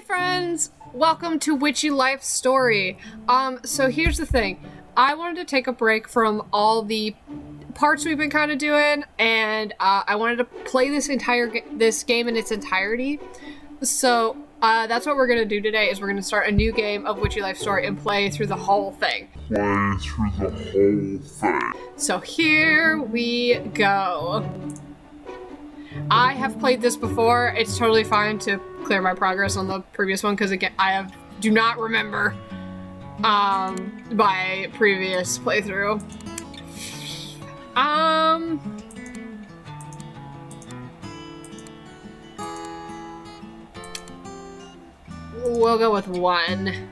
friends! Welcome to Witchy Life Story. So here's the thing. I wanted to take a break from all the parts we've been kind of doing, and I wanted to play this game in its entirety. So that's what we're gonna do today. Is we're gonna start a new game of Witchy Life Story and play through the whole thing. So here we go. I have played this before. It's totally fine to clear my progress on the previous one because again, do not remember my previous playthrough. We'll go with 1.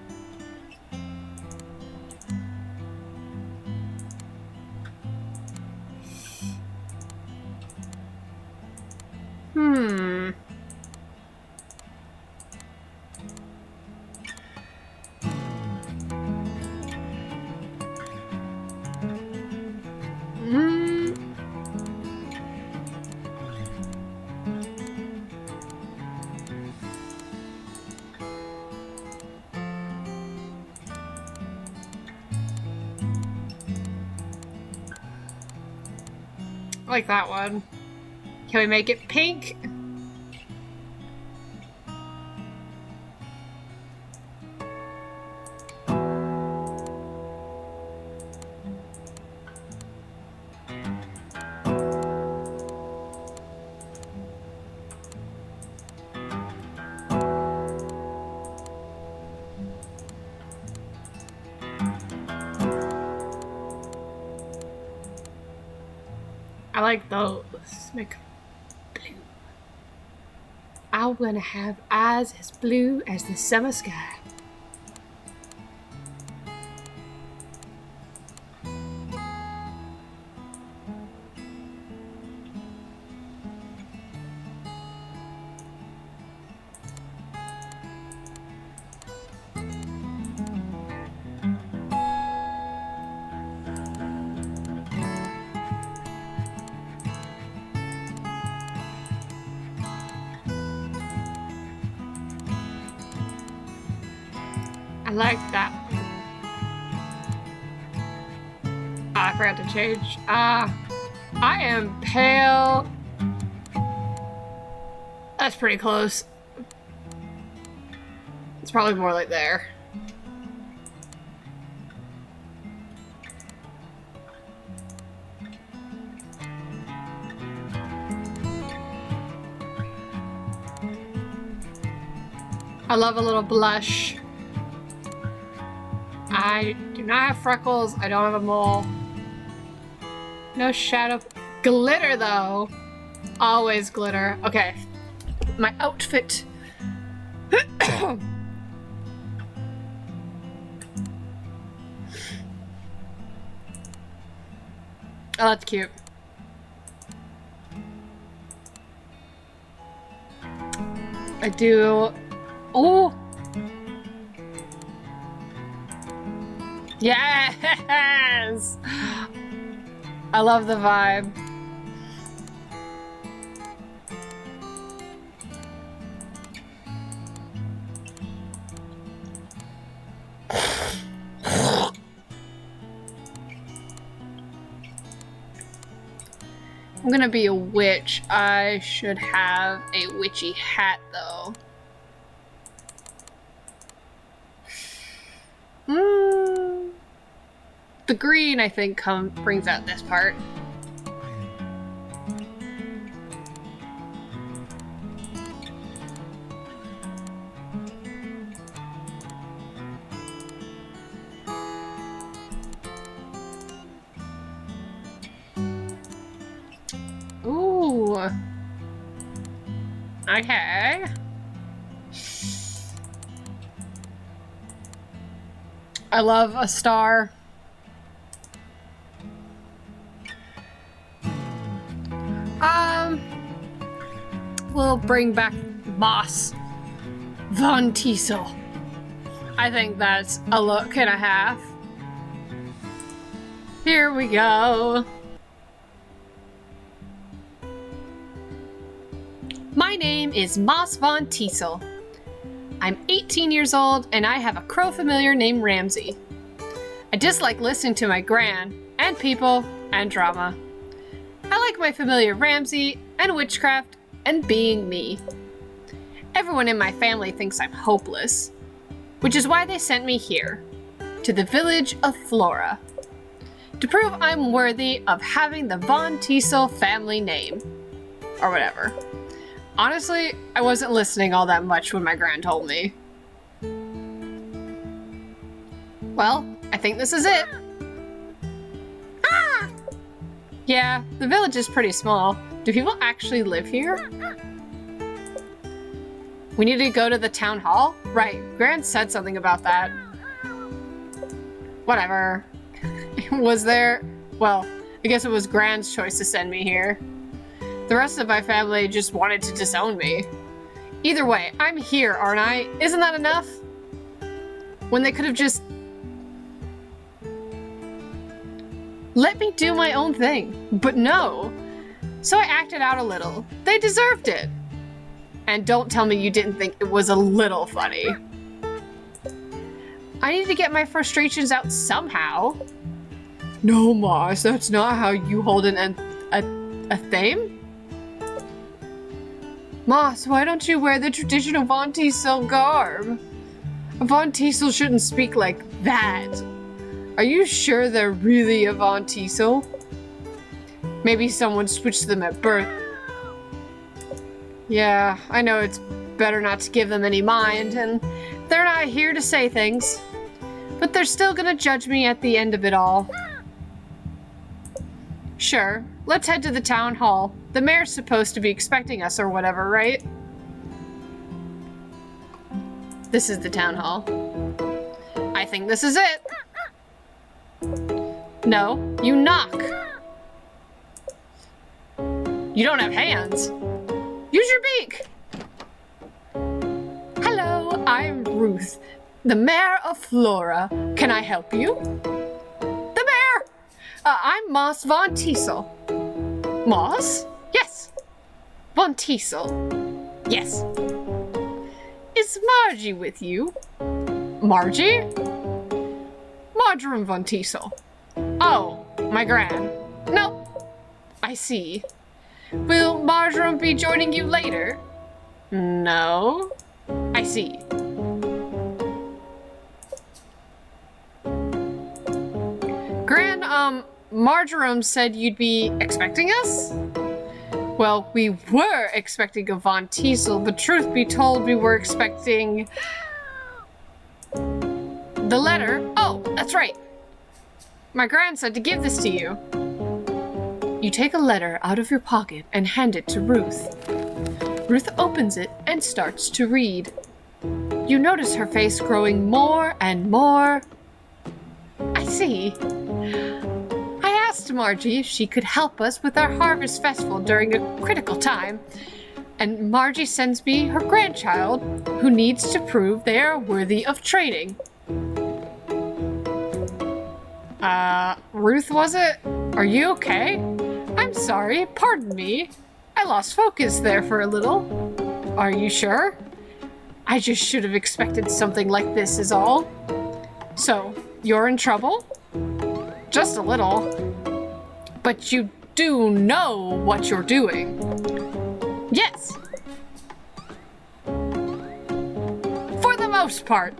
I like that one. Can we make it pink? I like those. Make blue. I'm gonna have eyes as blue as the summer sky. I like that. I forgot to change. I am pale. That's pretty close. It's probably more like there. I love a little blush. I do not have freckles. I don't have a mole. No shadow. Glitter, though. Always glitter. Okay. My outfit. Oh, that's cute. I do. Oh! Yes! I love the vibe. I'm gonna be a witch. I should have a witchy hat, though. The green, I think, brings out this part. Ooh. Okay. I love a star. We'll bring back Moss Von Teasel. I think that's a look and a half. Here we go. My name is Moss Von Teasel. I'm 18 years old, and I have a crow familiar named Ramsey. I dislike listening to my gran, and people, and drama. I like my familiar Ramsey, and witchcraft, and being me. Everyone in my family thinks I'm hopeless, which is why they sent me here, to the village of Flora, to prove I'm worthy of having the Von Teasel family name. Or whatever. Honestly, I wasn't listening all that much when my gran told me. Well, I think this is it. Ah! Yeah, the village is pretty small. Do people actually live here? We need to go to the town hall? Right, Gran said something about that. Whatever. Was there... Well, I guess it was Gran's choice to send me here. The rest of my family just wanted to disown me. Either way, I'm here, aren't I? Isn't that enough? When they could have just... let me do my own thing. But no. So I acted out a little. They deserved it. And don't tell me you didn't think it was a little funny. I need to get my frustrations out somehow. No, Moss, that's not how you hold a theme? Moss, why don't you wear the traditional Von Teasel garb? A Von Teasel shouldn't speak like that. Are you sure they're really a Von Teasel? Maybe someone switched them at birth. Yeah, I know it's better not to give them any mind, and they're not here to say things. But they're still gonna judge me at the end of it all. Sure, let's head to the town hall. The mayor's supposed to be expecting us or whatever, right? This is the town hall. I think this is it. No, you knock. You don't have hands. Use your beak. Hello, I'm Ruth, the mayor of Flora. Can I help you? The mayor! I'm Moss Von Teasel. Moss? Yes. Von Teasel? Yes. Is Margie with you? Margie? Marjoram Von Teasel. Oh, my gran. Nope. I see. Will Marjoram be joining you later? No. I see. Gran, Marjoram said you'd be expecting us? Well, we were expecting a Von Teasel, but truth be told, we were expecting... the letter? Oh, that's right. My gran said to give this to you. You take a letter out of your pocket and hand it to Ruth. Ruth opens it and starts to read. You notice her face growing more and more. I see. I asked Margie if she could help us with our harvest festival during a critical time, and Margie sends me her grandchild, who needs to prove they are worthy of training. Ruth, was it? Are you okay? I'm sorry, pardon me. I lost focus there for a little. Are you sure? I just should have expected something like this is all. So, you're in trouble? Just a little. But you do know what you're doing. Yes. For the most part.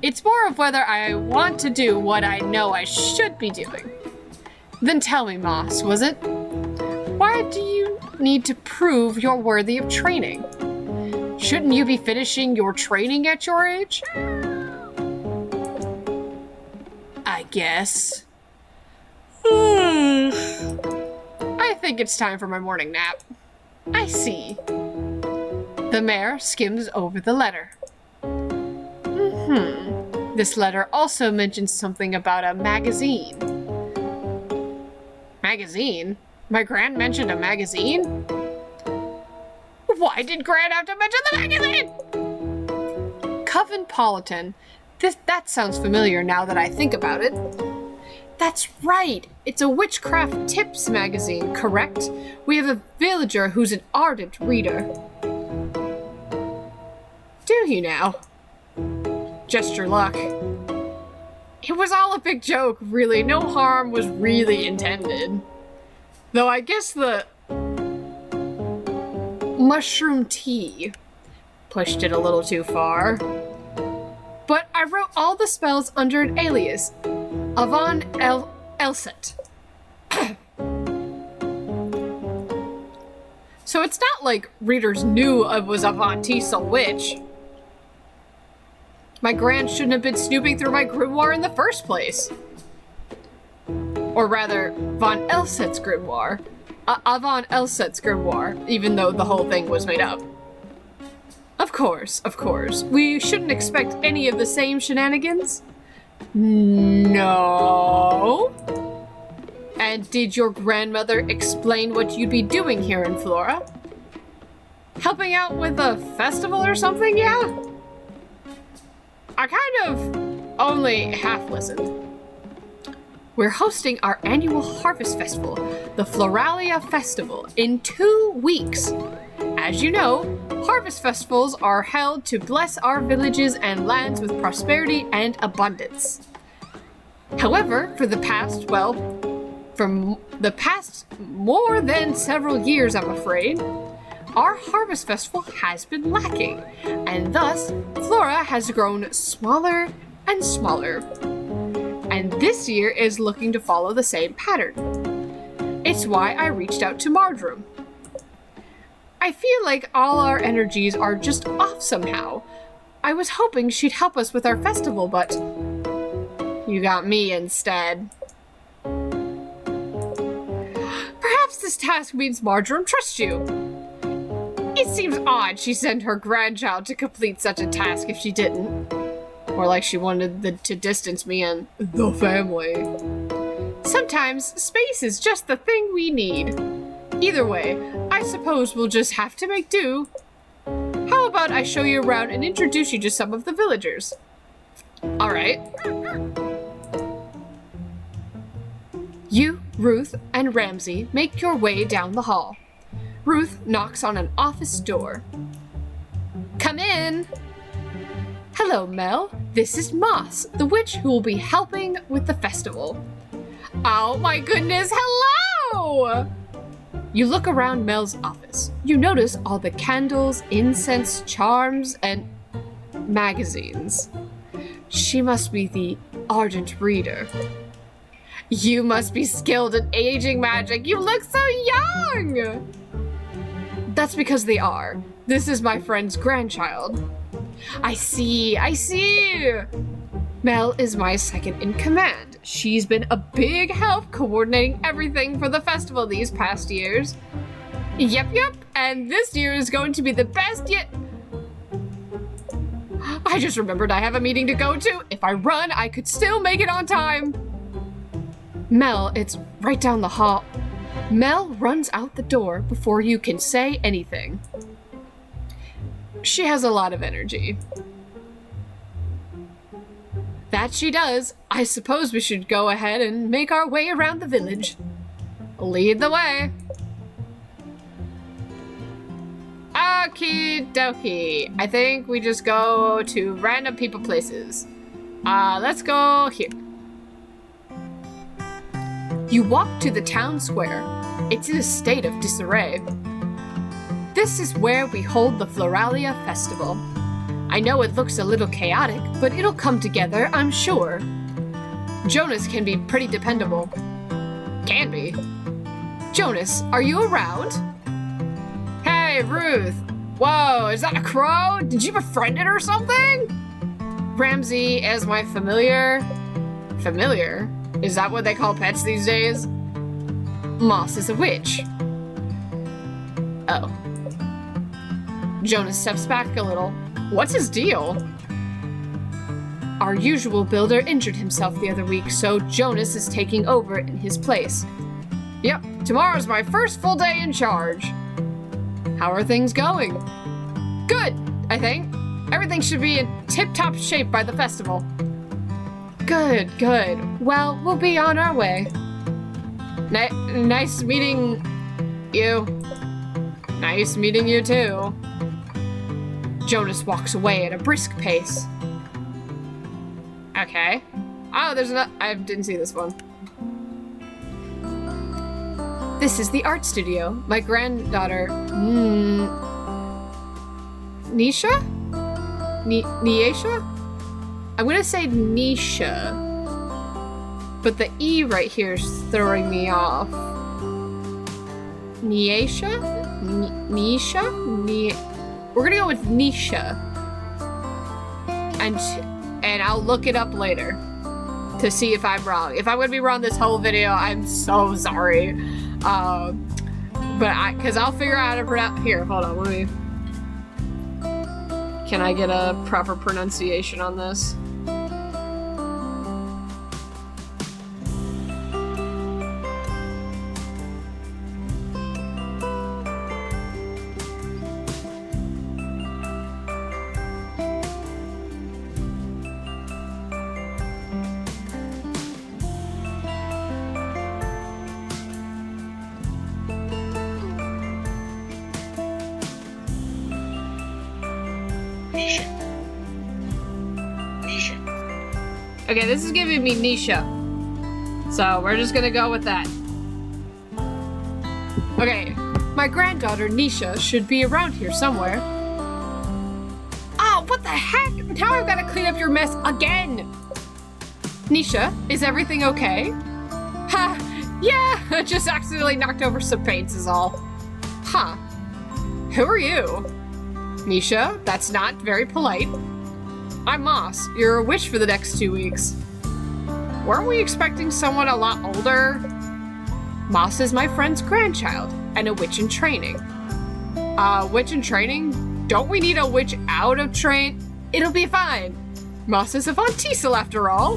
It's more of whether I want to do what I know I should be doing. Then tell me, Moss, was it? Why do you need to prove you're worthy of training? Shouldn't you be finishing your training at your age? I guess. I think it's time for my morning nap. I see. The mayor skims over the letter. This letter also mentions something about a magazine. Magazine? My gran mentioned a magazine? Why did Gran have to mention the magazine? Covenpolitan. That sounds familiar now that I think about it. That's right. It's a witchcraft tips magazine, correct? We have a villager who's an ardent reader. Do you now? just your luck. It was all a big joke, really. No harm was really intended. Though I guess the mushroom tea pushed it a little too far. But I wrote all the spells under an alias, Avon Elset. So it's not like readers knew I was Avon Teasel Witch. My grand shouldn't have been snooping through my grimoire in the first place. Or rather, Von Elset's grimoire. Avon Elset's grimoire, even though the whole thing was made up. Of course. We shouldn't expect any of the same shenanigans? No. And did your grandmother explain what you'd be doing here in Flora? Helping out with a festival or something, yeah? I kind of only half listened. We're hosting our annual harvest festival, the Floralia Festival, in 2 weeks. As you know, harvest festivals are held to bless our villages and lands with prosperity and abundance. However, for the past more than several years, I'm afraid, our harvest festival has been lacking, and thus Flora has grown smaller and smaller. And this year is looking to follow the same pattern. It's why I reached out to Marjoram. I feel like all our energies are just off somehow. I was hoping she'd help us with our festival, but you got me instead. Perhaps this task means Marjoram trusts you. It seems odd she sent her grandchild to complete such a task if she didn't. Or like she wanted to distance me and the family. Sometimes space is just the thing we need. Either way, I suppose we'll just have to make do. How about I show you around and introduce you to some of the villagers? Alright. You, Ruth, and Ramsey make your way down the hall. Ruth knocks on an office door. Come in! Hello, Mel. This is Moss, the witch who will be helping with the festival. Oh my goodness, hello! You look around Mel's office. You notice all the candles, incense, charms, and magazines. She must be the ardent reader. You must be skilled in aging magic. You look so young! That's because they are. This is my friend's grandchild. I see. Mel is my second in command. She's been a big help coordinating everything for the festival these past years. Yep, and this year is going to be the best yet. I just remembered I have a meeting to go to. If I run, I could still make it on time. Mel, it's right down the hall. Mel runs out the door before you can say anything. She has a lot of energy. That she does. I suppose we should go ahead and make our way around the village. Lead the way. Okie dokie. I think we just go to random people places. Let's go here. You walk to the town square. It's in a state of disarray. This is where we hold the Floralia Festival. I know it looks a little chaotic, but it'll come together, I'm sure. Jonas can be pretty dependable. Can be. Jonas, are you around? Hey, Ruth. Whoa, is that a crow? Did you befriend it or something? Ramsey as my familiar. Familiar? Is that what they call pets these days? Moss is a witch. Oh. Jonas steps back a little. What's his deal? Our usual builder injured himself the other week, so Jonas is taking over in his place. Yep, tomorrow's my first full day in charge. How are things going? Good, I think. Everything should be in tip-top shape by the festival. Good. Well, we'll be on our way. Nice meeting you. Nice meeting you too. Jonas walks away at a brisk pace. Okay. Oh, there's another. I didn't see this one. This is the art studio. My granddaughter, Nisha? Niesha? I'm gonna say Nisha. But the E right here is throwing me off. Niesha? Nisha? We're gonna go with Nisha. And I'll look it up later to see if I'm wrong. If I'm gonna be wrong this whole video, I'm so sorry. Cause I'll figure out how to pronounce. Here, hold on, let me. Can I get a proper pronunciation on this? Okay, this is giving me Nisha. So we're just gonna go with that. Okay, my granddaughter Nisha should be around here somewhere. Oh, what the heck? Now I've gotta clean up your mess again. Nisha, is everything okay? Ha, yeah, I just accidentally knocked over some paints is all. Huh, who are you? Nisha, that's not very polite. I'm Moss. You're a witch for the next 2 weeks. Weren't we expecting someone a lot older? Moss is my friend's grandchild and a witch in training. Witch in training? Don't we need a witch out of train? It'll be fine. Moss is a Von Teasel after all.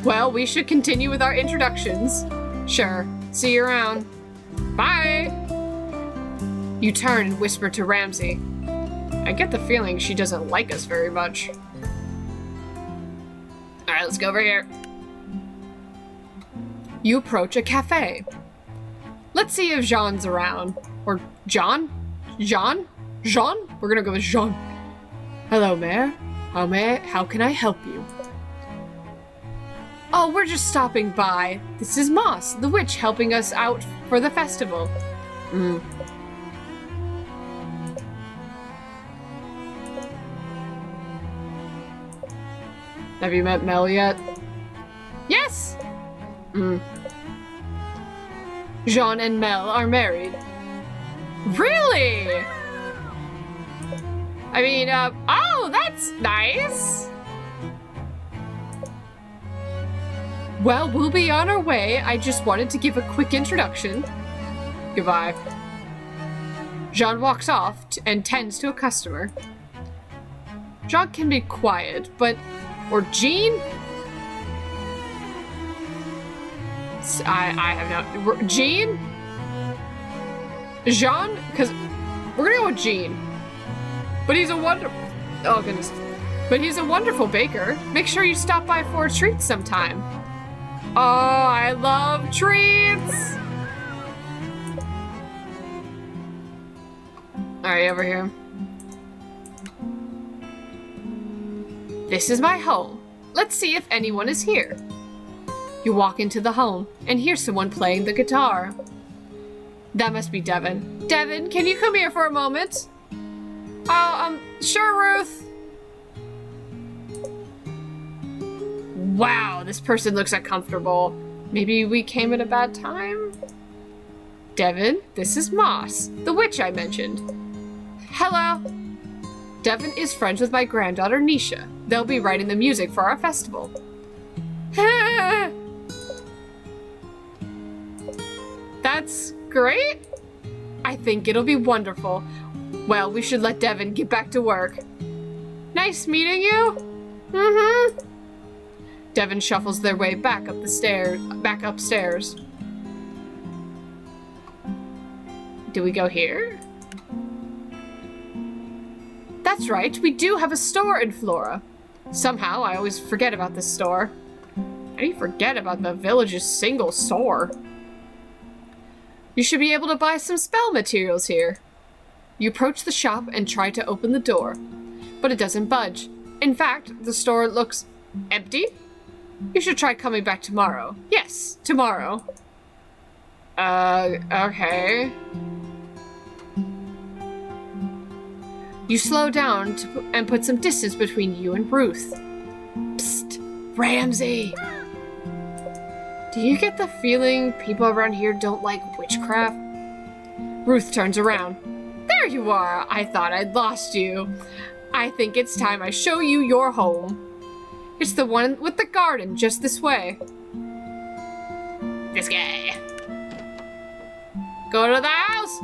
Well, we should continue with our introductions. Sure. See you around. Bye. You turn and whisper to Ramsey. I get the feeling she doesn't like us very much. Alright, let's go over here. You approach a cafe. Let's see if Jean's around. Or John? Jean? Jean? We're gonna go with Jean. Hello, Mayor. How can I help you? Oh, we're just stopping by. This is Moss, the witch, helping us out for the festival. Have you met Mel yet? Yes! Jean and Mel are married. Really? I mean, oh, that's nice! Well, we'll be on our way. I just wanted to give a quick introduction. Goodbye. Jean walks off and tends to a customer. Jean can be quiet, but... Or Jean? I have no... Jean? Jean? Because we're gonna go with Jean. But he's a oh, goodness. But he's a wonderful baker. Make sure you stop by for a treat sometime. Oh, I love treats! Alright, over here. This is my home. Let's see if anyone is here. You walk into the home and hear someone playing the guitar. That must be Devin. Devin, can you come here for a moment? Oh, sure, Ruth. Wow, this person looks uncomfortable. Maybe we came at a bad time? Devin, this is Moss, the witch I mentioned. Hello. Devin is friends with my granddaughter, Nisha. They'll be writing the music for our festival. That's great. I think it'll be wonderful. Well, we should let Devin get back to work. Nice meeting you. Devin shuffles their way back upstairs. Do we go here? That's right, we do have a store in Flora. Somehow, I always forget about this store. How do you forget about the village's single store? You should be able to buy some spell materials here. You approach the shop and try to open the door, but it doesn't budge. In fact, the store looks empty. You should try coming back tomorrow. Yes, tomorrow. Okay. You slow down and put some distance between you and Ruth. Psst, Ramsey! Do you get the feeling people around here don't like witchcraft? Ruth turns around. There you are! I thought I'd lost you. I think it's time I show you your home. It's the one with the garden just this way. This guy. Go to the house!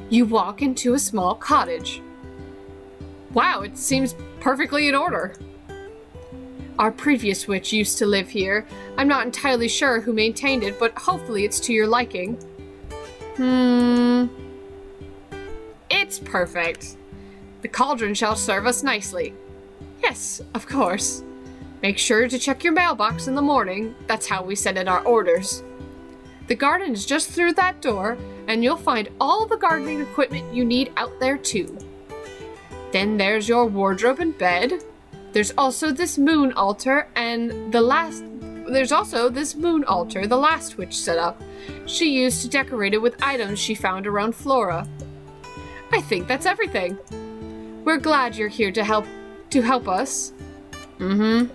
You walk into a small cottage. Wow, it seems perfectly in order. Our previous witch used to live here. I'm not entirely sure who maintained it, but hopefully it's to your liking. It's perfect. The cauldron shall serve us nicely. Yes, of course. Make sure to check your mailbox in the morning. That's how we send in our orders. The garden is just through that door, and you'll find all the gardening equipment you need out there too. Then there's your wardrobe and bed. There's also this moon altar the last witch set up. She used to decorate it with items she found around Flora. I think that's everything. We're glad you're here to help us. I'm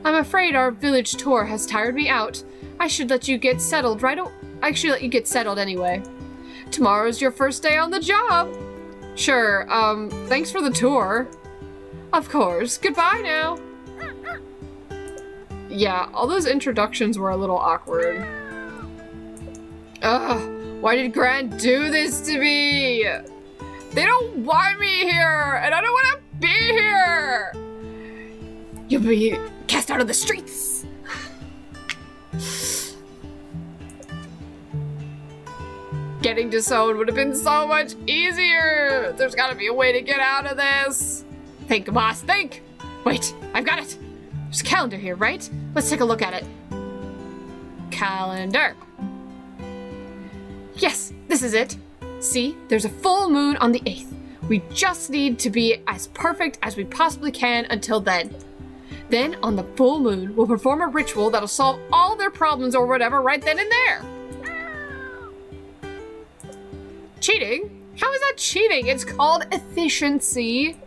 afraid our village tour has tired me out. I should let you get settled anyway. Tomorrow's your first day on the job. Sure, thanks for the tour. Of course. Goodbye now. Yeah, all those introductions were a little awkward. Ugh, why did Grant do this to me? They don't want me here, and I don't want to be here. You'll be cast out of the streets. Getting disowned would have been so much easier. There's gotta be a way to get out of this. Think, boss, think. Wait, I've got it. There's a calendar here, right? Let's take a look at it. Calendar. Yes, this is it. See, there's a full moon on the 8th. We just need to be as perfect as we possibly can until then. Then, on the full moon, we'll perform a ritual that'll solve all their problems or whatever right then and there. Cheating? How is that cheating? It's called efficiency.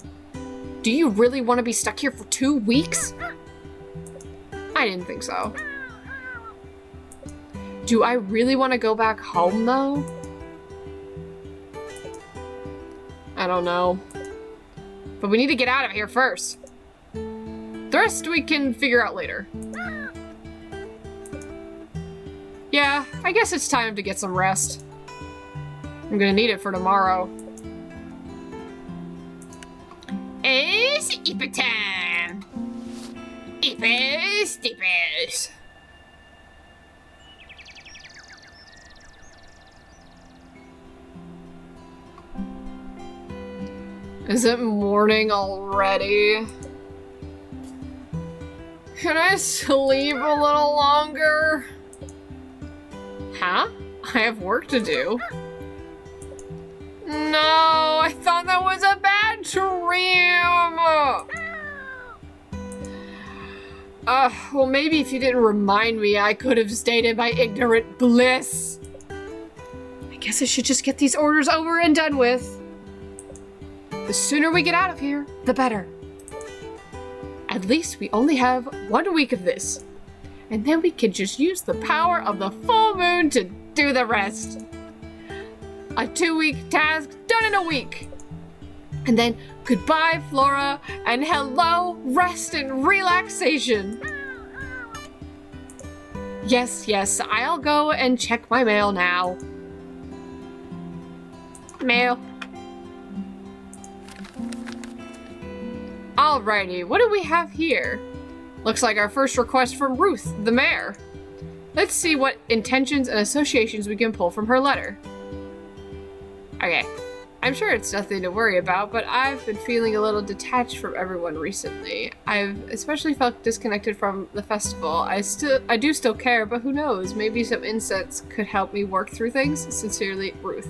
Do you really want to be stuck here for 2 weeks? I didn't think so. Do I really want to go back home, though? I don't know. But we need to get out of here first. The rest we can figure out later. Yeah, I guess it's time to get some rest. I'm gonna need it for tomorrow. It's Epa time! Epas, Deepas. Is it morning already? Can I sleep a little longer? Huh? I have work to do. No, I thought that was a bad dream. Well, maybe if you didn't remind me, I could have stayed in my ignorant bliss. I guess I should just get these orders over and done with. The sooner we get out of here, the better. At least we only have 1 week of this. And then we can just use the power of the full moon to do the rest. A 2-week task done in a week. And then goodbye, Flora, and hello, rest and relaxation. Yes, I'll go and check my mail now. Mail. Alrighty, what do we have here? Looks like our first request from Ruth, the mayor. Let's see what intentions and associations we can pull from her letter. Okay, I'm sure it's nothing to worry about, but I've been feeling a little detached from everyone recently. I've especially felt disconnected from the festival. I do still care, but who knows? Maybe some incense could help me work through things. Sincerely, Ruth.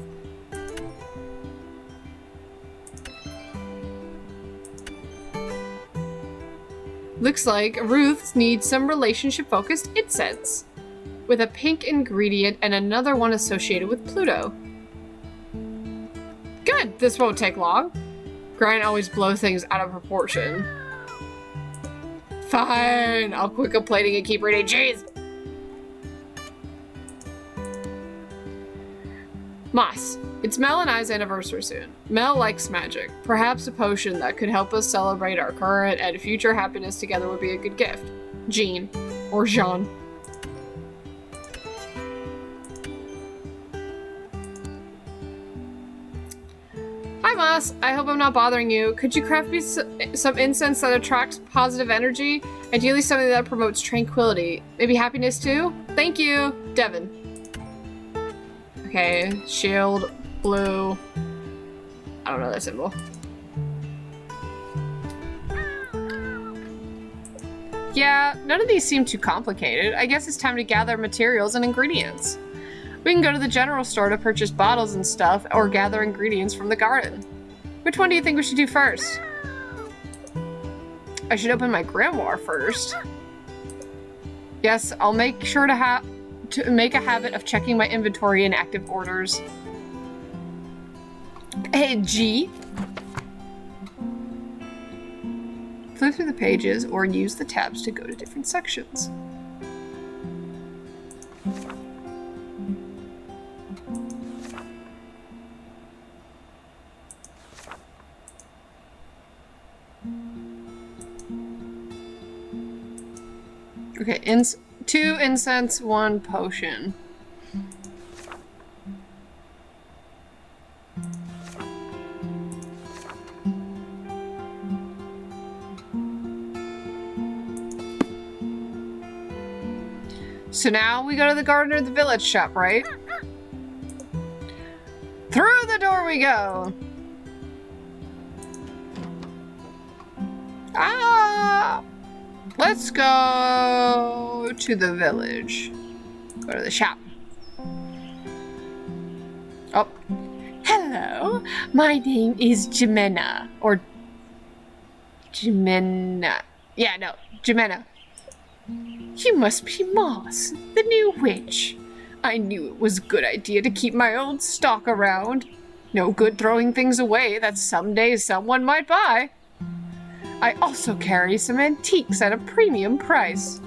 Looks like Ruth needs some relationship-focused incense, with a pink ingredient and another one associated with Pluto. Good, this won't take long. Grind always blow things out of proportion. Fine, I'll quit complaining and keep reading. Jeez! Moss. It's Mel and I's anniversary soon. Mel likes magic. Perhaps a potion that could help us celebrate our current and future happiness together would be a good gift. Jean. Or Jean. Hi Moss, I hope I'm not bothering you. Could you craft me some incense that attracts positive energy? Ideally something that promotes tranquility. Maybe happiness too? Thank you, Devin. Okay, shield, blue. I don't know that symbol. Yeah, none of these seem too complicated. I guess it's time to gather materials and ingredients. We can go to the general store to purchase bottles and stuff, or gather ingredients from the garden. Which one do you think we should do first? I should open my grimoire first. Yes, I'll make sure to make a habit of checking my inventory and active orders. Hey, G. Flip through the pages or use the tabs to go to different sections. Okay, 2 incense, 1 potion. So now we go to the garden or the village shop, right? Through the door we go! Ah! Let's go to the village. Go to the shop. Oh. Hello, my name is Jimena. Or Jimena. Yeah, no, Jimena. You must be Moss, the new witch. I knew it was a good idea to keep my old stock around. No good throwing things away that someday someone might buy. I also carry some antiques at a premium price.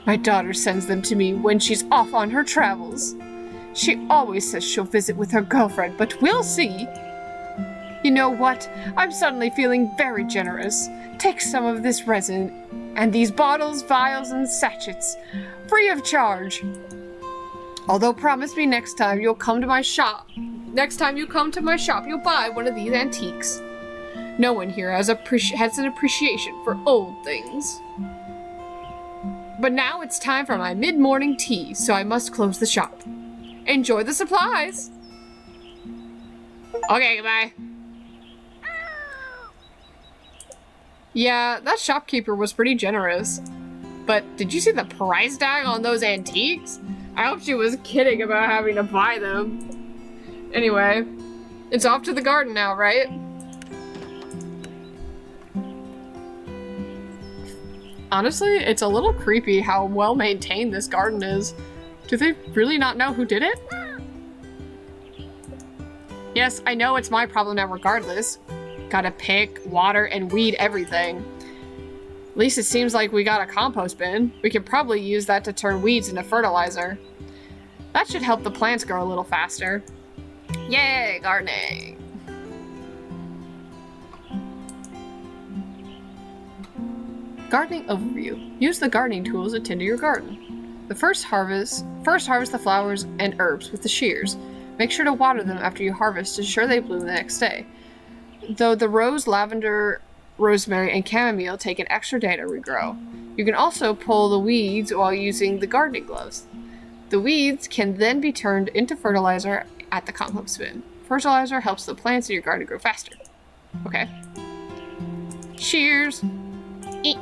My daughter sends them to me when she's off on her travels. She always says she'll visit with her girlfriend, but we'll see. You know what? I'm suddenly feeling very generous. Take some of this resin and these bottles, vials, and sachets, free of charge. Although promise me next time you'll come to my shop. Next time you come to my shop, you'll buy one of these antiques. No one here has an appreciation for old things. But now it's time for my mid-morning tea, so I must close the shop. Enjoy the supplies! Okay, goodbye. Yeah, that shopkeeper was pretty generous. But did you see the price tag on those antiques? I hope she was kidding about having to buy them. Anyway, it's off to the garden now, right? Honestly, it's a little creepy how well maintained this garden is. Do they really not know who did it? Yes, I know it's my problem now regardless. Gotta pick, water, and weed everything. At least it seems like we got a compost bin. We could probably use that to turn weeds into fertilizer. That should help the plants grow a little faster. Yay, gardening! Gardening overview. Use the gardening tools to tend to your garden. First harvest the flowers and herbs with the shears. Make sure to water them after you harvest to ensure they bloom the next day. Though the rose, lavender, rosemary, and chamomile take an extra day to regrow. You can also pull the weeds while using the gardening gloves. The weeds can then be turned into fertilizer at the compost bin. Fertilizer helps the plants in your garden grow faster. Okay. Shears. Eep.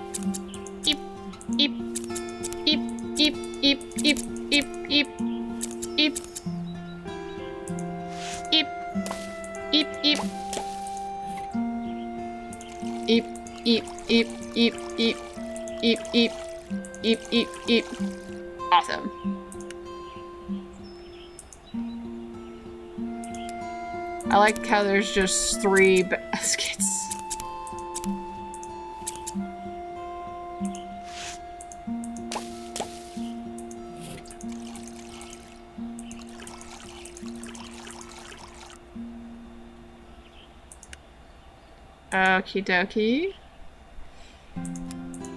Eep. Eep. Eep. Eep. Eep. Eep. Eep. Eep. Eep. Eep. Eep. Eep. Eep, eep, eep, eep, eep. eep, eep. Eep, eep, eep. Awesome. I like how there's just 3 baskets. Okie dokie.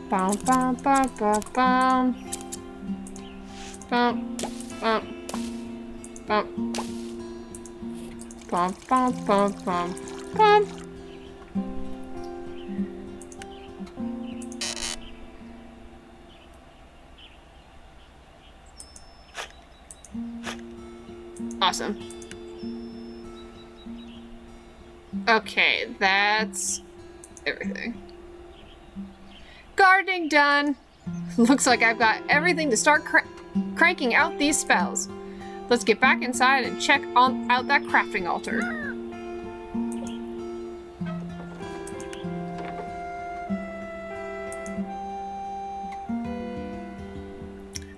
Bum, bum, bum, bum, bum. Bum, bum, bum. Bum, bum, bum, bum, bum. Awesome. Okay, that's everything. Gardening done. Looks like I've got everything to start cranking out these spells. Let's get back inside and check out that crafting altar.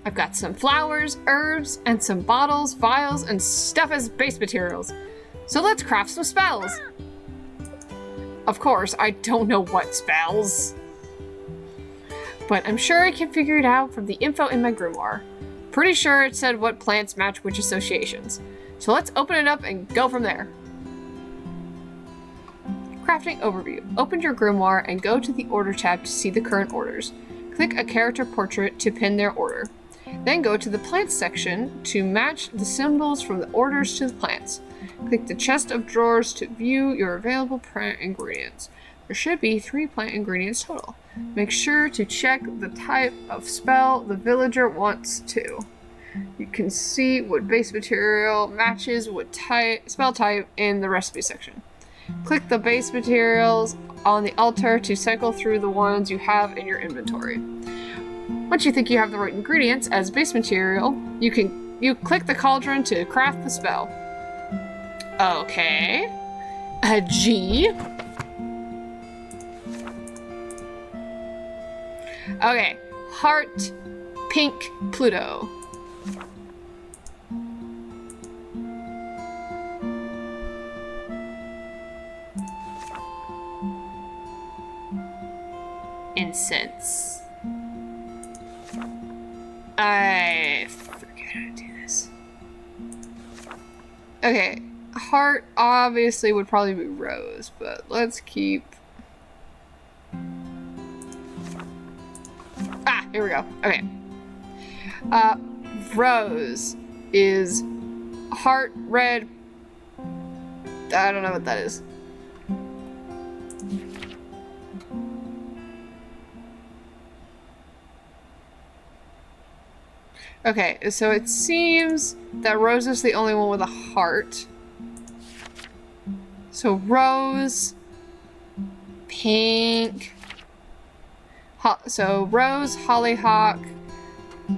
I've got some flowers, herbs, and some bottles, vials, and stuff as base materials. So let's craft some spells. Of course, I don't know what spells, but I'm sure I can figure it out from the info in my grimoire. Pretty sure it said what plants match which associations. So let's open it up and go from there. Crafting overview. Open your grimoire and go to the order tab to see the current orders. Click a character portrait to pin their order. Then go to the plants section to match the symbols from the orders to the plants. Click the chest of drawers to view your available plant ingredients. There should be 3 plant ingredients total. Make sure to check the type of spell the villager wants to. You can see what base material matches what spell type in the recipe section. Click the base materials on the altar to cycle through the ones you have in your inventory. Once you think you have the right ingredients as base material, you click the cauldron to craft the spell. Okay. A G. Okay. Heart, pink, Pluto. Incense. I forget how to do this. Okay, heart obviously would probably be rose, but let's keep... Ah, here we go. Okay. Rose is heart red. I don't know what that is. Okay, so it seems that Rose is the only one with a heart. So Rose, pink, so Rose, hollyhock,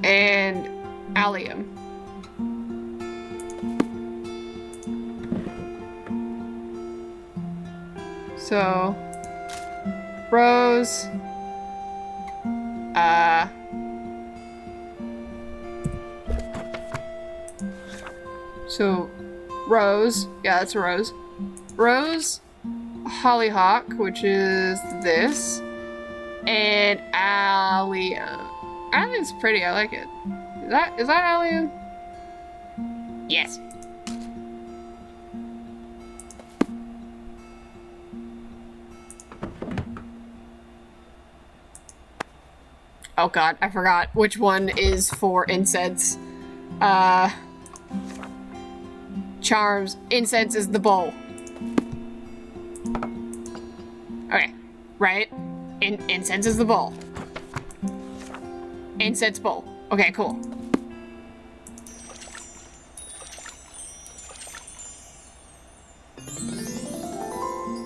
and allium. So Rose, so Rose, yeah, that's a rose. Rose, hollyhock, which is this, and allium. Allium's pretty, I like it. Is that allium? Yes. Oh god, I forgot which one is for incense. Charms. Incense is the bowl. Okay, right? Incense is the bowl. Incense bowl. Okay, cool.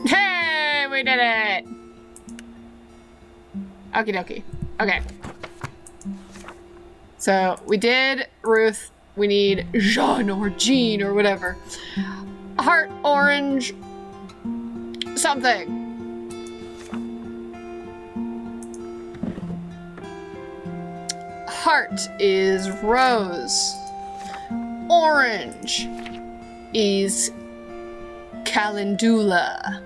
Hey, we did it! Okie dokie. Okay. So, we did Ruth. We need Jean or Jean or whatever. Heart orange something. heart is rose. Orange is calendula.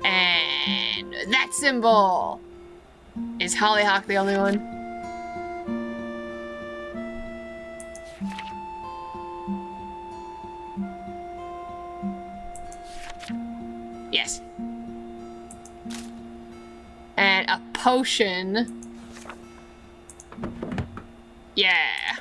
And that symbol is hollyhock the only one? Yes. And a potion. Yeah.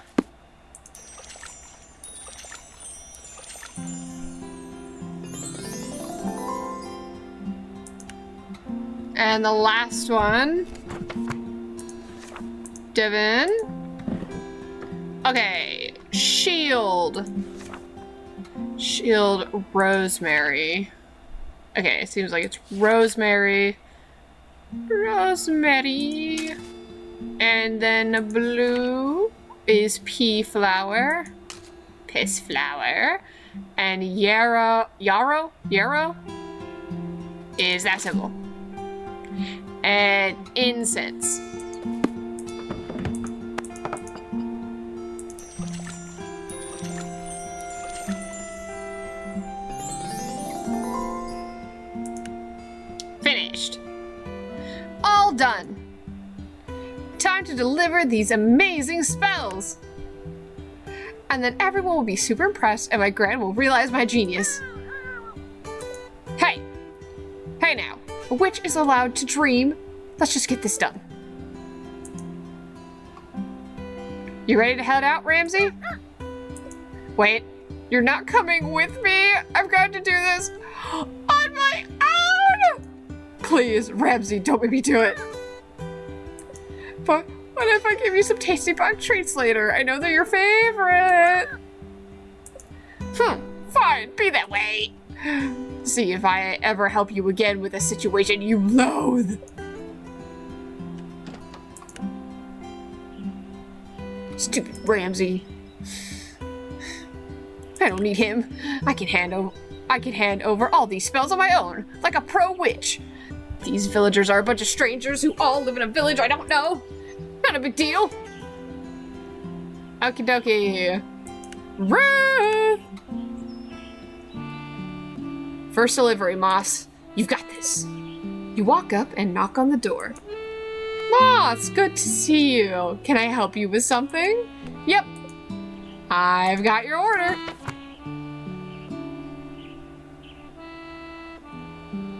And the last one. Devin. Okay. Shield. Shield rosemary. Okay, it seems like it's rosemary. Rosemary. And then blue is pea flower. Piss flower. And yarrow is that symbol. And incense. Finished. All done. Time to deliver these amazing spells. And then everyone will be super impressed and my grand will realize my genius. Hey. Hey now. A witch is allowed to dream. Let's just get this done. You ready to head out, Ramsey? Wait, you're not coming with me? I've got to do this on my own! Please, Ramsey, don't make me do it. But what if I give you some tasty bug treats later? I know they're your favorite. Fine, be that way. See if I ever help you again with a situation you loathe. Stupid Ramsey. I don't need him. I can hand over all these spells on my own, like a pro witch. These villagers are a bunch of strangers who all live in a village I don't know. Not a big deal. Okie dokie. Ruth! First delivery, Moss. You've got this. You walk up and knock on the door. Moss, good to see you. Can I help you with something? Yep. I've got your order.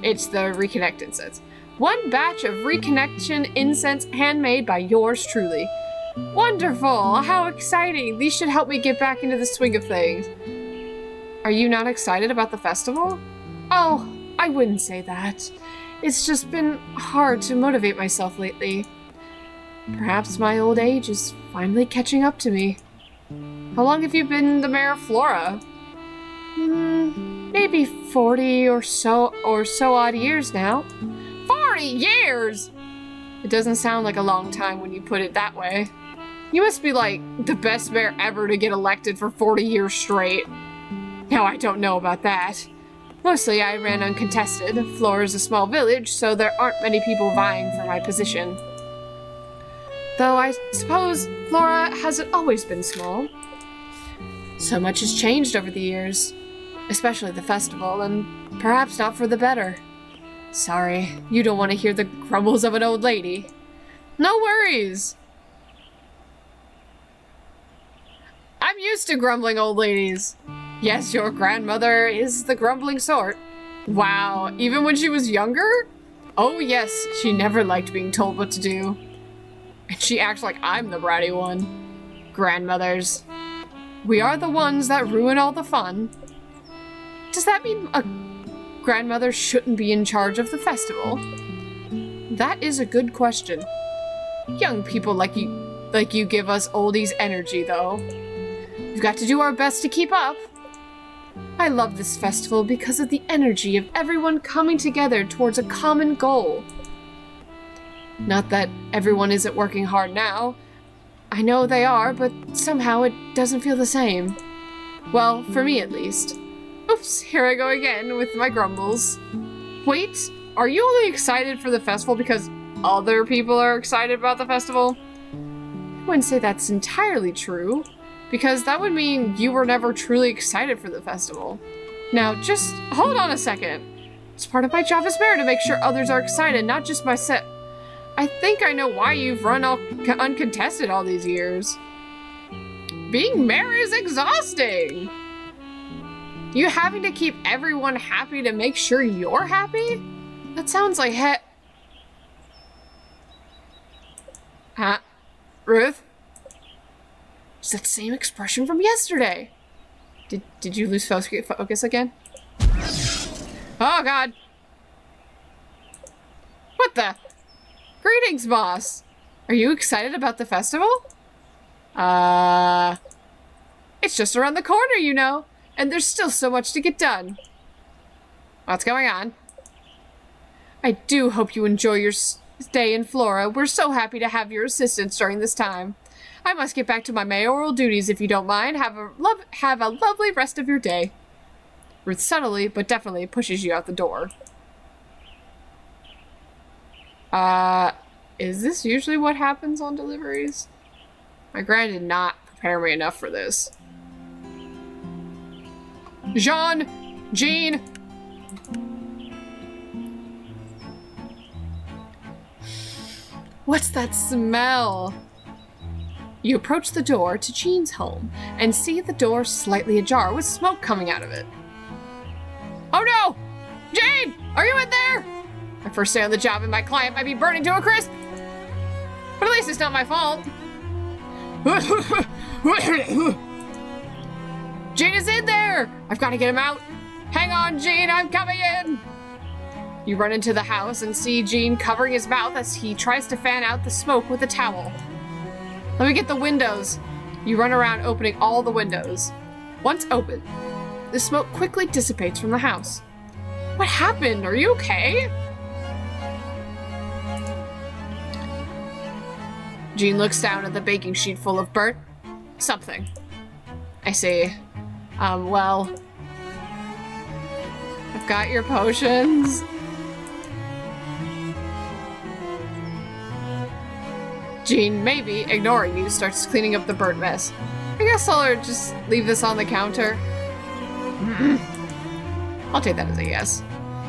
It's the Reconnect incense. One batch of Reconnection incense handmade by yours truly. Wonderful! How exciting! These should help me get back into the swing of things. Are you not excited about the festival? Oh, I wouldn't say that. It's just been hard to motivate myself lately. Perhaps my old age is finally catching up to me. How long have you been the mayor of Flora? Maybe 40 or so odd years now. 40 years! It doesn't sound like a long time when you put it that way. You must be like the best mayor ever to get elected for 40 years straight. Now I don't know about that. Mostly I ran uncontested. Flora's a small village, so there aren't many people vying for my position. Though I suppose Flora hasn't always been small. So much has changed over the years. Especially the festival, and perhaps not for the better. Sorry, you don't want to hear the grumbles of an old lady. No worries. I'm used to grumbling old ladies. Yes, your grandmother is the grumbling sort. Wow, even when she was younger? Oh yes, she never liked being told what to do. And she acts like I'm the bratty one. Grandmothers. We are the ones that ruin all the fun. Does that mean a grandmother shouldn't be in charge of the festival? That is a good question. Young people like you give us oldies energy, though. We've got to do our best to keep up. I love this festival because of the energy of everyone coming together towards a common goal. Not that everyone isn't working hard now. I know they are, but somehow it doesn't feel the same. Well, for me at least. Oops, here I go again with my grumbles. Wait, are you only excited for the festival because other people are excited about the festival? wouldn't say that's entirely true, because that would mean you were never truly excited for the festival. Now, just hold on a second. It's part of my job as mayor to make sure others are excited, not just myself. I think I know why you've run all uncontested all these years. Being mayor is exhausting. You having to keep everyone happy to make sure you're happy? That sounds like Huh? Ruth? It's that same expression from yesterday. Did you lose focus again? Oh god. What the? Greetings, boss. Are you excited about the festival? It's just around the corner, you know, and there's still so much to get done. What's going on? I do hope you enjoy your stay in Flora. We're so happy to have your assistance during this time. I must get back to my mayoral duties if you don't mind. Have a lovely rest of your day. Ruth subtly, but definitely pushes you out the door. Is this usually what happens on deliveries? My gran did not prepare me enough for this. Jean! What's that smell? You approach the door to Jean's home and see the door slightly ajar with smoke coming out of it. Oh no! Jean! Are you in there? My first day on the job and my client might be burning to a crisp. But at least it's not my fault. Jean is in there! I've got to get him out. Hang on, Jean, I'm coming in! You run into the house and see Jean covering his mouth as he tries to fan out the smoke with a towel. Let me get the windows. You run around opening all the windows. Once open, the smoke quickly dissipates from the house. What happened? Are you okay? Jean looks down at the baking sheet full of burnt something. I say, well, I've got your potions. Jean, maybe, ignoring you, starts cleaning up the burnt mess. I guess I'll just leave this on the counter. I'll take that as a yes.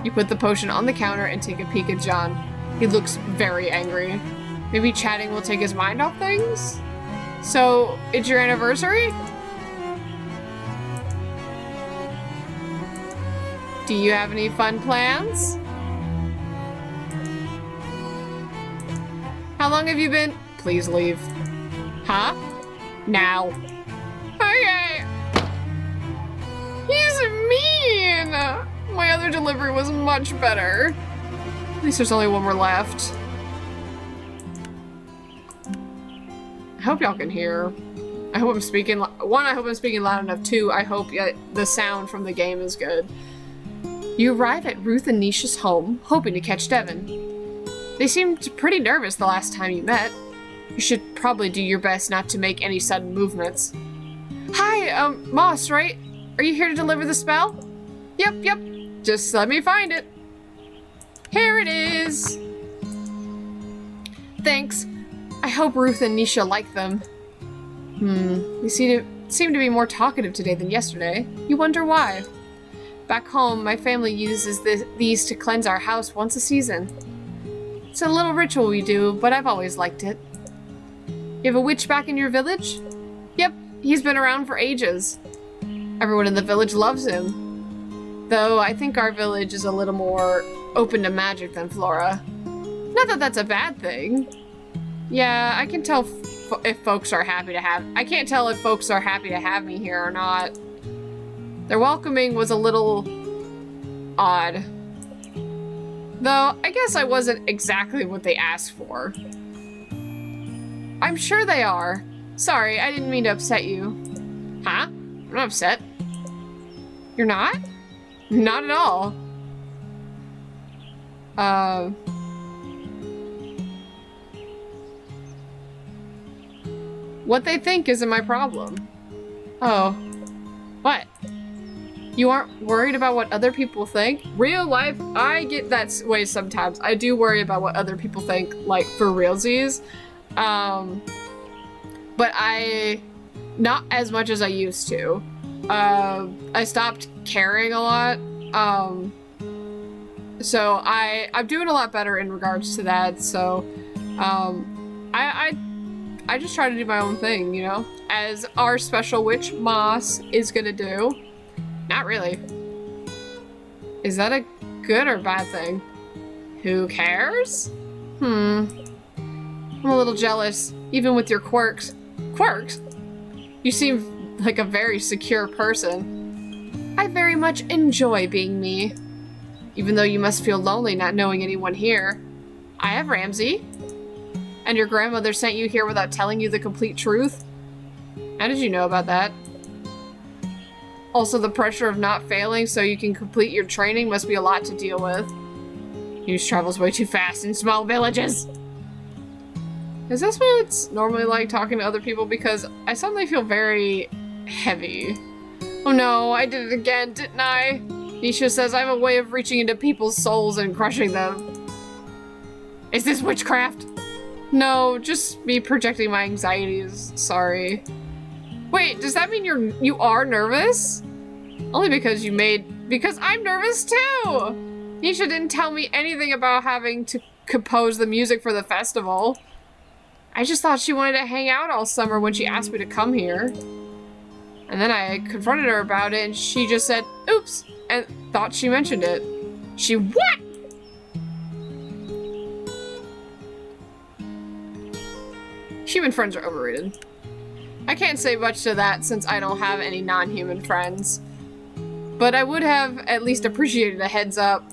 You put the potion on the counter and take a peek at John. He looks very angry. Maybe chatting will take his mind off things? So, it's your anniversary? Do you have any fun plans? How long have you been? Please leave. Huh? Now. Okay. He's mean! My other delivery was much better. At least there's only one more left. I hope y'all can hear. I hope I'm speaking, one, I hope I'm speaking loud enough. Two, I hope the sound from the game is good. You arrive at Ruth and Nisha's home, hoping to catch Devin. They seemed pretty nervous the last time you met. You should probably do your best not to make any sudden movements. Hi, Moss, right? Are you here to deliver the spell? Yep. Just let me find it. Here it is. Thanks. I hope Ruth and Nisha like them. You seem to be more talkative today than yesterday. You wonder why. Back home, my family uses these to cleanse our house once a season. It's a little ritual we do, but I've always liked it. You have a witch back in your village? Yep, he's been around for ages. Everyone in the village loves him. Though I think our village is a little more open to magic than Flora. Not that that's a bad thing. Yeah, I can tell if folks are happy to have... I can't tell if folks are happy to have me here or not. Their welcoming was a little odd. Though, I guess I wasn't exactly what they asked for. I'm sure they are. Sorry, I didn't mean to upset you. Huh? I'm not upset. You're not? Not at all. What they think isn't my problem. Oh. What? You aren't worried about what other people think? Real life, I get that way sometimes. I do worry about what other people think, like, for realsies. but not as much as I used to. I stopped caring a lot. So I'm doing a lot better in regards to that. So, I just try to do my own thing, you know, as our special witch Moss is gonna do. Not really. Is that a good or bad thing? Who cares? I'm a little jealous, even with your quirks. Quirks? You seem like a very secure person. I very much enjoy being me. Even though you must feel lonely not knowing anyone here. I have Ramsey. And your grandmother sent you here without telling you the complete truth? How did you know about that? Also, the pressure of not failing so you can complete your training must be a lot to deal with. News travels way too fast in small villages. Is this what it's normally like talking to other people? Because I suddenly feel very heavy. Oh no, I did it again, didn't I? Nisha says I have a way of reaching into people's souls and crushing them. Is this witchcraft? No, just me projecting my anxieties. Sorry. Wait, does that mean you are nervous? Only because because I'm nervous too! Nisha didn't tell me anything about having to compose the music for the festival. I just thought she wanted to hang out all summer when she asked me to come here. And then I confronted her about it and she just said, oops, and thought she mentioned it. She what? Human friends are overrated. I can't say much to that since I don't have any non-human friends. But I would have at least appreciated a heads up.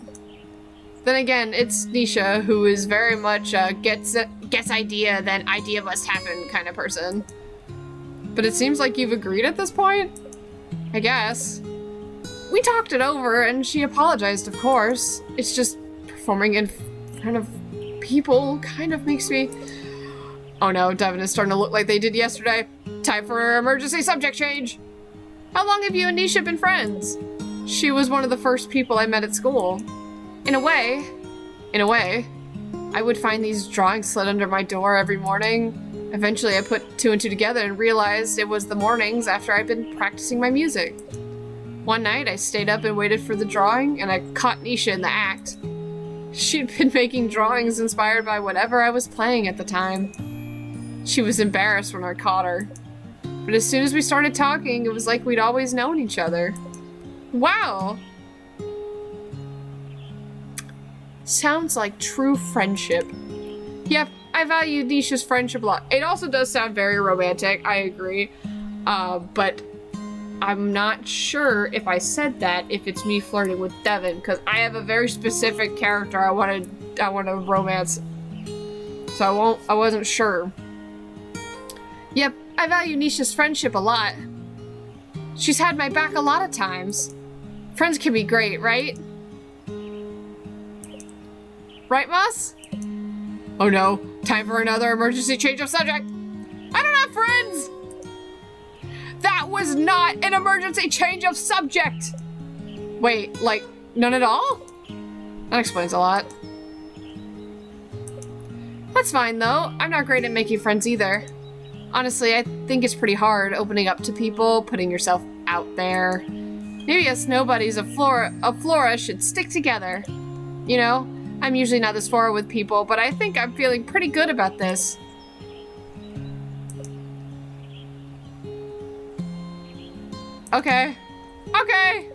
Then again, it's Nisha, who is very much gets idea, then idea must happen kind of person. But it seems like you've agreed at this point? I guess. We talked it over and she apologized, of course. It's just performing in front of people kind of makes me... Oh no, Devin is starting to look like they did yesterday. Time for emergency subject change. How long have you and Nisha been friends? She was one of the first people I met at school. In a way, I would find these drawings slid under my door every morning. Eventually I put two and two together and realized it was the mornings after I'd been practicing my music. One night I stayed up and waited for the drawing and I caught Nisha in the act. She'd been making drawings inspired by whatever I was playing at the time. She was embarrassed when I caught her. But as soon as we started talking, it was like we'd always known each other. Wow! Sounds like true friendship. Yep, I value Nisha's friendship a lot. It also does sound very romantic, I agree. But I'm not sure if I said that if it's me flirting with Devin, because I have a very specific character I want to romance. So I wasn't sure. Yep, I value Nisha's friendship a lot. She's had my back a lot of times. Friends can be great, right? Right, Moss? Oh no, time for another emergency change of subject. I don't have friends! That was not an emergency change of subject! Wait, like, none at all? That explains a lot. That's fine though, I'm not great at making friends either. Honestly, I think it's pretty hard opening up to people, putting yourself out there. Maybe us nobodies of Flora should stick together. You know, I'm usually not this forward with people, but I think I'm feeling pretty good about this. Okay. Okay.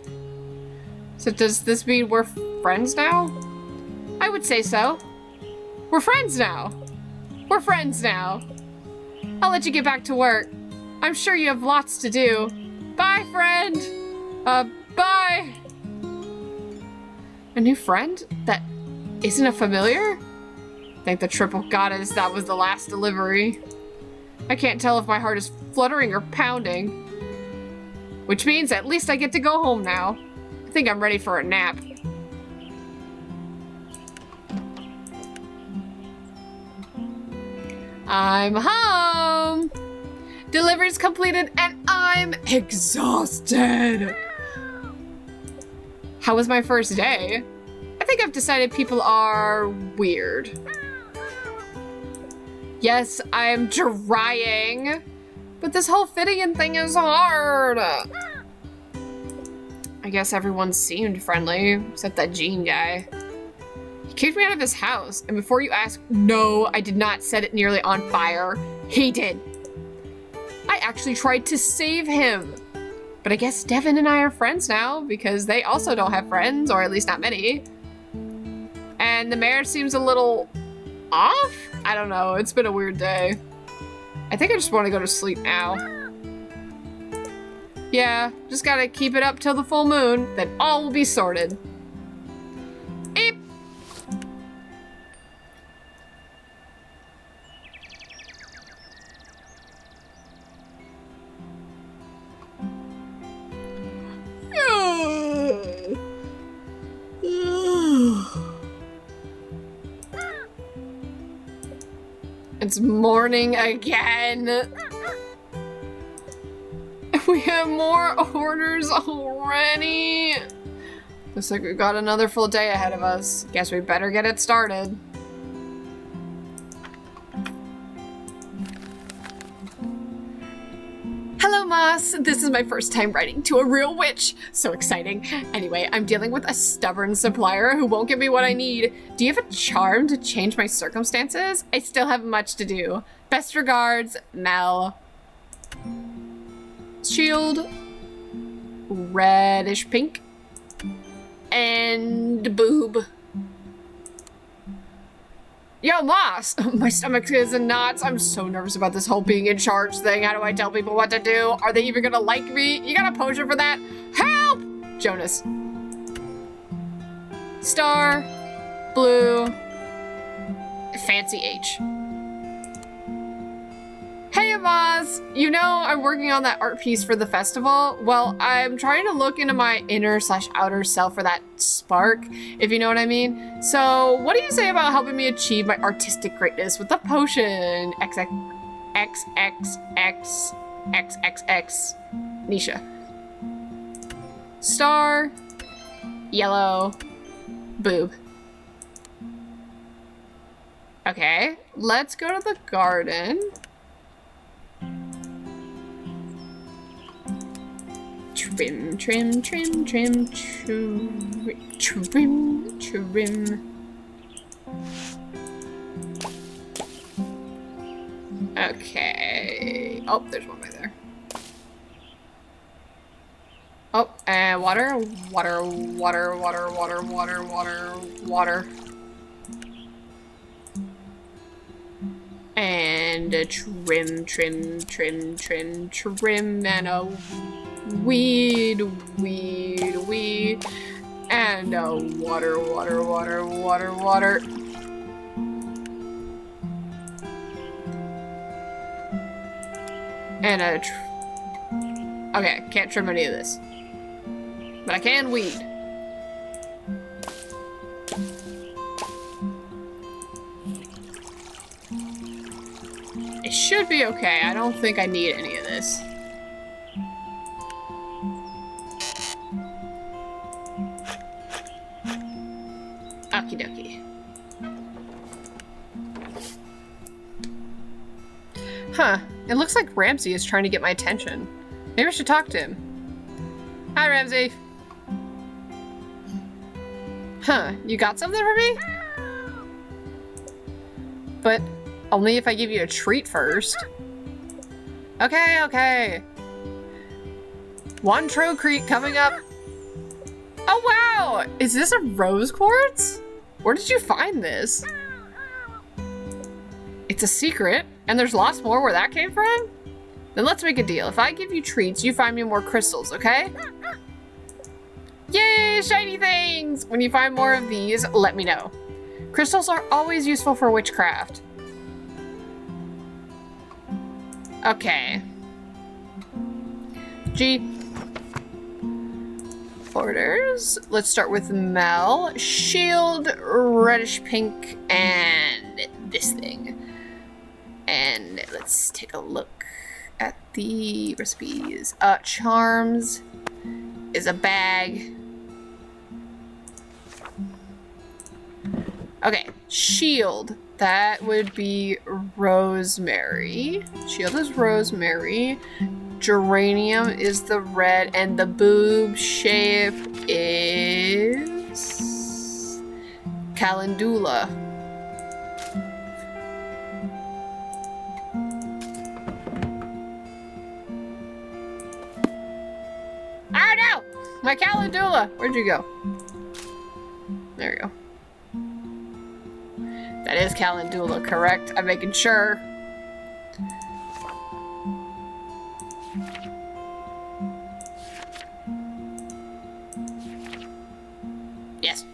So does this mean we're friends now? I would say so. We're friends now. We're friends now. I'll let you get back to work. I'm sure you have lots to do. Bye, friend. Bye. A new friend? That isn't a familiar? Thank the triple goddess that was the last delivery. I can't tell if my heart is fluttering or pounding. Which means at least I get to go home now. I think I'm ready for a nap. I'm home! Delivery's completed and I'm exhausted! How was my first day? I think I've decided people are weird. Yes, I'm drying. But this whole fitting in thing is hard. I guess everyone seemed friendly, except that Gene guy. He kicked me out of his house, and before you ask, no, I did not set it nearly on fire. He did. I actually tried to save him. But I guess Devin and I are friends now, because they also don't have friends, or at least not many. And the mayor seems a little off? I don't know, it's been a weird day. I think I just want to go to sleep now. Yeah, just gotta keep it up till the full moon, then all will be sorted. Eep! It's morning again. We have more orders already. Looks like we've got another full day ahead of us. Guess we better get it started. Hello, Moss. This is my first time writing to a real witch. So exciting. Anyway, I'm dealing with a stubborn supplier who won't give me what I need. Do you have a charm to change my circumstances? I still have much to do. Best regards, Mel. Shield. Reddish pink. And boob. Yo, Moss! My stomach is in knots. I'm so nervous about this whole being in charge thing. How do I tell people what to do? Are they even gonna like me? You got a potion for that? Help! Jonas. Star. Blue. Fancy H. Hey, Moss! You know I'm working on that art piece for the festival? Well, I'm trying to look into my inner/outer self for that spark, if you know what I mean. So, what do you say about helping me achieve my artistic greatness with the potion? XXXXXXX. Nisha. Star. Yellow. Boob. Okay, let's go to the garden. Trim, trim, trim, trim, trim, trim. Okay. Oh, there's one right there. Oh, and water, water, water, water, water, water, water, water. And a trim, trim, trim, trim, trim, and a weed, weed, weed, and a water, water, water, water, water. And a okay, can't trim any of this. But I can weed. It should be okay. I don't think I need any of this. Okie dokie. Huh. It looks like Ramsey is trying to get my attention. Maybe I should talk to him. Hi, Ramsey. Huh. You got something for me? But only if I give you a treat first. Okay, okay. One Tro Creek coming up. Oh, wow! Is this a rose quartz? Where did you find this? It's a secret, and there's lots more where that came from? Then let's make a deal. If I give you treats, you find me more crystals, okay? Yay, shiny things! When you find more of these, let me know. Crystals are always useful for witchcraft. Okay. G. Orders. Let's start with Mel. Shield, reddish pink, and this thing. And let's take a look at the recipes. Charms is a bag. Okay, shield. That would be rosemary. Shield is rosemary. Geranium is the red, and the boob shape is calendula. Oh no! My calendula! Where'd you go? There we go. That is calendula, correct? I'm making sure. Yes.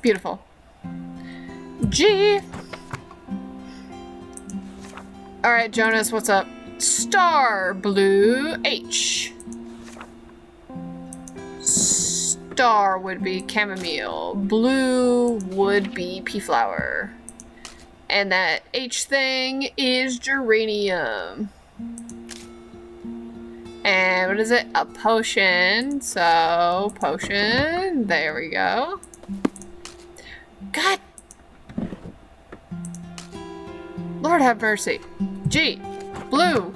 Beautiful. G. All right, Jonas, what's up? Star blue H. Star would be chamomile. Blue would be pea flower. And that H thing is geranium. And what is it? A potion. So, potion. There we go. God. Lord have mercy. G. Blue.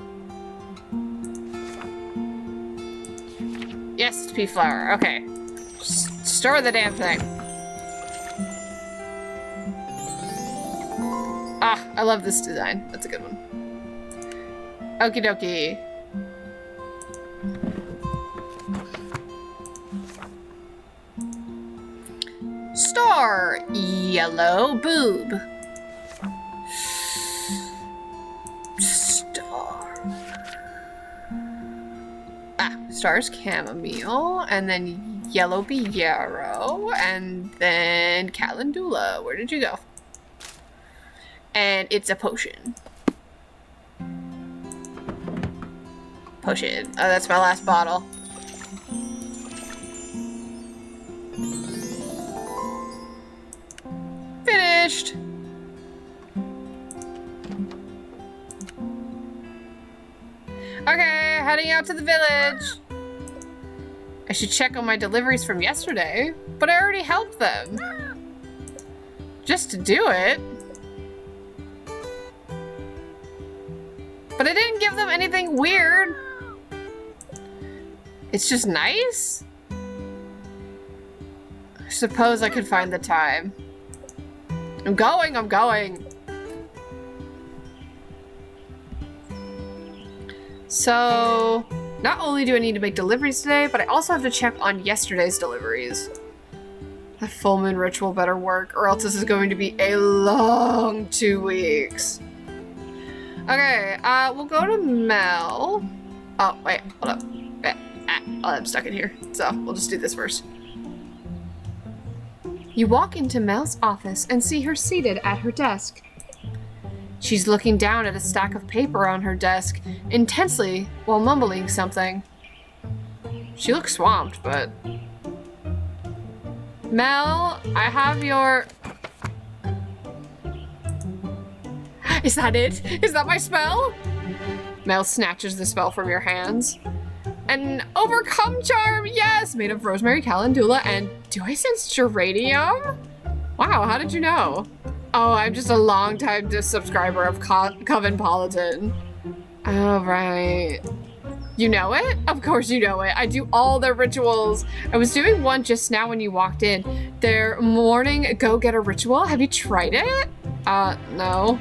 Yes, it's pea flower. Okay. Stir the damn thing. Ah, I love this design. That's a good one. Okie dokie. Star. Yellow boob. Star's chamomile, and then yellow be yarrow, and then calendula. Where did you go? And it's a potion. Potion. Oh, that's my last bottle. Finished. Okay, heading out to the village. I should check on my deliveries from yesterday, but I already helped them. Just to do it. But I didn't give them anything weird. It's just nice. I suppose I could find the time. I'm going. So, not only do I need to make deliveries today, but I also have to check on yesterday's deliveries. The full moon ritual better work, or else this is going to be a long 2 weeks. Okay, we'll go to Mel. Oh, wait, hold up. Oh, I'm stuck in here, so we'll just do this first. You walk into Mel's office and see her seated at her desk. She's looking down at a stack of paper on her desk, intensely while mumbling something. She looks swamped, but... Mel, I have your... Is that it? Is that my spell? Mel snatches the spell from your hands. An overcome charm, yes! Made of rosemary, calendula, and do I sense geranium? Wow, how did you know? Oh, I'm just a long-time subscriber of Covenpolitan. Oh, right. You know it? Of course you know it. I do all their rituals. I was doing one just now when you walked in. Their morning go-getter ritual. Have you tried it? No.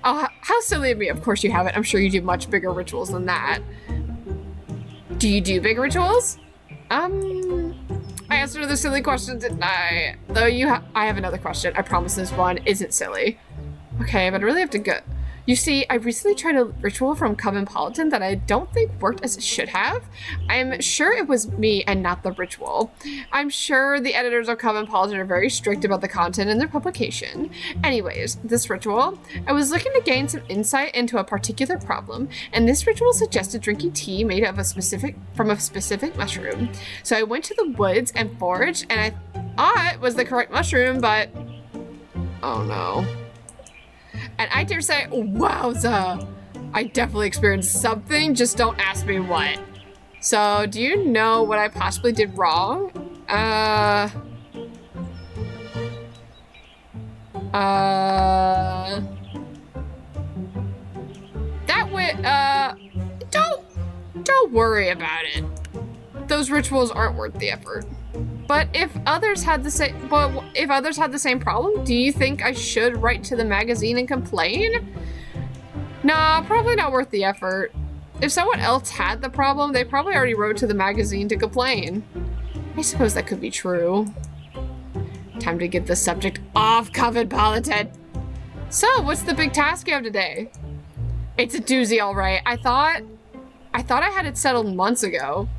Oh, how silly of me. Of course you haven't. I'm sure you do much bigger rituals than that. Do you do big rituals? I answered the silly question, didn't I? Though I have another question. I promise this one isn't silly. Okay, but I really have to go. You see, I recently tried a ritual from Covenpolitan that I don't think worked as it should have. I'm sure it was me and not the ritual. I'm sure the editors of Covenpolitan are very strict about the content in their publication. Anyways, this ritual, I was looking to gain some insight into a particular problem, and this ritual suggested drinking tea made of from a specific mushroom. So I went to the woods and foraged, and I thought it was the correct mushroom, but oh no. And I dare say, wowza, I definitely experienced something, just don't ask me what. So, do you know what I possibly did wrong? That way, don't worry about it. Those rituals aren't worth the effort. But if others had the same problem, do you think I should write to the magazine and complain? Nah, probably not worth the effort. If someone else had the problem, they probably already wrote to the magazine to complain. I suppose that could be true. Time to get the subject off cosmopolitan. So, what's the big task you have today? It's a doozy, all right. I thought I had it settled months ago.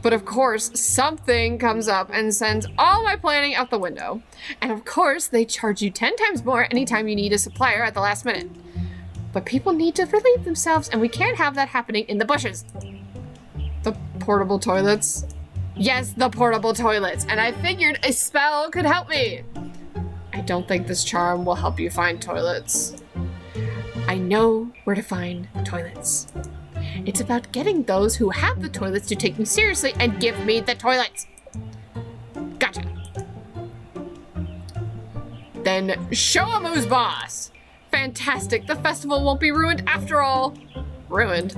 But of course, something comes up and sends all my planning out the window. And of course, they charge you 10 times more anytime you need a supplier at the last minute. But people need to relieve themselves, and we can't have that happening in the bushes. The portable toilets? Yes, the portable toilets. And I figured a spell could help me. I don't think this charm will help you find toilets. I know where to find toilets. It's about getting those who have the toilets to take me seriously and give me the toilets. Gotcha. Then show 'em who's boss. Fantastic, the festival won't be ruined after all. Ruined?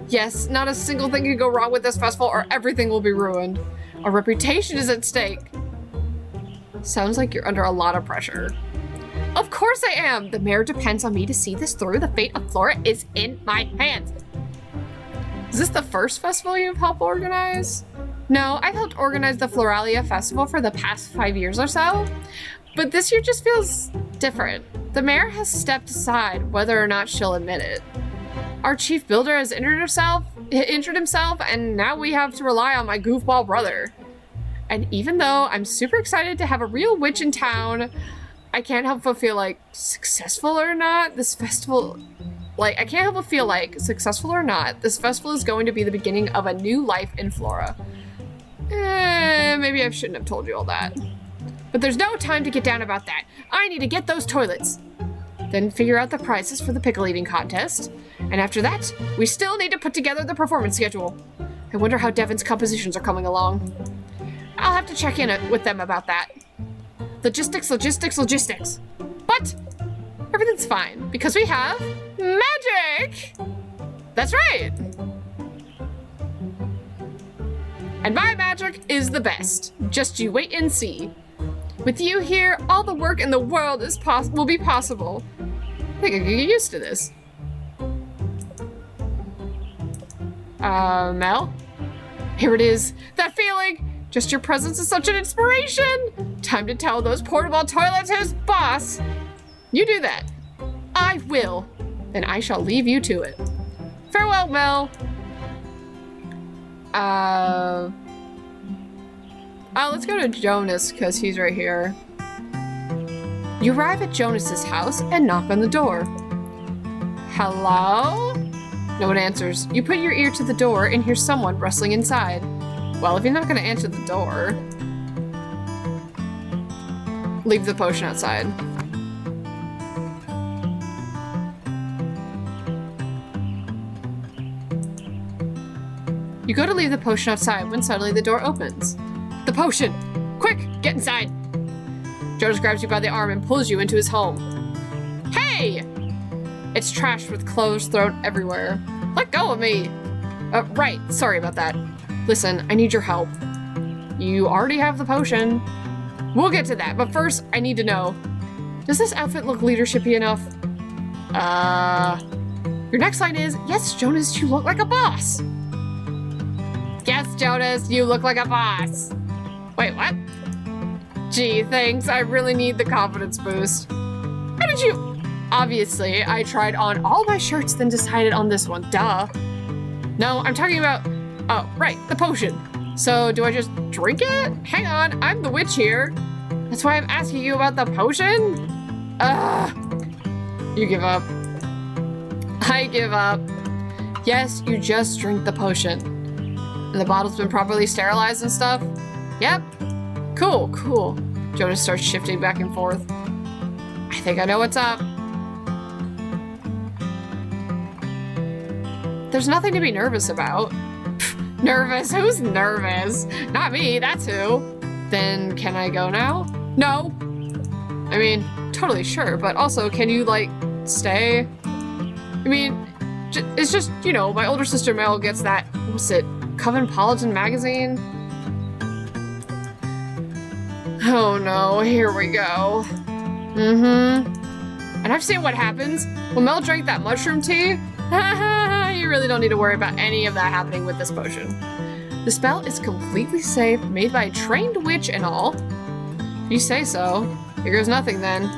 Yes, not a single thing can go wrong with this festival or everything will be ruined. Our reputation is at stake. Sounds like you're under a lot of pressure. Of course I am. The mayor depends on me to see this through. The fate of Flora is in my hands. Is this the first festival you've helped organize? No, I've helped organize the Floralia Festival for the past 5 years or so. But this year just feels different. The mayor has stepped aside, whether or not she'll admit it. Our chief builder has injured himself, and now we have to rely on my goofball brother. And even though I'm super excited to have a real witch in town, I can't help but feel like, successful or not, this festival is going to be the beginning of a new life in Flora. Maybe I shouldn't have told you all that. But there's no time to get down about that. I need to get those toilets. Then figure out the prizes for the pickle eating contest. And after that, we still need to put together the performance schedule. I wonder how Devin's compositions are coming along. I'll have to check in with them about that. Logistics. But everything's fine because we have magic! That's right! And my magic is the best. Just you wait and see. With you here, all the work in the world will be possible. I think I can get used to this. Mel? Here it is. That feeling! Just your presence is such an inspiration! Time to tell those portable toilets who's boss! You do that. I will. Then I shall leave you to it. Farewell, Mel. Let's go to Jonas, because he's right here. You arrive at Jonas's house and knock on the door. Hello? No one answers. You put your ear to the door and hear someone rustling inside. Well, if you're not going to answer the door, leave the potion outside. You go to leave the potion outside when suddenly the door opens. The potion! Quick, get inside! Jonas grabs you by the arm and pulls you into his home. Hey! It's trashed with clothes thrown everywhere. Let go of me! Right, sorry about that. Listen, I need your help. You already have the potion. We'll get to that, but first, I need to know. Does this outfit look leadershipy enough? Your next line is, yes, Jonas, you look like a boss. Yes, Jonas, you look like a boss. Wait, what? Gee, thanks. I really need the confidence boost. How did you? Obviously, I tried on all my shirts, then decided on this one. Duh. No, I'm talking about... Oh, right, the potion. So, do I just drink it? Hang on, I'm the witch here. That's why I'm asking you about the potion? You give up. I give up. Yes, you just drink the potion. And the bottle's been properly sterilized and stuff? Yep. Cool, cool. Jonas starts shifting back and forth. I think I know what's up. There's nothing to be nervous about. Nervous? Who's nervous? Not me, that's who. Then can I go now? No. I mean, totally sure, but also can you, like, stay? I mean, it's just, you know, my older sister Mel gets that, what's it, Cosmopolitan magazine? Oh no, here we go. And I've seen what happens when Mel drank that mushroom tea. You really don't need to worry about any of that happening with this potion. The spell is completely safe, made by a trained witch and all. You say so. Here goes nothing then.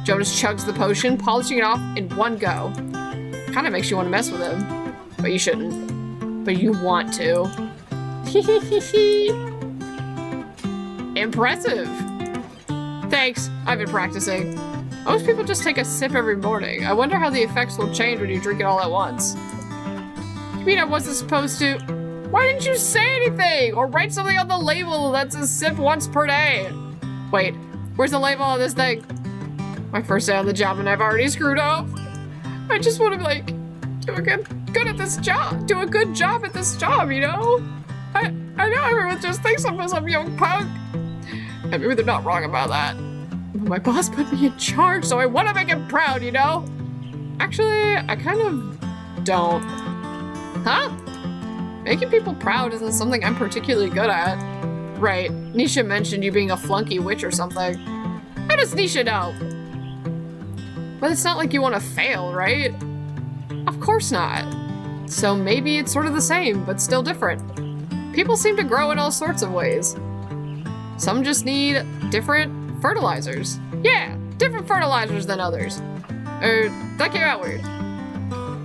Jonas chugs the potion, polishing it off in one go. Kinda makes you want to mess with him. But you shouldn't. But you want to. Impressive. Thanks, I've been practicing. Most people just take a sip every morning. I wonder how the effects will change when you drink it all at once. You mean I wasn't supposed to? Why didn't you say anything? Or write something on the label that says sip once per day? Wait, where's the label on this thing? My first day on the job and I've already screwed up. I just want to, like, do a good at this job. Do a good job at this job, you know? I know everyone just thinks I'm some young punk. And maybe they're not wrong about that. But my boss put me in charge, so I want to make him proud, you know? Actually, I kind of don't. Huh? Making people proud isn't something I'm particularly good at. Right, Nisha mentioned you being a flunky witch or something. How does Nisha know? But it's not like you want to fail, right? Of course not. So maybe it's sort of the same, but still different. People seem to grow in all sorts of ways. Some just need different fertilizers. Yeah, different fertilizers than others. That came out weird.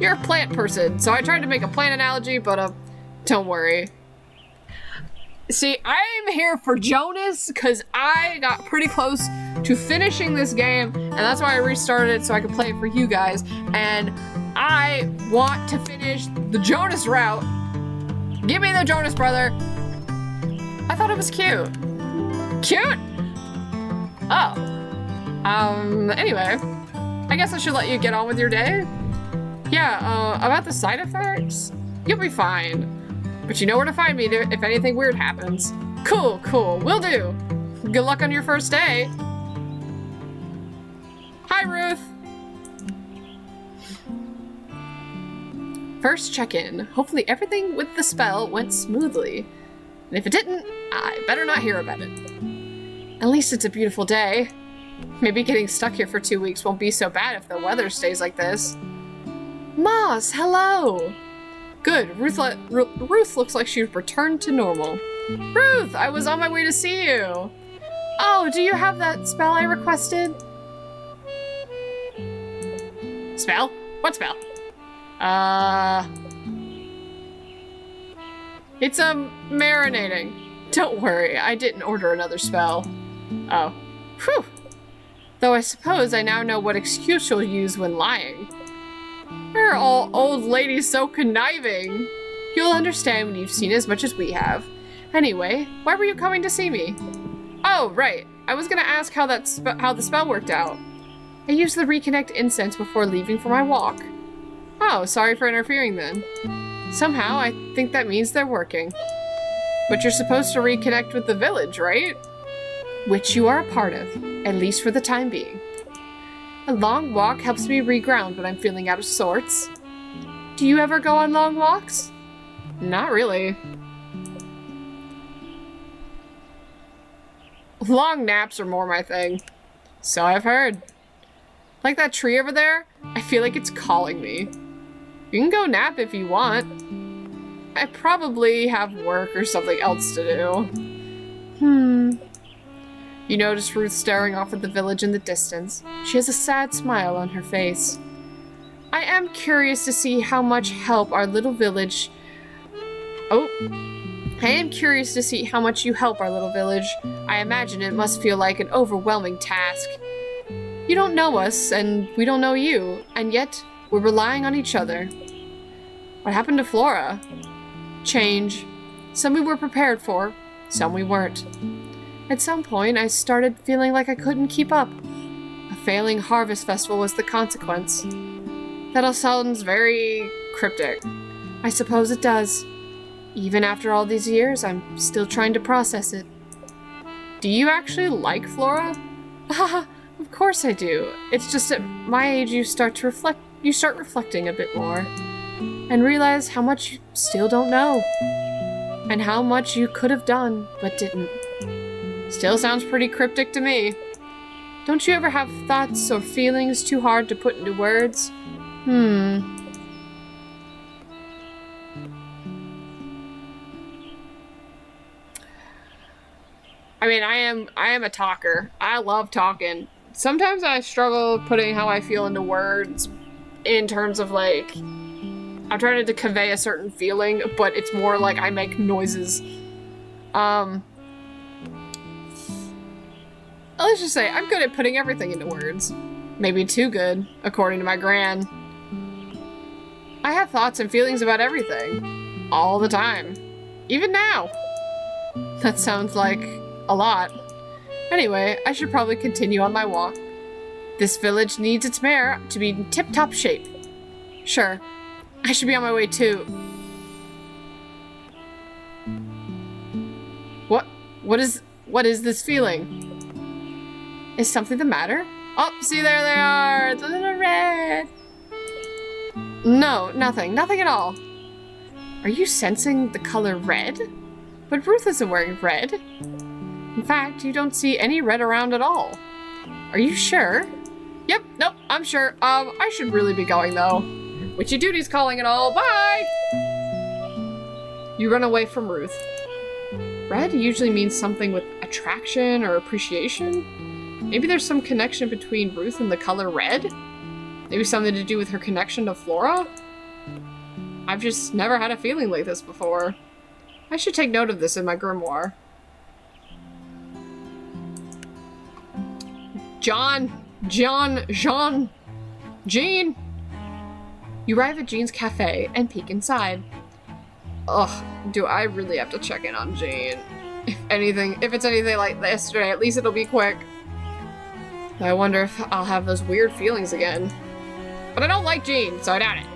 You're a plant person, so I tried to make a plant analogy, but don't worry. See, I'm here for Jonas because I got pretty close to finishing this game, and that's why I restarted it so I could play it for you guys. And I want to finish the Jonas route. Give me the Jonas brother. I thought it was cute. Cute? Oh. Anyway, I guess I should let you get on with your day. Yeah, about the side effects, you'll be fine. But you know where to find me if anything weird happens. Cool, will do. Good luck on your first day. Hi, Ruth. First check-in. Hopefully everything with the spell went smoothly. And if it didn't, I better not hear about it. At least it's a beautiful day. Maybe getting stuck here for 2 weeks won't be so bad if the weather stays like this. Moss, hello! Good, Ruth looks like she's returned to normal. Ruth, I was on my way to see you. Oh, do you have that spell I requested? Spell? What spell? It's marinating. Don't worry, I didn't order another spell. Oh. Whew. Though I suppose I now know what excuse you'll use when lying. Why are all old ladies so conniving? You'll understand when you've seen as much as we have. Anyway, why were you coming to see me? Oh, right. I was gonna ask how the spell worked out. I used the reconnect incense before leaving for my walk. Oh, sorry for interfering then. Somehow, I think that means they're working. But you're supposed to reconnect with the village, right? Which you are a part of, at least for the time being. A long walk helps me reground when I'm feeling out of sorts. Do you ever go on long walks? Not really. Long naps are more my thing. So I've heard. Like that tree over there, I feel like it's calling me. You can go nap if you want. I probably have work or something else to do. You notice Ruth staring off at the village in the distance. She has a sad smile on her face. I am curious to see how much help our little village... I am curious to see how much you help our little village. I imagine it must feel like an overwhelming task. You don't know us, and we don't know you, and yet we're relying on each other. What happened to Flora? Change. Some we were prepared for, some we weren't. At some point, I started feeling like I couldn't keep up. A failing harvest festival was the consequence. That all sounds very cryptic. I suppose it does. Even after all these years, I'm still trying to process it. Do you actually like Flora? Haha, of course I do. It's just at my age you start reflecting a bit more. And realize how much you still don't know. And how much you could have done, but didn't. Still sounds pretty cryptic to me. Don't you ever have thoughts or feelings too hard to put into words? I mean, I am a talker. I love talking. Sometimes I struggle putting how I feel into words in terms of like, I'm trying to convey a certain feeling, but it's more like I make noises. Let's just say, I'm good at putting everything into words. Maybe too good, according to my gran. I have thoughts and feelings about everything. All the time. Even now. That sounds like a lot. Anyway, I should probably continue on my walk. This village needs its mayor to be in tip-top shape. Sure. I should be on my way too. What is this feeling? Is something the matter? Oh, see, there they are! The little red! No, nothing. Nothing at all. Are you sensing the color red? But Ruth isn't wearing red. In fact, you don't see any red around at all. Are you sure? Yep, nope, I'm sure. I should really be going, though. Witchy duty's calling and all. Bye! You run away from Ruth. Red usually means something with attraction or appreciation. Maybe there's some connection between Ruth and the color red? Maybe something to do with her connection to Flora? I've just never had a feeling like this before. I should take note of this in my grimoire. Jean. You arrive at Jean's cafe and peek inside. Ugh, do I really have to check in on Jean? If it's anything like yesterday, at least it'll be quick. I wonder if I'll have those weird feelings again. But I don't like Jean, so I doubt it.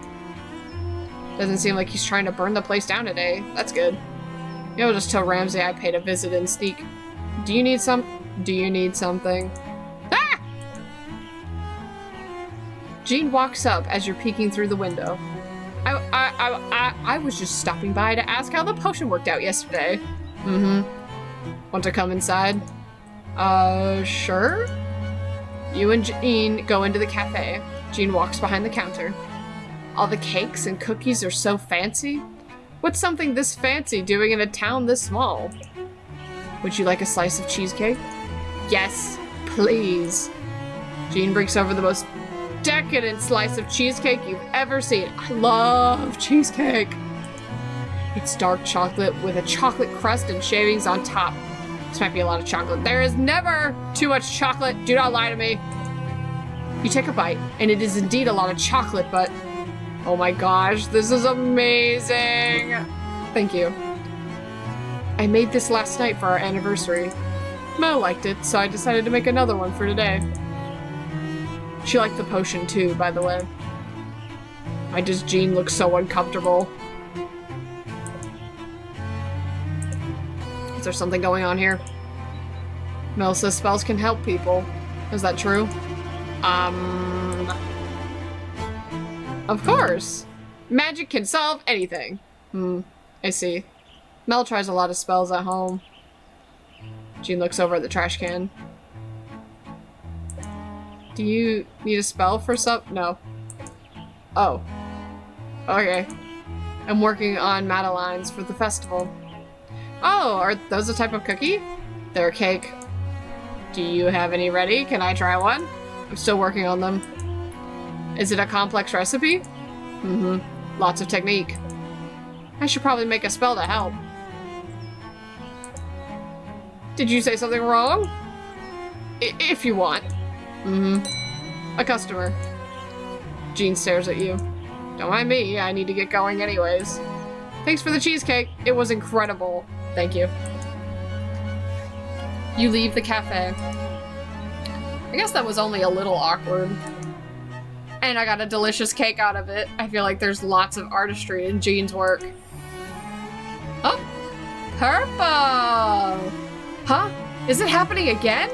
Doesn't seem like he's trying to burn the place down today. That's good. Maybe I'll just tell Ramsay I paid a visit and sneak. Do you need something? Ah! Jean walks up as you're peeking through the window. I was just stopping by to ask how the potion worked out yesterday. Want to come inside? Sure? You and Jean go into the cafe. Jean walks behind the counter. All the cakes and cookies are so fancy. What's something this fancy doing in a town this small? Would you like a slice of cheesecake? Yes, please. Jean brings over the most decadent slice of cheesecake you've ever seen. I love cheesecake. It's dark chocolate with a chocolate crust and shavings on top. This might be a lot of chocolate. There is never too much chocolate. Do not lie to me. You take a bite, and it is indeed a lot of chocolate, but oh my gosh, this is amazing. Thank you. I made this last night for our anniversary. Mel liked it, so I decided to make another one for today. She liked the potion too, by the way. Why does Jean look so uncomfortable? Is there something going on here? Mel says spells can help people. Is that true? Of course. Magic can solve anything. I see. Mel tries a lot of spells at home. Jean looks over at the trash can. Do you need a spell for No. Oh. Okay. I'm working on Madeleines for the festival. Oh, are those a type of cookie? They're a cake. Do you have any ready? Can I try one? I'm still working on them. Is it a complex recipe? Lots of technique. I should probably make a spell to help. Did you say something wrong? If you want. A customer. Jean stares at you. Don't mind me, I need to get going anyways. Thanks for the cheesecake. It was incredible. Thank you. You leave the cafe. I guess that was only a little awkward. And I got a delicious cake out of it. I feel like there's lots of artistry in Jean's work. Purple! Huh? Is it happening again?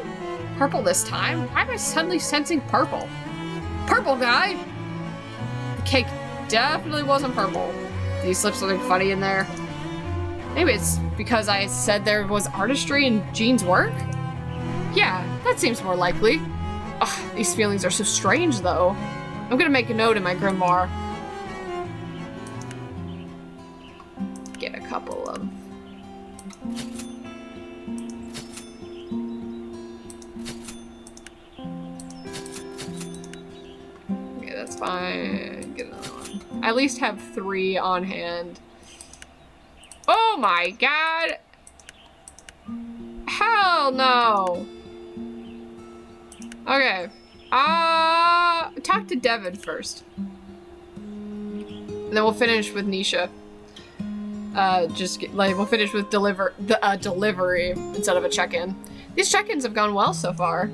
Purple this time? Why am I suddenly sensing purple? Purple guy! The cake definitely wasn't purple. Did he slip something funny in there? Maybe it's because I said there was artistry in Jean's work? Yeah, that seems more likely. Ugh, these feelings are so strange, though. I'm gonna make a note in my grimoire. Get a couple of... Okay, that's fine. Get another one. I at least have 3 on hand. Oh my god! Hell no! Okay. Talk to Devin first. And then we'll finish with Nisha. We'll finish with delivery instead of a check-in. These check-ins have gone well so far.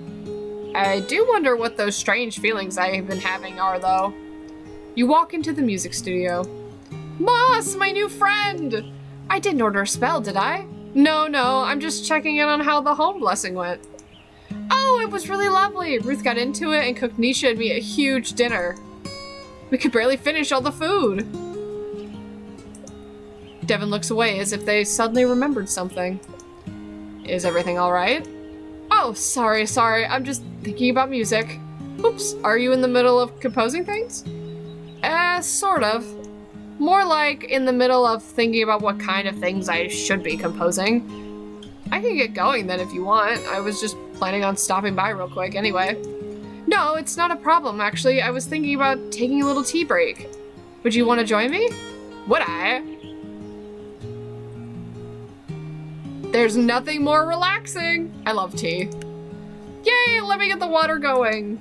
I do wonder what those strange feelings I have been having are, though. You walk into the music studio. Moss, my new friend! I didn't order a spell, did I? No, I'm just checking in on how the home blessing went. Oh, it was really lovely. Ruth got into it and cooked Nisha and me a huge dinner. We could barely finish all the food. Devin looks away as if they suddenly remembered something. Is everything all right? Oh, sorry. I'm just thinking about music. Oops, are you in the middle of composing things? Sort of. More like in the middle of thinking about what kind of things I should be composing. I can get going then if you want. I was just planning on stopping by real quick anyway. No, it's not a problem, actually. I was thinking about taking a little tea break. Would you want to join me? Would I? There's nothing more relaxing. I love tea. Yay, let me get the water going.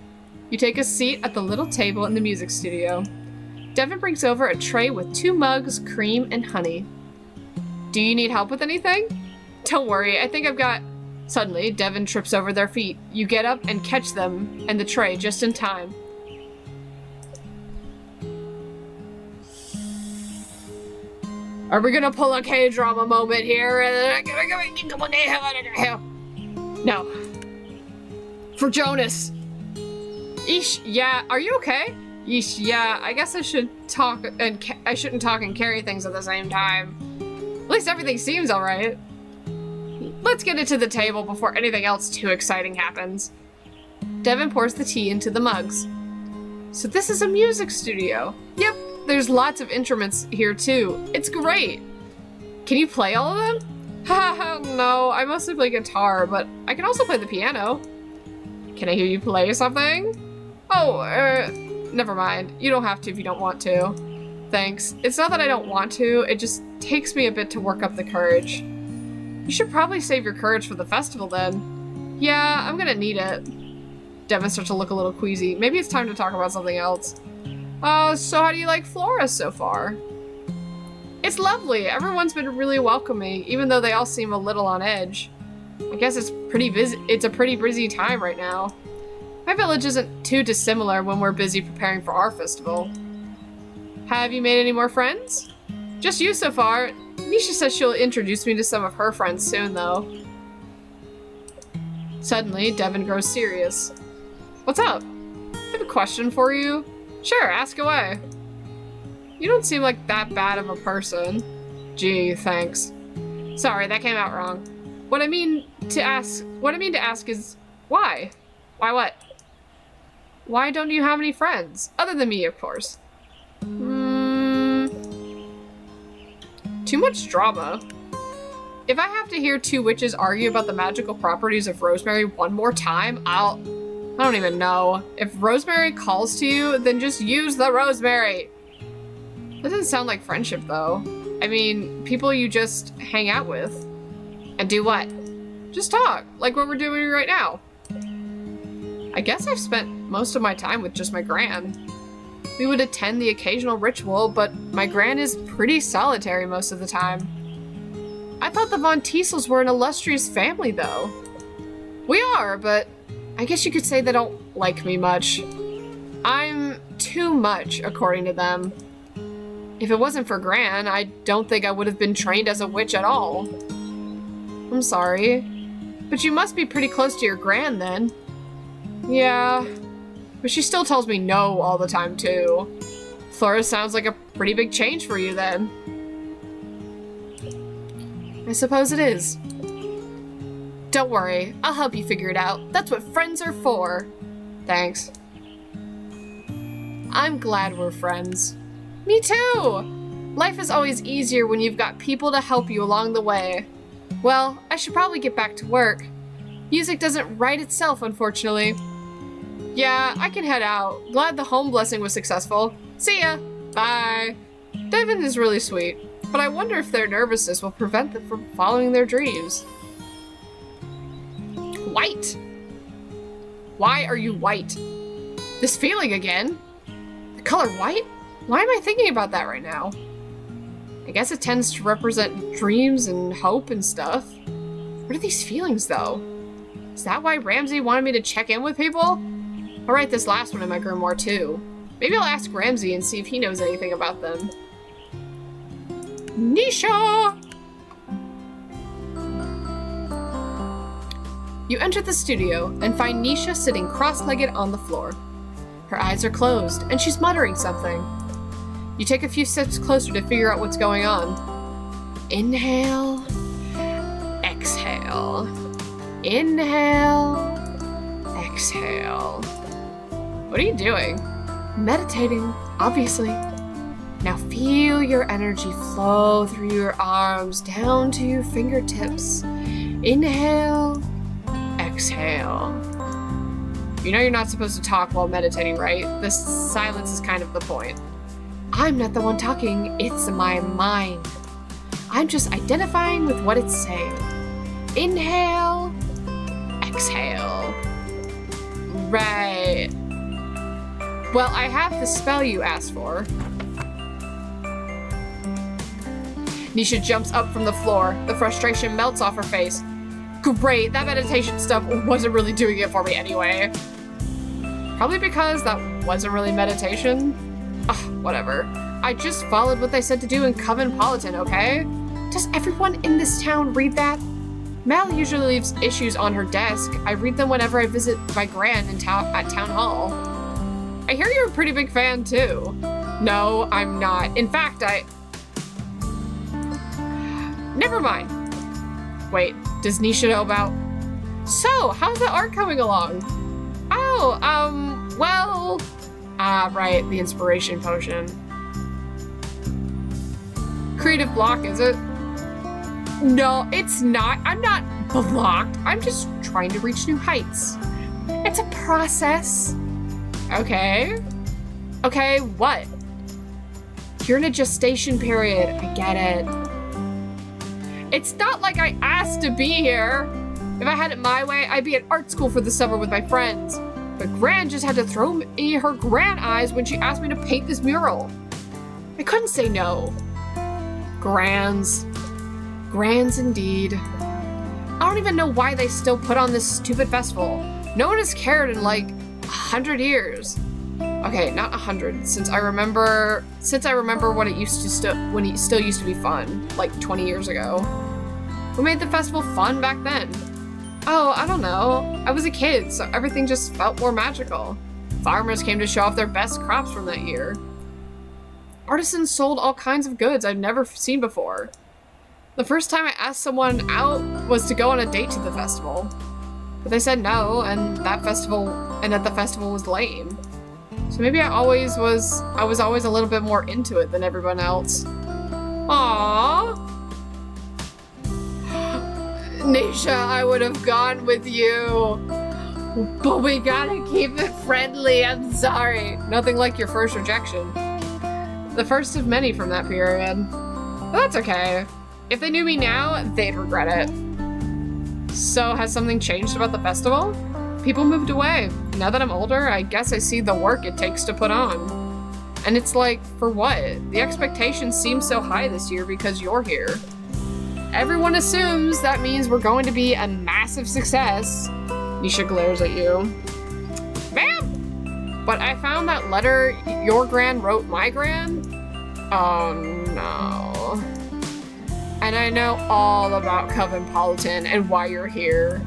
You take a seat at the little table in the music studio. Devin brings over a tray with 2 mugs, cream, and honey. Do you need help with anything? Don't worry, I think I've got... Suddenly, Devin trips over their feet. You get up and catch them and the tray just in time. Are we gonna pull a K-drama moment here? No. For Jonas. Eesh, yeah, are you okay? Yeesh, yeah, I guess I shouldn't talk and carry things at the same time. At least everything seems alright. Let's get it to the table before anything else too exciting happens. Devin pours the tea into the mugs. So this is a music studio. Yep, there's lots of instruments here too. It's great. Can you play all of them? Haha, no, I mostly play guitar, but I can also play the piano. Can I hear you play something? Oh, never mind. You don't have to if you don't want to. Thanks. It's not that I don't want to, it just takes me a bit to work up the courage. You should probably save your courage for the festival then. Yeah, I'm gonna need it. Devin starts to look a little queasy. Maybe it's time to talk about something else. So how do you like Flora so far? It's lovely. Everyone's been really welcoming, even though they all seem a little on edge. I guess it's pretty busy. It's a pretty busy time right now. My village isn't too dissimilar when we're busy preparing for our festival. Have you made any more friends? Just you so far. Nisha says she'll introduce me to some of her friends soon, though. Suddenly, Devin grows serious. What's up? I have a question for you. Sure, ask away. You don't seem like that bad of a person. Gee, thanks. Sorry, that came out wrong. What I mean to ask is, why? Why what? Why don't you have any friends? Other than me, of course. Too much drama. If I have to hear 2 witches argue about the magical properties of rosemary one more time, I don't even know. If rosemary calls to you, then just use the rosemary. That doesn't sound like friendship, though. I mean, people you just hang out with. And do what? Just talk, like what we're doing right now. I guess I've spent most of my time with just my gran. We would attend the occasional ritual, but my gran is pretty solitary most of the time. I thought the Von Tiesels were an illustrious family, though. We are, but I guess you could say they don't like me much. I'm too much, according to them. If it wasn't for Gran, I don't think I would have been trained as a witch at all. I'm sorry. But you must be pretty close to your gran then. Yeah, but she still tells me no all the time too. Flora sounds like a pretty big change for you then. I suppose it is. Don't worry, I'll help you figure it out. That's what friends are for. Thanks. I'm glad we're friends. Me too! Life is always easier when you've got people to help you along the way. Well, I should probably get back to work. Music doesn't write itself, unfortunately. Yeah, I can head out. Glad the home blessing was successful. See ya! Bye! Devin is really sweet, but I wonder if their nervousness will prevent them from following their dreams. White! Why are you white? This feeling again? The color white? Why am I thinking about that right now? I guess it tends to represent dreams and hope and stuff. What are these feelings, though? Is that why Ramsey wanted me to check in with people? I'll write this last one in my grimoire, too. Maybe I'll ask Ramsey and see if he knows anything about them. Nisha! You enter the studio and find Nisha sitting cross-legged on the floor. Her eyes are closed, and she's muttering something. You take a few steps closer to figure out what's going on. Inhale. Exhale. Inhale. Exhale. What are you doing? Meditating, obviously. Now feel your energy flow through your arms down to your fingertips. Inhale. Exhale. You know you're not supposed to talk while meditating, right? This silence is kind of the point. I'm not the one talking, it's my mind. I'm just identifying with what it's saying. Inhale, exhale. Right. Well, I have the spell you asked for. Nisha jumps up from the floor. The frustration melts off her face. Great, that meditation stuff wasn't really doing it for me anyway. Probably because that wasn't really meditation. Ugh, whatever. I just followed what they said to do in Covenpolitan, okay? Does everyone in this town read that? Mal usually leaves issues on her desk. I read them whenever I visit my gran at Town Hall. I hear you're a pretty big fan, too. No, I'm not. In fact, Never mind. Wait, does Nisha know about... So, how's the art coming along? Oh, well... right, the inspiration potion. Creative block, is it? No, it's not. I'm not blocked. I'm just trying to reach new heights. It's a process. Okay. Okay, what? You're in a gestation period. I get it. It's not like I asked to be here. If I had it my way, I'd be at art school for the summer with my friends. But Gran just had to throw me her gran eyes when she asked me to paint this mural. I couldn't say no. Grans. Grans indeed. I don't even know why they still put on this stupid festival. No one has cared in like 100 years. Okay, not 100, since I remember when it still used to be fun, like 20 years ago. Who made the festival fun back then? Oh, I don't know. I was a kid, so everything just felt more magical. Farmers came to show off their best crops from that year. Artisans sold all kinds of goods I'd never seen before. The first time I asked someone out was to go on a date to the festival. But they said no, and that the festival was lame. So maybe I was always a little bit more into it than everyone else. Aww. Nisha, I would have gone with you. But we gotta keep it friendly, I'm sorry. Nothing like your first rejection. The first of many from that period. But that's okay. If they knew me now, they'd regret it. So, has something changed about the festival? People moved away. Now that I'm older, I guess I see the work it takes to put on. And it's like, for what? The expectations seem so high this year because you're here. Everyone assumes that means we're going to be a massive success. Nisha glares at you. Ma'am! But I found that letter your gran wrote my gran? Oh no. And I know all about Covenpolitan and why you're here.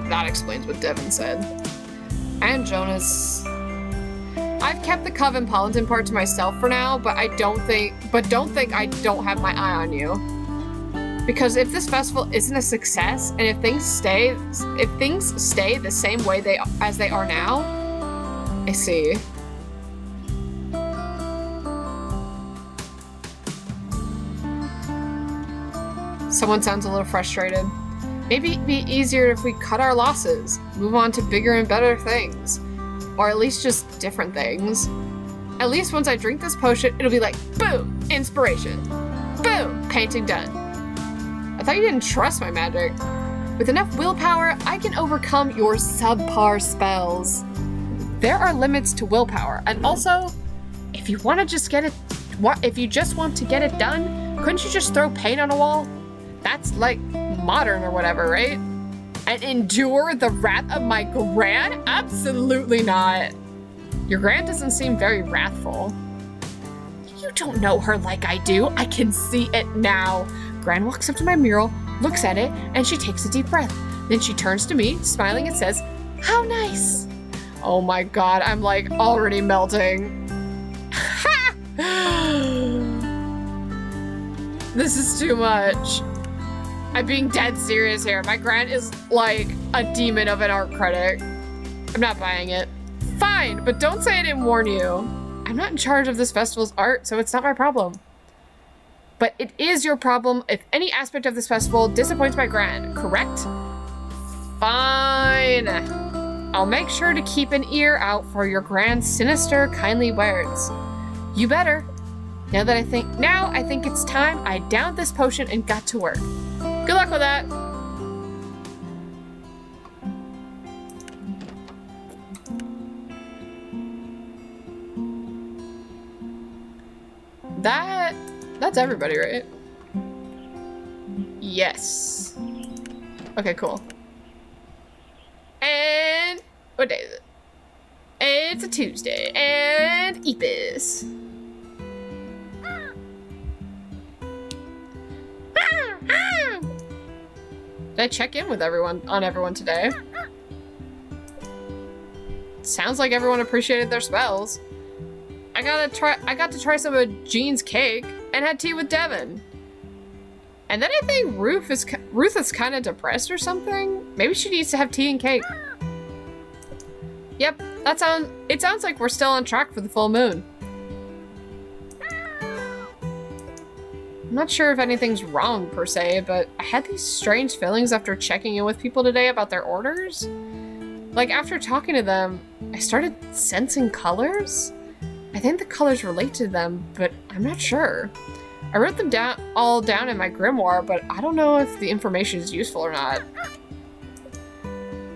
That explains what Devin said. And Jonas. I've kept the Covenpolitan part to myself for now, but don't think I don't have my eye on you. Because if this festival isn't a success, and if things stay the same way as they are now, I see. Someone sounds a little frustrated. Maybe it'd be easier if we cut our losses, move on to bigger and better things. Or at least just different things. At least once I drink this potion, it'll be like, boom, inspiration. Boom, painting done. I thought you didn't trust my magic. With enough willpower, I can overcome your subpar spells. There are limits to willpower, and also, if you want to just get it, if you just want to get it done, couldn't you just throw paint on a wall? That's like modern or whatever, right? And endure the wrath of my Gran? Absolutely not. Your Gran doesn't seem very wrathful. You don't know her like I do. I can see it now. Gran walks up to my mural, looks at it, and she takes a deep breath. Then she turns to me, smiling, and says, "How nice." Oh my god, I'm like already melting. This is too much. I'm being dead serious here. My Gran is like a demon of an art critic. I'm not buying it. Fine, but don't say I didn't warn you. I'm not in charge of this festival's art, so it's not my problem. But it is your problem if any aspect of this festival disappoints my Gran, correct? Fine. I'll make sure to keep an ear out for your Gran's sinister, kindly words. You better. Now I think it's time I downed this potion and got to work. Good luck with that. That's everybody, right? Yes. Okay, cool. And what day is it? It's a Tuesday, and Epis. Did I check in with everyone today? Sounds like everyone appreciated their spells. I got to try some of Jean's cake and had tea with Devin. And then I think Ruth is kind of depressed or something. Maybe she needs to have tea and cake. Yep, it sounds like we're still on track for the full moon. I'm not sure if anything's wrong per se, but I had these strange feelings after checking in with people today about their orders. Like after talking to them, I started sensing colors. I think the colors relate to them, but I'm not sure. I wrote them all down in my grimoire, but I don't know if the information is useful or not.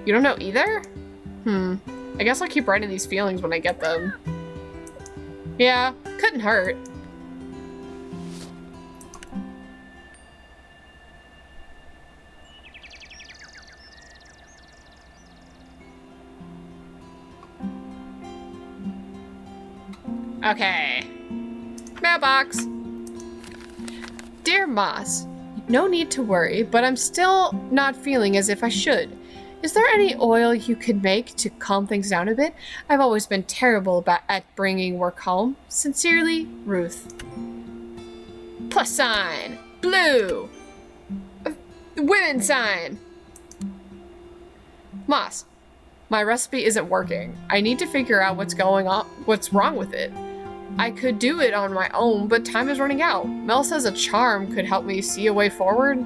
You don't know either? I guess I'll keep writing these feelings when I get them. Yeah, couldn't hurt. Okay. Mailbox. Dear Moss, no need to worry, but I'm still not feeling as if I should. Is there any oil you could make to calm things down a bit? I've always been terrible at bringing work home. Sincerely, Ruth. Plus sign. Blue. Women sign. Moss, my recipe isn't working. I need to figure out what's wrong with it. I could do it on my own, but time is running out. Mel says a charm could help me see a way forward.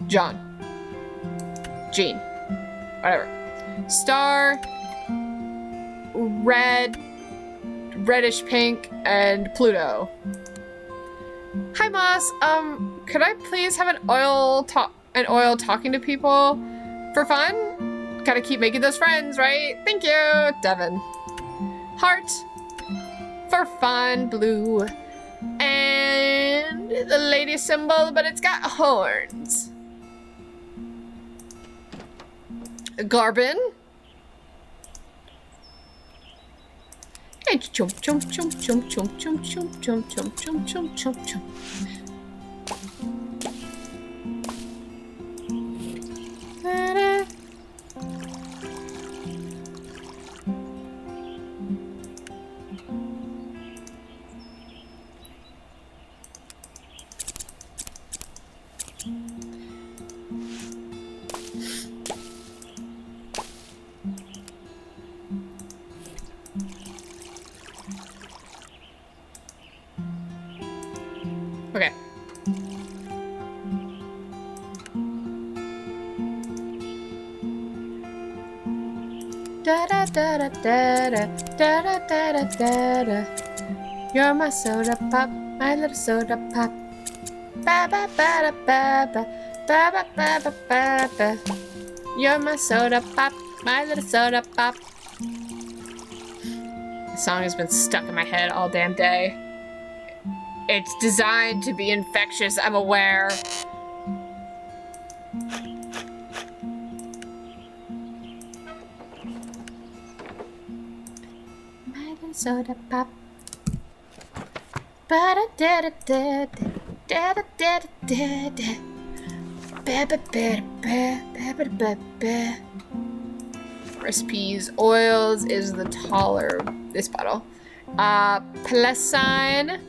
John. Jean. Whatever. Star. Red. Reddish pink. And Pluto. Hi, Moss. Could I please have an oil talking to people for fun? Gotta keep making those friends, right? Thank you, Devin. Heart. For fun, blue. And the lady symbol, but it's got horns. Garbin. And chomp chomp chomp chomp chomp chomp chomp chomp chomp chomp chomp chomp chomp. Okay. Da da da da da da da da da da da. You're my soda pop, my little soda pop. Ba ba ba da ba ba ba ba ba ba ba ba. You're my soda pop, my little soda pop. The song has been stuck in my head all damn day. It's designed to be infectious, I'm aware. My little soda pop. Ba da da da da da da da da da. Ba ba ba ba ba ba ba ba. Recipes. Oils is the taller. This bottle. Plessine.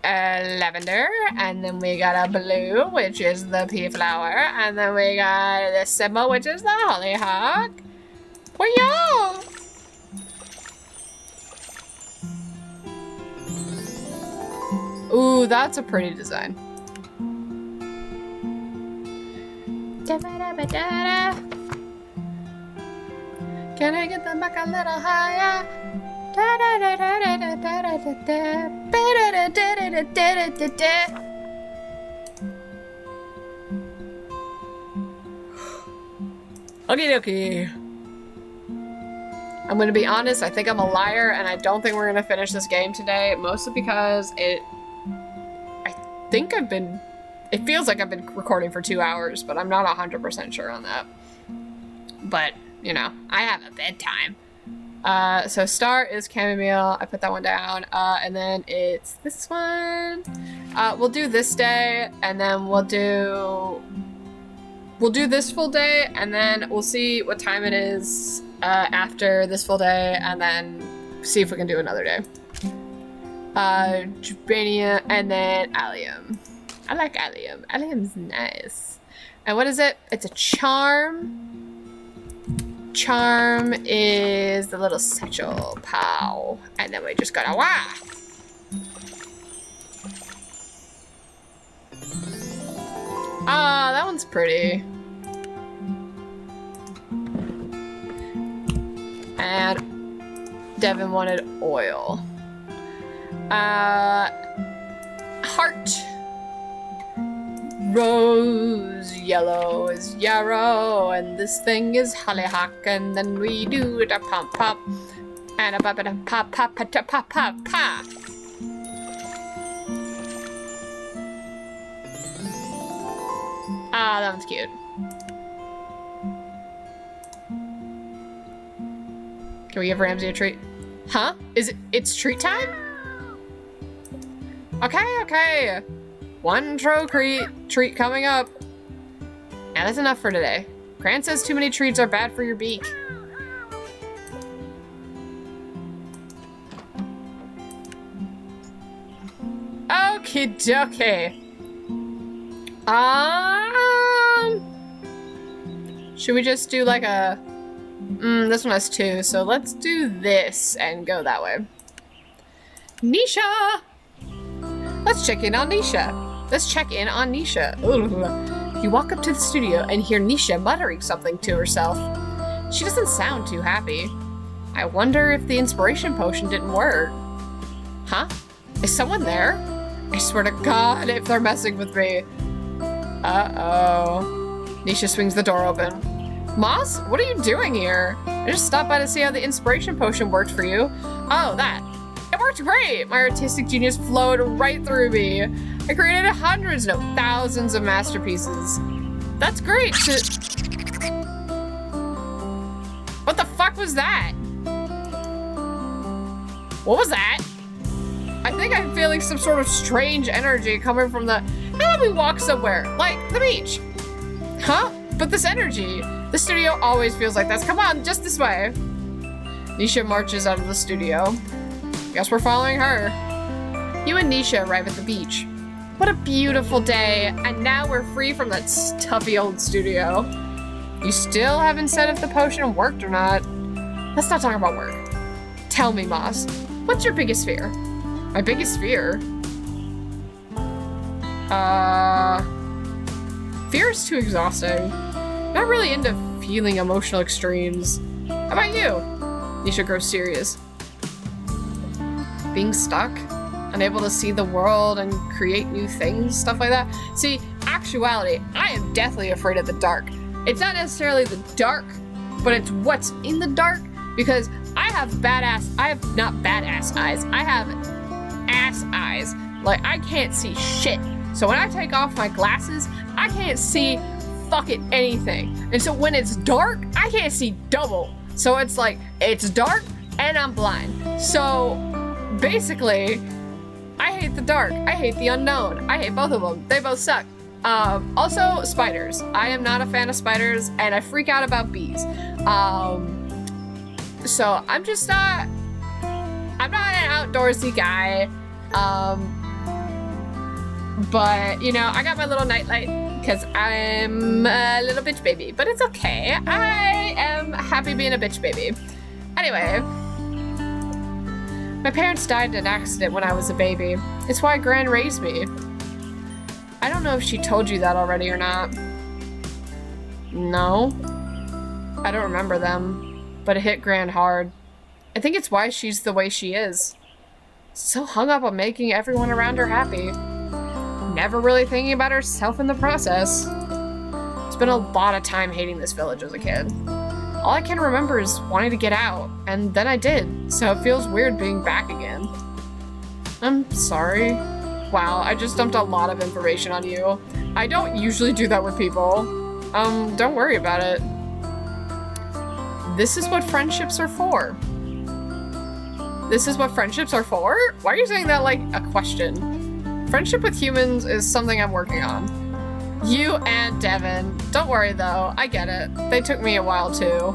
Lavender, and then we got a blue, which is the pea flower, and then we got the symbol, which is the hollyhock. Well, yo! Ooh, that's a pretty design. Can I get the mic a little higher? Okie dokie. I'm gonna be honest, I think I'm a liar, and I don't think we're gonna finish this game today, mostly because it feels like I've been recording for 2 hours, but I'm not 100% sure on that. But, you know, I have a bedtime. So start is chamomile. I put that one down. And then it's this one. We'll do this day, and then we'll do this full day, and then we'll see what time it is after this full day, and then see if we can do another day. Gerania, and then allium. I like allium. Allium's nice. And what is it? It's a charm. Charm is the little satchel. Pow. And then we just gotta wah! Ah, that one's pretty. And Devin wanted oil. Heart. Rose yellow is yarrow, and this thing is hollyhock, and then we do it a pop pop and a pop and a pop pop pop pop pop pop. Ah, that one's cute. Can we give Ramsey a treat? Huh? It's treat time? Okay. One treat coming up. Yeah, that's enough for today. Grant says too many treats are bad for your beak. Okie dokie. Should we just do like a... this one has 2, so let's do this and go that way. Nisha! Let's check in on Nisha. You walk up to the studio and hear Nisha muttering something to herself. She doesn't sound too happy. I wonder if the inspiration potion didn't work. Huh? Is someone there? I swear to God if they're messing with me. Uh-oh. Nisha swings the door open. Moss, what are you doing here? I just stopped by to see how the inspiration potion worked for you. Oh, that. It worked great! My artistic genius flowed right through me. I created hundreds, no, thousands of masterpieces. That's great. What the fuck was that? What was that? I think I'm feeling some sort of strange energy coming from the... How do we walk somewhere? Like the beach. Huh? But this energy. The studio always feels like this. Come on, just this way. Nisha marches out of the studio. Guess we're following her. You and Nisha arrive at the beach. What a beautiful day. And now we're free from that stuffy old studio. You still haven't said if the potion worked or not. Let's not talk about work. Tell me, Moss, what's your biggest fear? My biggest fear? Fear is too exhausting. Not really into feeling emotional extremes. How about you? Nisha grows serious. Being stuck? Unable to see the world and create new things, stuff like that. See, actuality, I am deathly afraid of the dark. It's not necessarily the dark, but it's what's in the dark, because I have not badass eyes, I have ass eyes. Like, I can't see shit. So when I take off my glasses, I can't see fucking anything. And so when it's dark, I can't see double. So it's like, it's dark and I'm blind. So basically, I hate the dark. I hate the unknown. I hate both of them. They both suck. Also, spiders. I am not a fan of spiders, and I freak out about bees. So I'm just not... I'm not an outdoorsy guy. But, you know, I got my little nightlight because I'm a little bitch baby. But it's okay. I am happy being a bitch baby. Anyway... My parents died in an accident when I was a baby. It's why Gran raised me. I don't know if she told you that already or not. No. I don't remember them, but it hit Gran hard. I think it's why she's the way she is. So hung up on making everyone around her happy. Never really thinking about herself in the process. Spent a lot of time hating this village as a kid. All I can remember is wanting to get out, and then I did, so it feels weird being back again. I'm sorry. Wow, I just dumped a lot of information on you. I don't usually do that with people. Don't worry about it. This is what friendships are for. This is what friendships are for? Why are you saying that like a question? Friendship with humans is something I'm working on. You and Devin. Don't worry though, I get it. They took me a while too.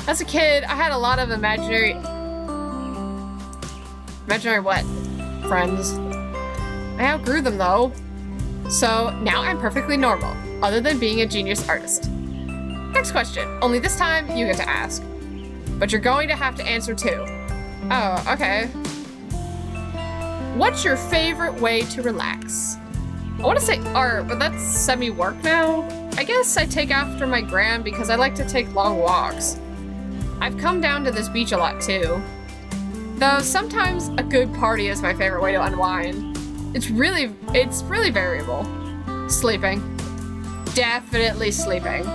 As a kid, I had a lot of imaginary what? Friends. I outgrew them though. So now I'm perfectly normal, other than being a genius artist. Next question, only this time you get to ask. But you're going to have to answer too. Oh, okay. What's your favorite way to relax? I want to say art, but that's semi-work now. I guess I take after my gran because I like to take long walks. I've come down to this beach a lot too. Though sometimes a good party is my favorite way to unwind. It's really variable. Sleeping. Definitely sleeping.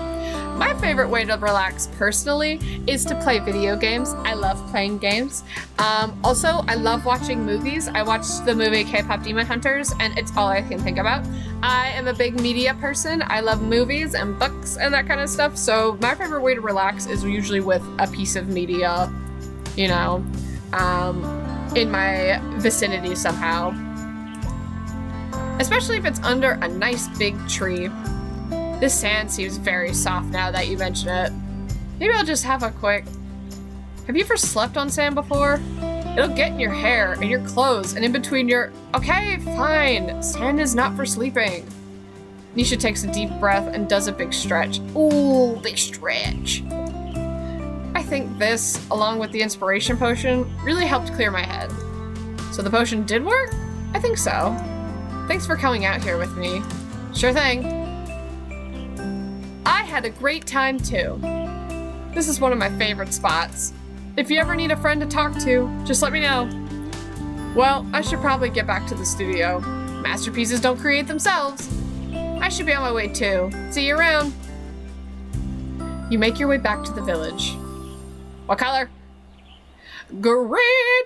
My favorite way to relax personally is to play video games. I love playing games. Also, I love watching movies. I watched the movie K-Pop Demon Hunters, and it's all I can think about. I am a big media person. I love movies and books and that kind of stuff. So my favorite way to relax is usually with a piece of media, you know, in my vicinity somehow. Especially if it's under a nice big tree. This sand seems very soft now that you mention it. Maybe I'll just have a quick... Have you ever slept on sand before? It'll get in your hair and your clothes and in between your... Okay, fine. Sand is not for sleeping. Nisha takes a deep breath and does a big stretch. Ooh, big stretch. I think this, along with the inspiration potion, really helped clear my head. So the potion did work? I think so. Thanks for coming out here with me. Sure thing. I had a great time too. This is one of my favorite spots. If you ever need a friend to talk to, just let me know. Well, I should probably get back to the studio. Masterpieces don't create themselves. I should be on my way too. See you around. You make your way back to the village. What color? Green!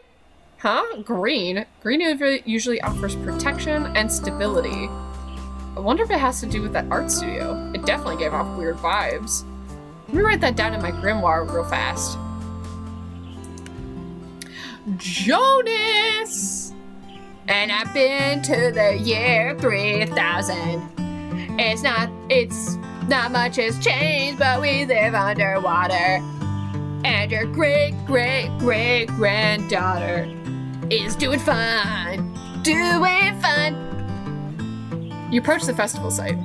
Huh? Green? Green usually offers protection and stability. I wonder if it has to do with that art studio. It definitely gave off weird vibes. Let me write that down in my grimoire real fast. Jonas! And I've been to the year 3000. It's not much has changed, but we live underwater. And your great-great-great-granddaughter is doing fine. Doing fine. You approach the festival site.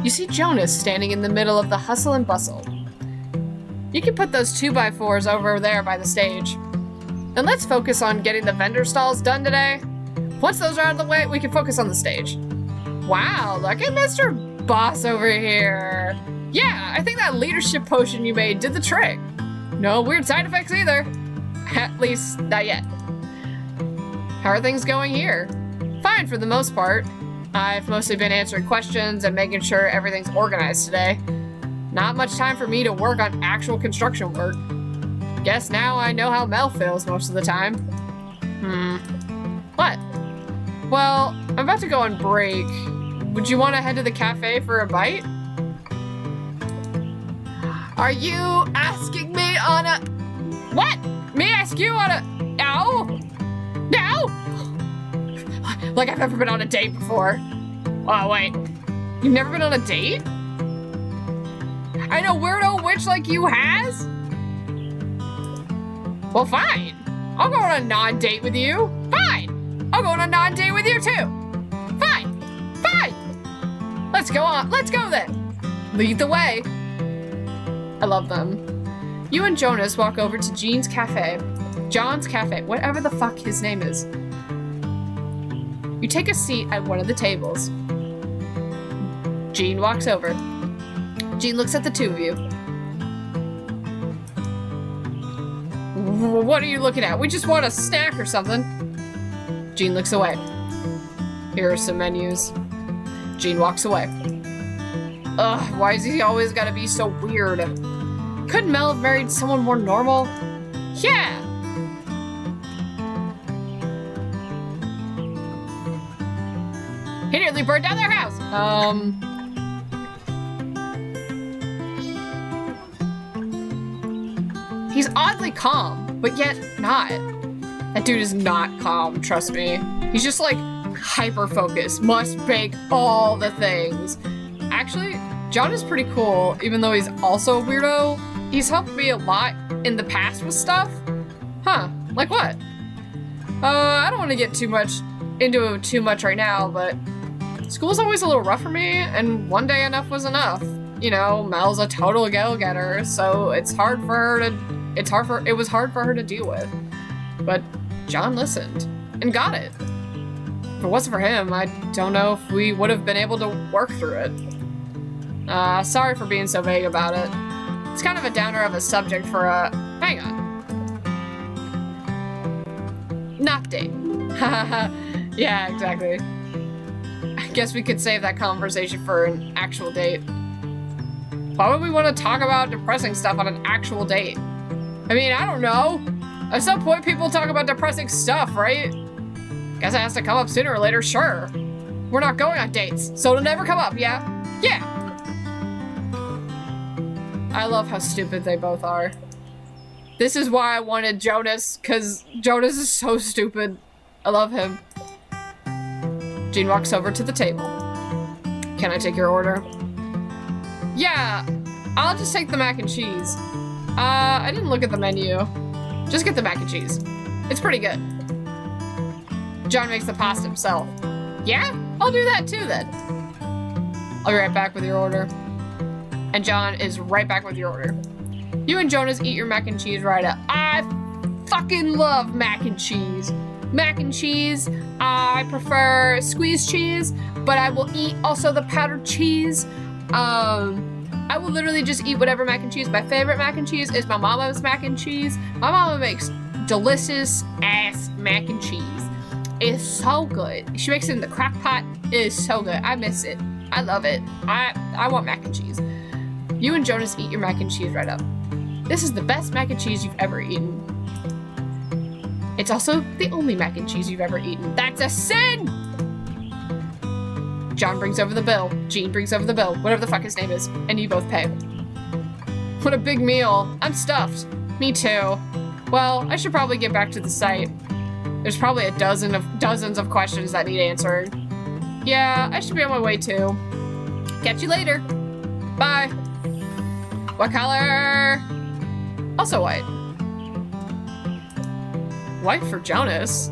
You see Jonas standing in the middle of the hustle and bustle. You can put those 2x4s over there by the stage. And let's focus on getting the vendor stalls done today. Once those are out of the way, we can focus on the stage. Wow, look at Mr. Boss over here. Yeah, I think that leadership potion you made did the trick. No weird side effects either. At least, not yet. How are things going here? Fine for the most part. I've mostly been answering questions and making sure everything's organized today. Not much time for me to work on actual construction work. Guess now I know how Mel feels most of the time. What? Well, I'm about to go on break. Would you want to head to the cafe for a bite? Are you asking me on a... What? Me ask you on a... No? No? Like I've never been on a date before. Oh, wait. You've never been on a date? I know weirdo witch like you has? Well, fine. I'll go on a non-date with you. Fine. I'll go on a non-date with you too. Fine. Fine. Let's go on. Let's go then. Lead the way. I love them. You and Jonas walk over to John's cafe, whatever the fuck his name is. You take a seat at one of the tables. Jean walks over. Jean looks at the two of you. What are you looking at? We just want a snack or something. Jean looks away. Here are some menus. Jean walks away. Ugh, why is he always gotta be so weird? Couldn't Mel have married someone more normal? Yeah! He nearly burned down their house! He's oddly calm, but yet not. That dude is not calm, trust me. He's just like hyper-focused, must bake all the things. Actually, John is pretty cool, even though he's also a weirdo. He's helped me a lot in the past with stuff. Huh, like what? I don't want to get into it too much right now, but school's always a little rough for me, and one day enough was enough. You know, Mel's a total go-getter, so it was hard for her to deal with. But John listened and got it. If it wasn't for him, I don't know if we would have been able to work through it. Sorry for being so vague about it. It's kind of a downer of a subject for a... Hang on. Not date. Yeah, exactly. I guess we could save that conversation for an actual date. Why would we want to talk about depressing stuff on an actual date? I mean, I don't know. At some point, people talk about depressing stuff, right? Guess it has to come up sooner or later, sure. We're not going on dates, so it'll never come up, yeah? Yeah! I love how stupid they both are. This is why I wanted Jonas, because Jonas is so stupid. I love him. Jean walks over to the table. Can I take your order? Yeah, I'll just take the mac and cheese. I didn't look at the menu. Just get the mac and cheese. It's pretty good. John makes the pasta himself. Yeah? I'll do that too then. I'll be right back with your order. And John is right back with your order. You and Jonas eat your mac and cheese right up. I fucking love mac and cheese. Mac and cheese, I prefer squeezed cheese, but I will eat also the powdered cheese. I will literally just eat whatever mac and cheese. My favorite mac and cheese is my mama's mac and cheese. My mama makes delicious ass mac and cheese. It's so good. She makes it in the crock pot. It is so good. I miss it. I love it. I want mac and cheese. You and Jonas eat your mac and cheese right up. This is the best mac and cheese you've ever eaten. It's also the only mac and cheese you've ever eaten. That's a sin! John brings over the bill. Jean brings over the bill. Whatever the fuck his name is. And you both pay. What a big meal. I'm stuffed. Me too. Well, I should probably get back to the site. There's probably dozens of questions that need answering. Yeah, I should be on my way too. Catch you later. Bye. What color? Also white. White for Jonas?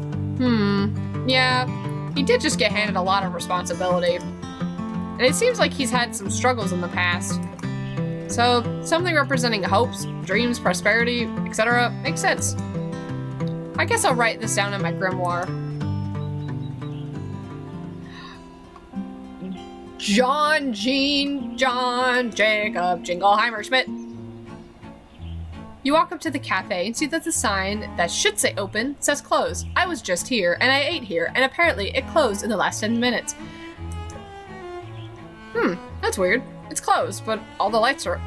Yeah, he did just get handed a lot of responsibility. And it seems like he's had some struggles in the past. So, something representing hopes, dreams, prosperity, etc. makes sense. I guess I'll write this down in my grimoire. John, Jean, John, Jacob, Jingleheimer, Schmidt. You walk up to the cafe and see that the sign that should say open says closed. I was just here, and I ate here, and apparently it closed in the last 10 minutes. That's weird. It's closed, but the lights are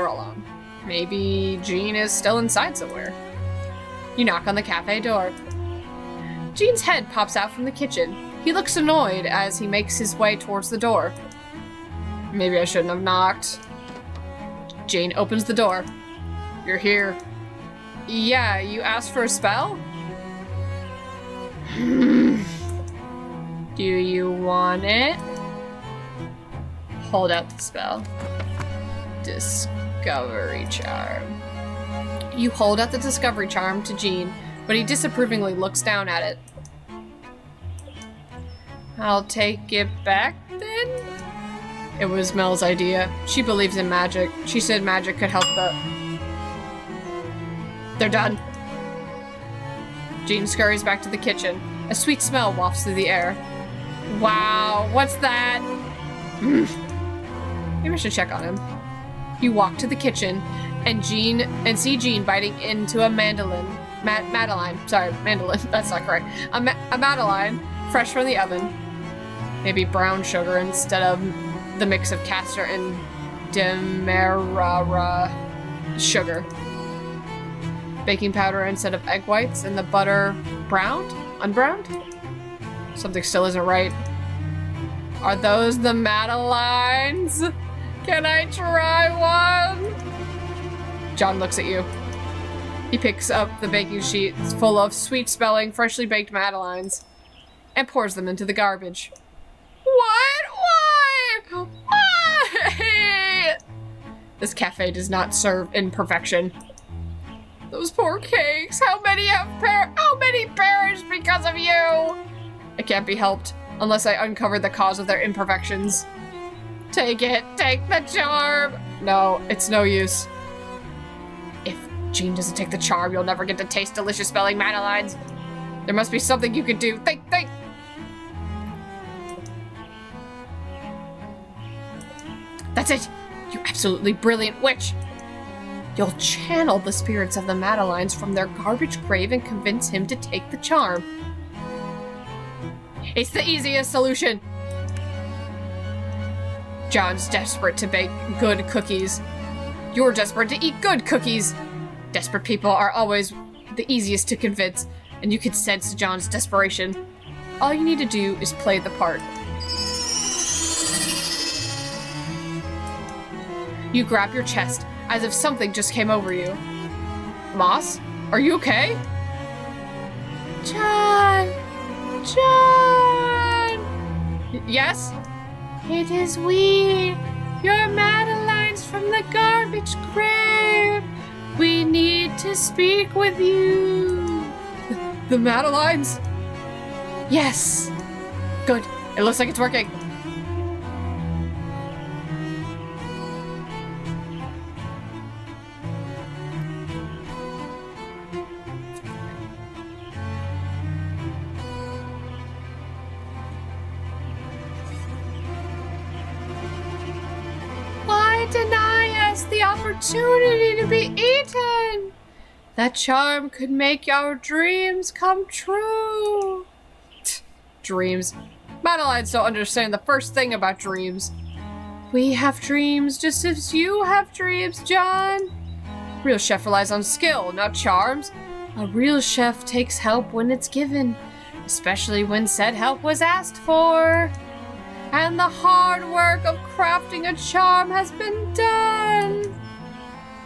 all on. Maybe Jean is still inside somewhere. You knock on the cafe door. Jean's head pops out from the kitchen. He looks annoyed as he makes his way towards the door. Maybe I shouldn't have knocked. Jean opens the door. You're here. Yeah, you asked for a spell? Do you want it? Hold out the spell. Discovery charm. You hold out the discovery charm to Jean, but he disapprovingly looks down at it. I'll take it back then? It was Mel's idea. She believes in magic. She said magic could help They're done. Jean scurries back to the kitchen. A sweet smell wafts through the air. Wow, what's that? Maybe I should check on him. You walk to the kitchen and see Jean biting into a mandolin. Madeline. Sorry, mandolin. That's not correct. A Madeline, fresh from the oven. Maybe brown sugar instead of the mix of castor and demerara sugar. Baking powder instead of egg whites, and the butter browned? Unbrowned? Something still isn't right. Are those the Madelines? Can I try one? John looks at you. He picks up the baking sheets full of sweet-smelling, freshly baked Madelines and pours them into the garbage. What? Why? Why? This cafe does not serve in perfection. Those poor cakes. How many perished because of you? It can't be helped unless I uncover the cause of their imperfections. Take it. Take the charm. No, it's no use. If Jean doesn't take the charm, you'll never get to taste delicious smelling Madelines. There must be something you can do. Think. That's it. You absolutely brilliant witch. You'll channel the spirits of the Madelines from their garbage grave and convince him to take the charm. It's the easiest solution. John's desperate to bake good cookies. You're desperate to eat good cookies. Desperate people are always the easiest to convince, and you can sense John's desperation. All you need to do is play the part. You grab your chest as if something just came over you. Moss, are you okay? John! Yes? It is we, your Madelines from the garbage grave. We need to speak with you. The Madelines? Yes. Good. It looks like it's working. Deny us the opportunity to be eaten. That charm could make our dreams come true. Dreams. Madelines don't understand the first thing about dreams. We have dreams just as you have dreams, John. Real chef relies on skill, not charms. A real chef takes help when it's given, especially when said help was asked for. And the hard work of crafting a charm has been done.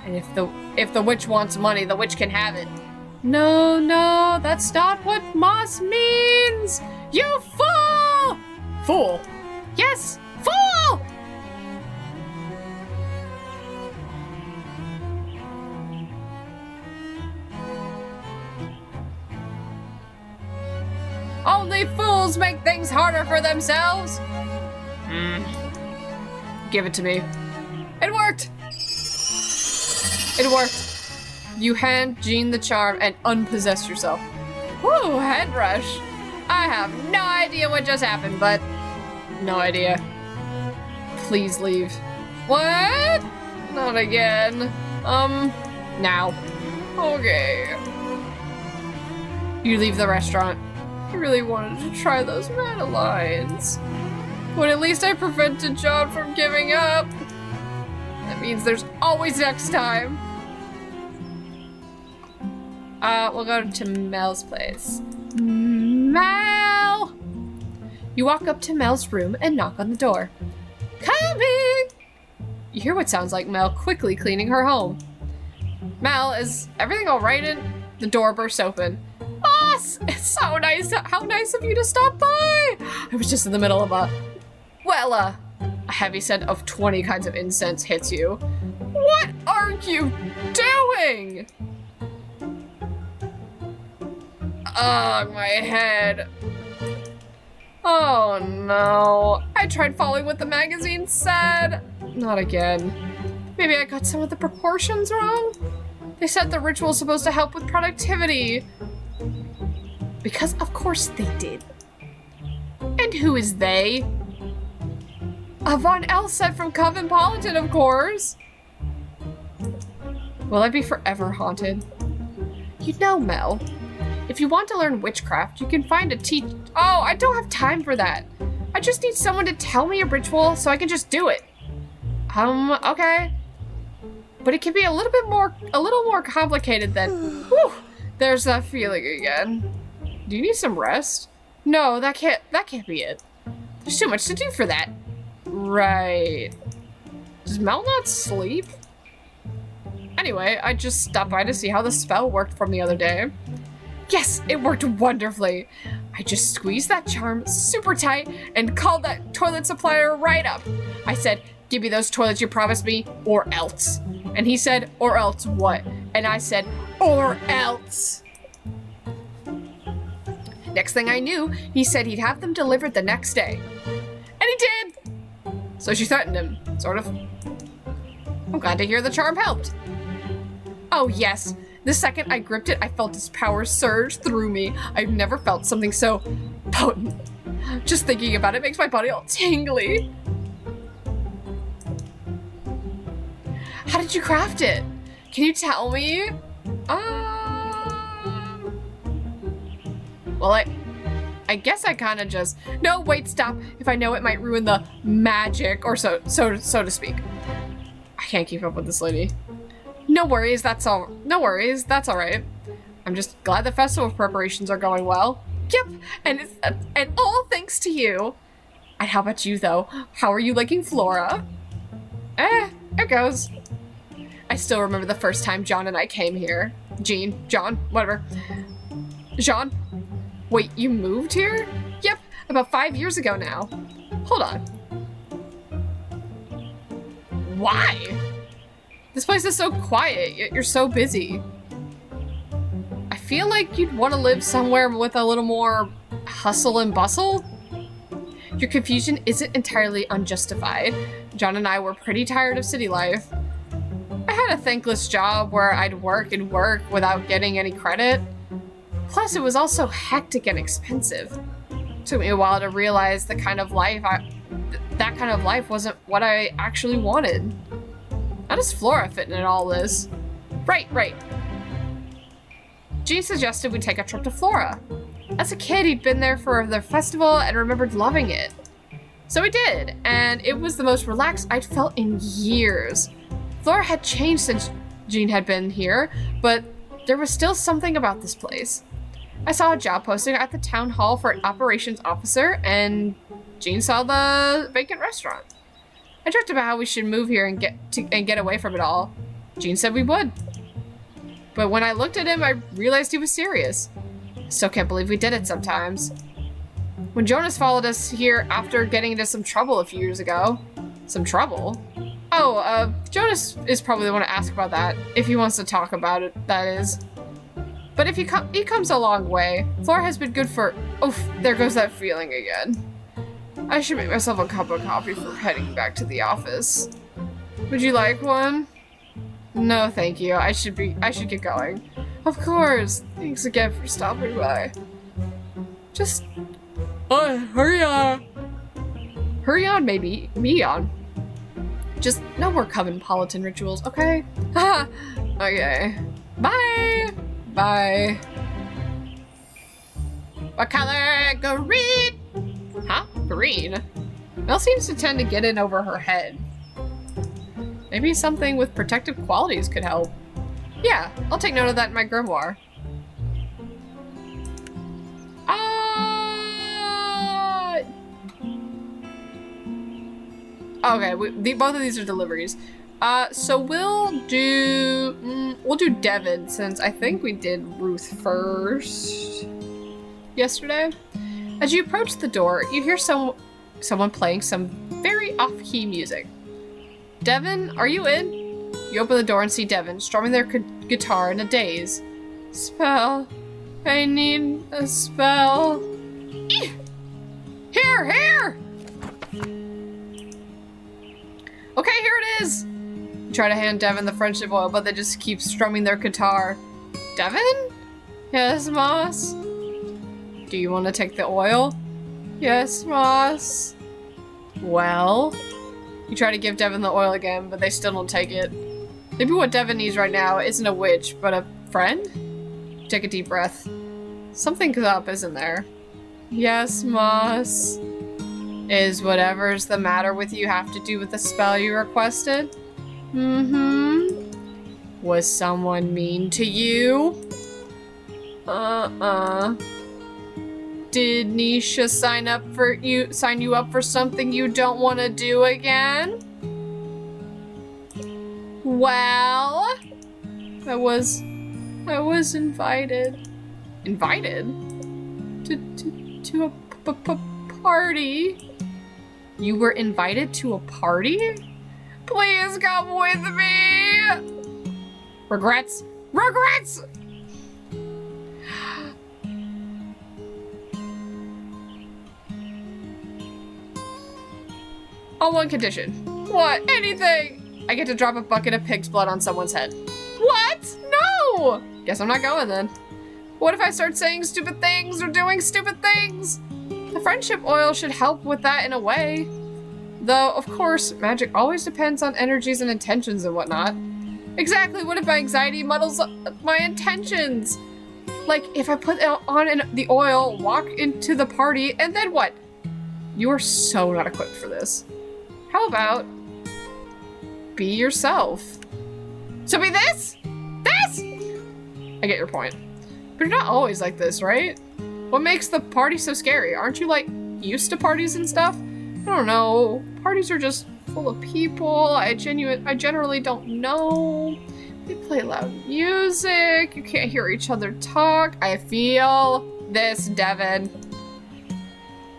And if the witch wants money, the witch can have it. No, no, that's not what moss means! You fool! Fool? Yes, fool! Only fools make things harder for themselves. Give it to me. It worked! It worked. You hand Jean the charm and unpossess yourself. Woo, head rush. I have no idea what just happened, but no idea. Please leave. What? Not again. Now. Okay. You leave the restaurant. I really wanted to try those madeleines. But at least I prevented John from giving up. That means there's always next time. We'll go to Mel's place. Mel! You walk up to Mel's room and knock on the door. Coming! You hear what sounds like Mel quickly cleaning her home. Mel, is everything all right? The door bursts open. Boss! It's so nice. How nice of you to stop by. I was just in the middle of a heavy scent of 20 kinds of incense hits you. What are you doing? Oh, my head. Oh no. I tried following what the magazine said. Not again. Maybe I got some of the proportions wrong? They said the ritual is supposed to help with productivity. Because of course they did. And who is they? Von Elset from Coventpolitan, of course. Will I be forever haunted? You know, Mel, if you want to learn witchcraft, you can find a Oh, I don't have time for that. I just need someone to tell me a ritual so I can just do it. Okay. But it can be a little more complicated than, whew, there's that feeling again. Do you need some rest? No, that can't be it. There's too much to do for that. Right. Does Mel not sleep? Anyway, I just stopped by to see how the spell worked from the other day. Yes, it worked wonderfully. I just squeezed that charm super tight and called that toilet supplier right up. I said, give me those toilets you promised me, or else. And he said, or else what? And I said, or else. Next thing I knew, he said he'd have them delivered the next day. And he did! So she threatened him, sort of. I'm glad to hear the charm helped. Oh yes, the second I gripped it, I felt his power surge through me. I've never felt something so potent. Just thinking about it makes my body all tingly. How did you craft it? Can you tell me? Well, I guess I kind of just... No, wait, stop. If I know it might ruin the magic, or so to speak. I can't keep up with this lady. No worries, that's all right. I'm just glad the festival preparations are going well. Yep, and all thanks to you. And how about you, though? How are you liking Flora? It goes. I still remember the first time John and I came here. John, whatever. Jean? Wait, you moved here? Yep, about 5 years ago now. Hold on. Why? This place is so quiet, yet you're so busy. I feel like you'd want to live somewhere with a little more hustle and bustle. Your confusion isn't entirely unjustified. John and I were pretty tired of city life. I had a thankless job where I'd work and work without getting any credit. Plus, it was also hectic and expensive. It took me a while to realize that kind of life wasn't what I actually wanted. How does Flora fit in all this? Right. Jean suggested we take a trip to Flora. As a kid, he'd been there for the festival and remembered loving it. So we did, and it was the most relaxed I'd felt in years. Flora had changed since Jean had been here, but there was still something about this place. I saw a job posting at the town hall for an operations officer, and Jean saw the vacant restaurant. I talked about how we should move here and get away from it all. Jean said we would. But when I looked at him, I realized he was serious. I still can't believe we did it sometimes. When Jonas followed us here after getting into some trouble a few years ago. Some trouble? Oh, Jonas is probably the one to ask about that, if he wants to talk about it, that is. But if he comes a long way. Flora has been good for... Oof, there goes that feeling again. I should make myself a cup of coffee for heading back to the office. Would you like one? No, thank you. I should get going. Of course. Thanks again for stopping by. Just... hurry on. Hurry on, maybe. Me on. Just no more cosmopolitan rituals, okay? Haha. Okay. Bye. Bye. What color? Green. Huh? Green? Mel seems to tend to get in over her head. Maybe something with protective qualities could help. Yeah, I'll take note of that in my grimoire. Okay, both of these are deliveries. So we'll do Devin, since I think we did Ruth first yesterday. As you approach the door, you hear someone playing some very off-key music. Devin, are you in? You open the door and see Devin strumming their guitar in a daze. Spell. I need a spell. Eeh! Here! Okay, here it is! You try to hand Devin the friendship oil, but they just keep strumming their guitar. Devin? Yes, Moss? Do you want to take the oil? Yes, Moss. Well? You try to give Devin the oil again, but they still don't take it. Maybe what Devin needs right now isn't a witch, but a friend? Take a deep breath. Something's up, isn't there? Yes, Moss. Is whatever's the matter with you have to do with the spell you requested? Mm-hmm. Was someone mean to you? Did Nisha sign you up for something you don't want to do again? Well, I was invited. Invited? To a party? You were invited to a party? Please come with me! Regrets? Regrets! On one condition. What? Anything! I get to drop a bucket of pig's blood on someone's head. What? No! Guess I'm not going then. What if I start saying stupid things or doing stupid things? The friendship oil should help with that in a way. Though, of course, magic always depends on energies and intentions and whatnot. Exactly, what if my anxiety muddles my intentions? Like, if I put on the oil, walk into the party, and then what? You are so not equipped for this. How about be yourself? So be this? This? I get your point. But you're not always like this, right? What makes the party so scary? Aren't you, like, used to parties and stuff? I don't know. Parties are just full of people. I generally don't know. They play loud music. You can't hear each other talk. I feel this, Devin.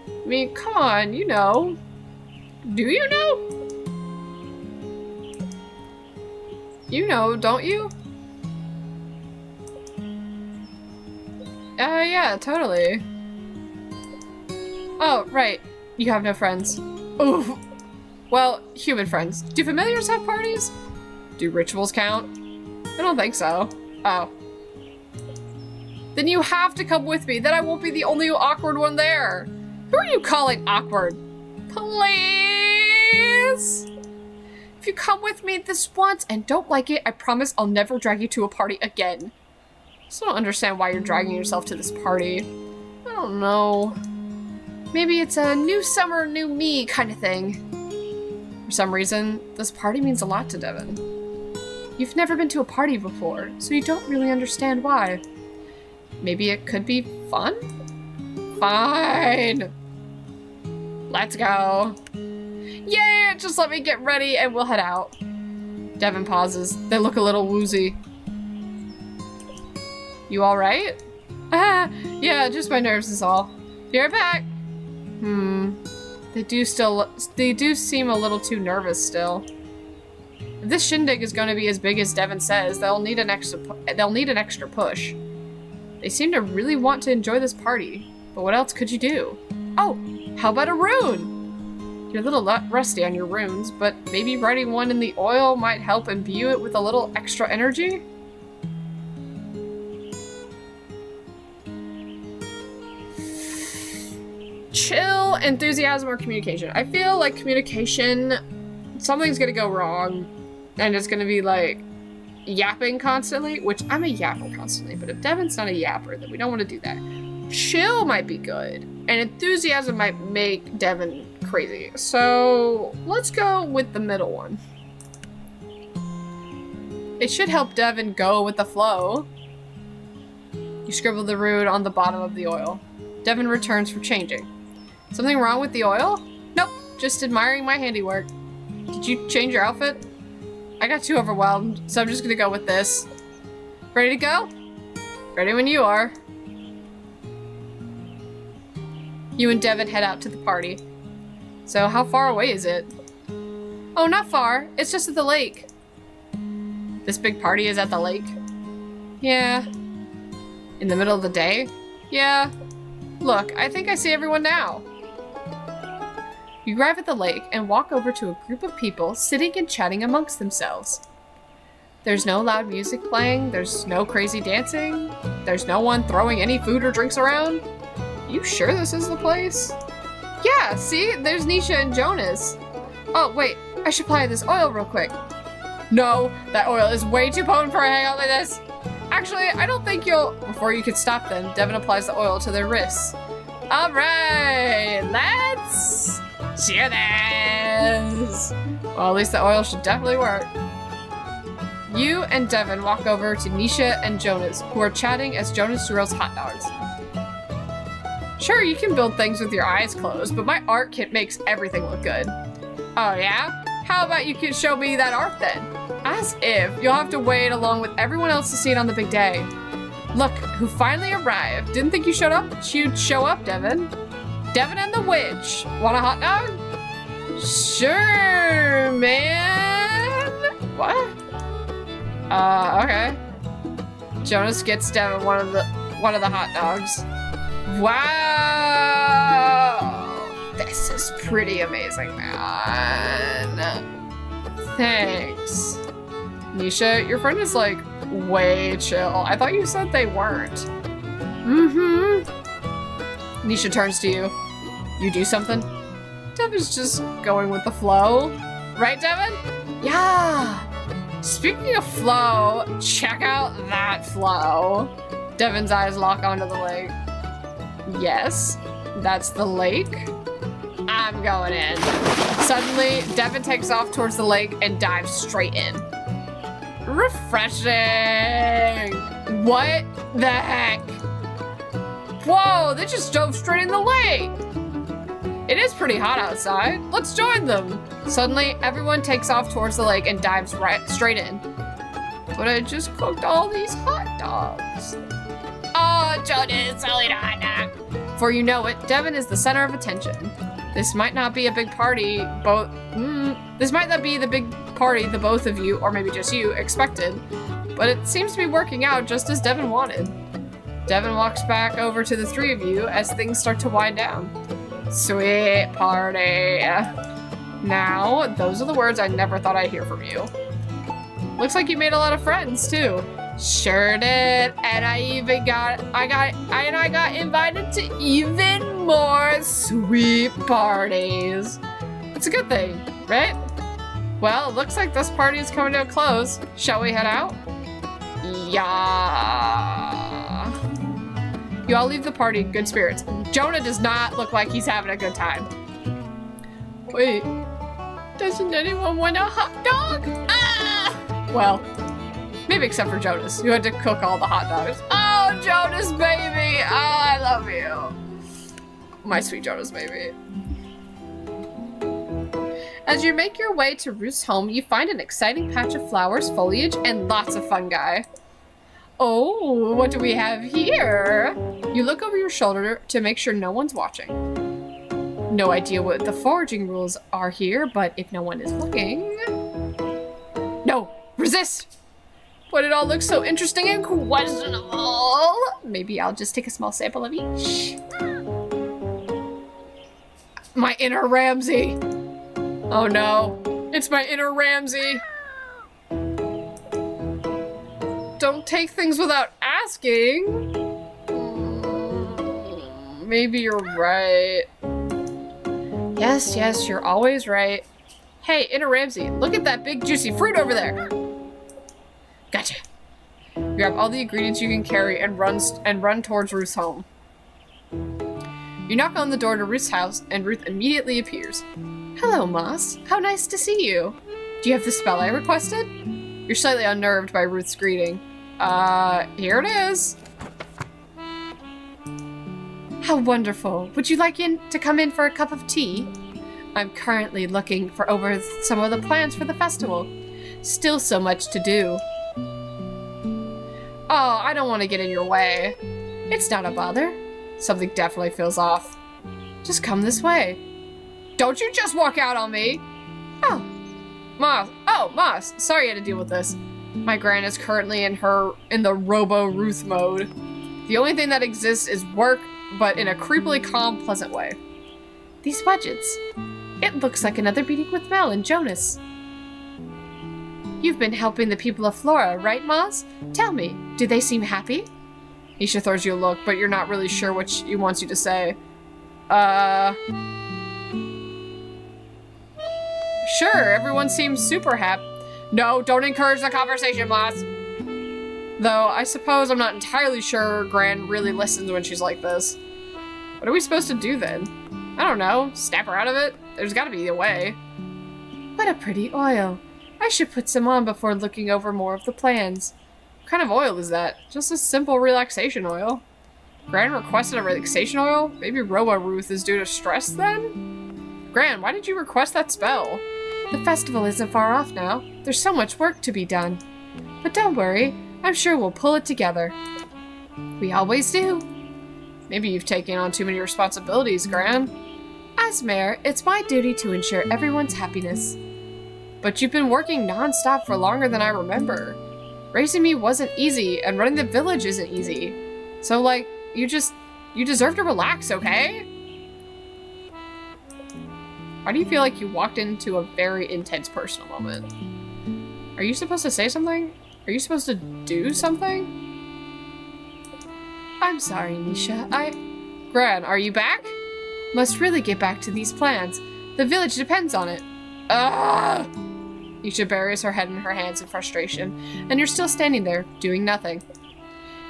I mean, come on, you know. Do you know? You know, don't you? Yeah, totally. Oh, right. You have no friends. Ooh. Well, human friends. Do familiars have parties? Do rituals count? I don't think so. Oh. Then you have to come with me. Then I won't be the only awkward one there. Who are you calling awkward? Please? If you come with me this once and don't like it, I promise I'll never drag you to a party again. I still don't understand why you're dragging yourself to this party. I don't know. Maybe it's a new summer, new me kind of thing. For some reason, this party means a lot to Devin. You've never been to a party before, so you don't really understand why. Maybe it could be fun? Fine. Let's go. Yeah, just let me get ready and we'll head out. Devin pauses. They look a little woozy. You alright? Ah, yeah, just my nerves is all. Be right back. They do seem a little too nervous still. If this shindig is going to be as big as Devin says, they'll need an extra push. They seem to really want to enjoy this party, but what else could you do? Oh, how about a rune? You're a little rusty on your runes, but maybe writing one in the oil might help imbue it with a little extra energy? Chill, enthusiasm, or communication. I feel like communication, something's gonna go wrong, and it's gonna be like yapping constantly, which I'm a yapper constantly, but if Devin's not a yapper, then we don't want to do that. Chill might be good, and enthusiasm might make Devin crazy. So let's go with the middle one. It should help Devin go with the flow. You scribble the rune on the bottom of the oil. Devin returns for changing. Something wrong with the oil? Nope, just admiring my handiwork. Did you change your outfit? I got too overwhelmed, so I'm just gonna go with this. Ready to go? Ready when you are. You and Devin head out to the party. So how far away is it? Oh, not far. It's just at the lake. This big party is at the lake? Yeah. In the middle of the day? Yeah. Look, I think I see everyone now. You arrive at the lake and walk over to a group of people sitting and chatting amongst themselves. There's no loud music playing, there's no crazy dancing, there's no one throwing any food or drinks around. You sure this is the place? Yeah, see? There's Nisha and Jonas. Oh, wait, I should apply this oil real quick. No, that oil is way too potent for a hangout like this. Actually, I don't think you'll... Before you could stop them, Devin applies the oil to their wrists. All right, let's cheer this. Well, at least the oil should definitely work. You and Devin walk over to Nisha and Jonas, who are chatting as Jonas grills hot dogs. Sure, you can build things with your eyes closed, but my art kit makes everything look good. Oh yeah? How about you can show me that art then? As if. You'll have to wait along with everyone else to see it on the big day. Look, who finally arrived. Didn't think you showed up? You'd show up, Devin. Devin and the witch. Want a hot dog? Sure, man. What? Okay. Jonas gets Devin one of the hot dogs. Wow. This is pretty amazing, man. Thanks. Nisha, your friend is like way chill. I thought you said they weren't. Nisha turns to you. You do something? Devin's just going with the flow. Right, Devin? Yeah. Speaking of flow, check out that flow. Devin's eyes lock onto the lake. Yes, that's the lake. I'm going in. Suddenly, Devin takes off towards the lake and dives straight in. Refreshing! What the heck? Whoa, they just dove straight in the lake! It is pretty hot outside. Let's join them. Suddenly, everyone takes off towards the lake and dives right straight in. But I just cooked all these hot dogs. Oh, Jonas, only a hot dog. For you know it, Devin is the center of attention. This might not be a big party, this might not be the big party the both of you, or maybe just you, expected, but it seems to be working out just as Devin wanted. Devin walks back over to the three of you as things start to wind down. Sweet party. Now, those are the words I never thought I'd hear from you. Looks like you made a lot of friends, too. Sure did, and I got invited to even more sweet parties. It's a good thing, right? Well, it looks like this party is coming to a close. Shall we head out? Yeah. You all leave the party in good spirits. Jonah does not look like he's having a good time. Wait, doesn't anyone want a hot dog? Ah! Well, maybe except for Jonas, who had to cook all the hot dogs. Oh, Jonas, baby! Oh, I love you. My sweet Jonas, baby. As you make your way to Ruth's home, you find an exciting patch of flowers, foliage, and lots of fungi. Oh, what do we have here? You look over your shoulder to make sure no one's watching. No idea what the foraging rules are here, but if no one is looking... No! Resist! But it all looks so interesting and questionable. Maybe I'll just take a small sample of each. My inner Ramsay. Oh no. It's my inner Ramsay. Don't take things without asking. Maybe you're right. Yes, you're always right. Hey, Inner Ramsay, look at that big juicy fruit over there. Gotcha. Grab all the ingredients you can carry and run towards Ruth's home. You knock on the door to Ruth's house, and Ruth immediately appears. Hello, Moss. How nice to see you. Do you have the spell I requested? You're slightly unnerved by Ruth's greeting. Here it is. How wonderful. Would you like to come in for a cup of tea? I'm currently looking over some of the plans for the festival. Still so much to do. Oh, I don't want to get in your way. It's not a bother. Something definitely feels off. Just come this way. Don't you just walk out on me. Oh, Moss. Sorry you had to deal with this. My gran is currently in the Robo-Ruth mode. The only thing that exists is work, but in a creepily calm, pleasant way. These budgets. It looks like another meeting with Mel and Jonas. You've been helping the people of Flora, right, Moss? Tell me, do they seem happy? Isha throws you a look, but you're not really sure what she wants you to say. Sure, everyone seems super happy. No, don't encourage the conversation, Moss. Though, I suppose I'm not entirely sure Gran really listens when she's like this. What are we supposed to do then? I don't know, snap her out of it? There's gotta be a way. What a pretty oil. I should put some on before looking over more of the plans. What kind of oil is that? Just a simple relaxation oil. Gran requested a relaxation oil? Maybe Robo-Ruth is due to stress then? Gran, why did you request that spell? The festival isn't far off now. There's so much work to be done. But don't worry, I'm sure we'll pull it together. We always do. Maybe you've taken on too many responsibilities, Gran. As mayor, it's my duty to ensure everyone's happiness. But you've been working non-stop for longer than I remember. Raising me wasn't easy, and running the village isn't easy. So, like, you deserve to relax, okay? Why do you feel like you walked into a very intense personal moment? Are you supposed to say something? Are you supposed to do something? I'm sorry, Nisha. Gran, are you back? Must really get back to these plans. The village depends on it. Ugh! Nisha buries her head in her hands in frustration, and you're still standing there, doing nothing.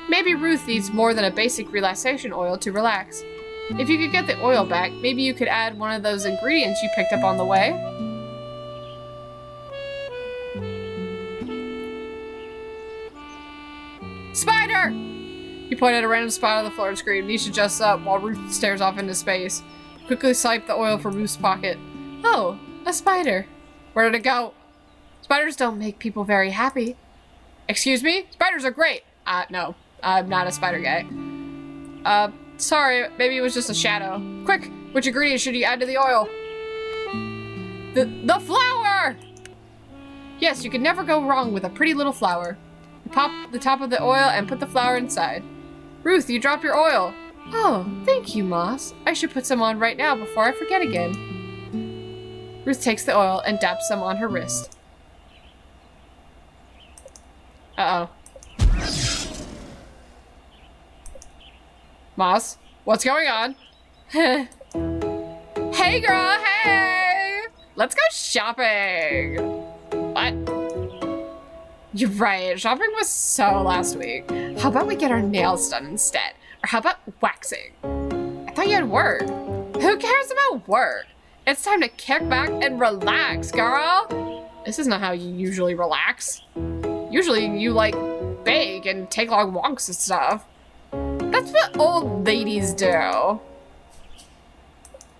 Maybe Ruth needs more than a basic relaxation oil to relax. If you could get the oil back, maybe you could add one of those ingredients you picked up on the way. Spider! You point at a random spot on the floor and scream. Nisha adjusts up while Ruth stares off into space. Quickly swipe the oil from Ruth's pocket. Oh, a spider. Where did it go? Spiders don't make people very happy. Excuse me? Spiders are great. No. I'm not a spider guy. Sorry, maybe it was just a shadow. Quick, which ingredient should you add to the oil? The flower! Yes, you can never go wrong with a pretty little flower. You pop the top of the oil and put the flower inside. Ruth, you dropped your oil. Oh, thank you, Moss. I should put some on right now before I forget again. Ruth takes the oil and dabs some on her wrist. Uh-oh. Moss, what's going on? Hey girl, hey! Let's go shopping! What? You're right, shopping was so last week. How about we get our nails done instead? Or how about waxing? I thought you had work. Who cares about work? It's time to kick back and relax, girl! This is not how you usually relax. Usually you, like, bake and take long walks and stuff. That's what old ladies do.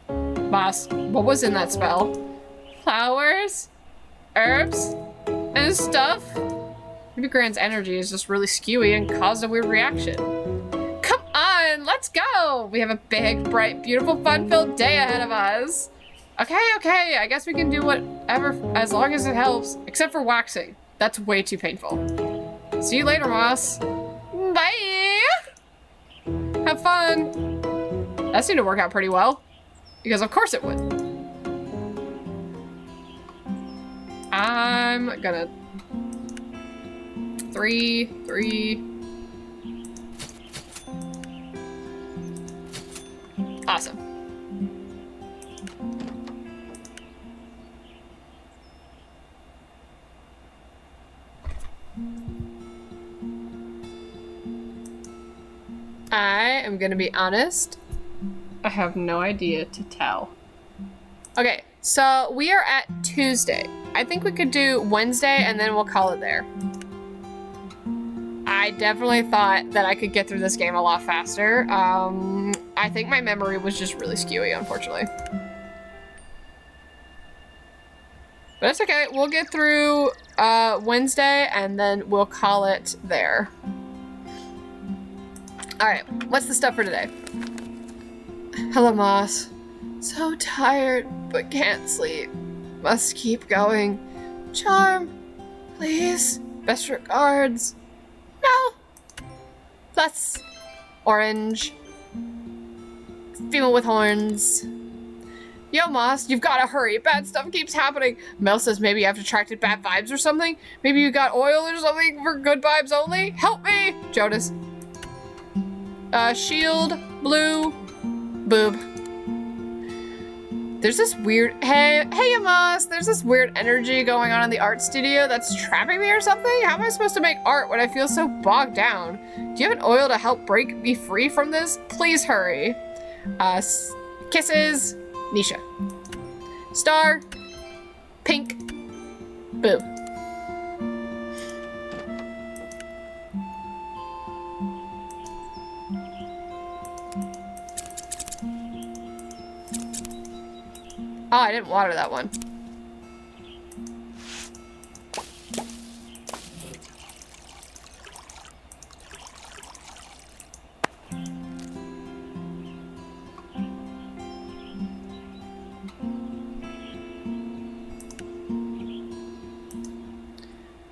Boss, what was in that spell? flowers, herbs, and stuff. Maybe Grant's energy is just really skewy and caused a weird reaction. Come on, let's go! We have a big, bright, beautiful, fun-filled day ahead of us. Okay, I guess we can do whatever as long as it helps, except for waxing. That's way too painful. See you later, Moss. Bye! Have fun. That seemed to work out pretty well, because of course it would. I'm gonna... 3. Awesome. I am gonna be honest. I have no idea to tell. Okay, so we are at Tuesday. I think we could do Wednesday and then we'll call it there. I definitely thought that I could get through this game a lot faster. I think my memory was just really skewy, unfortunately. But it's okay, we'll get through Wednesday and then we'll call it there. All right, what's the stuff for today? Hello, Moss. So tired, but can't sleep. Must keep going. Charm, please. Best regards. No. Plus, orange. Female with horns. Yo, Moss, you've gotta hurry. Bad stuff keeps happening. Mel says maybe I've attracted bad vibes or something. Maybe you got oil or something for good vibes only. Help me, Jonas. Shield, blue, boob. There's this weird, hey Moss, there's this weird energy going on in the art studio that's trapping me or something? How am I supposed to make art when I feel so bogged down? Do you have an oil to help break me free from this? Please hurry. Kisses, Nisha. Star, pink, boob. Oh, I didn't water that one.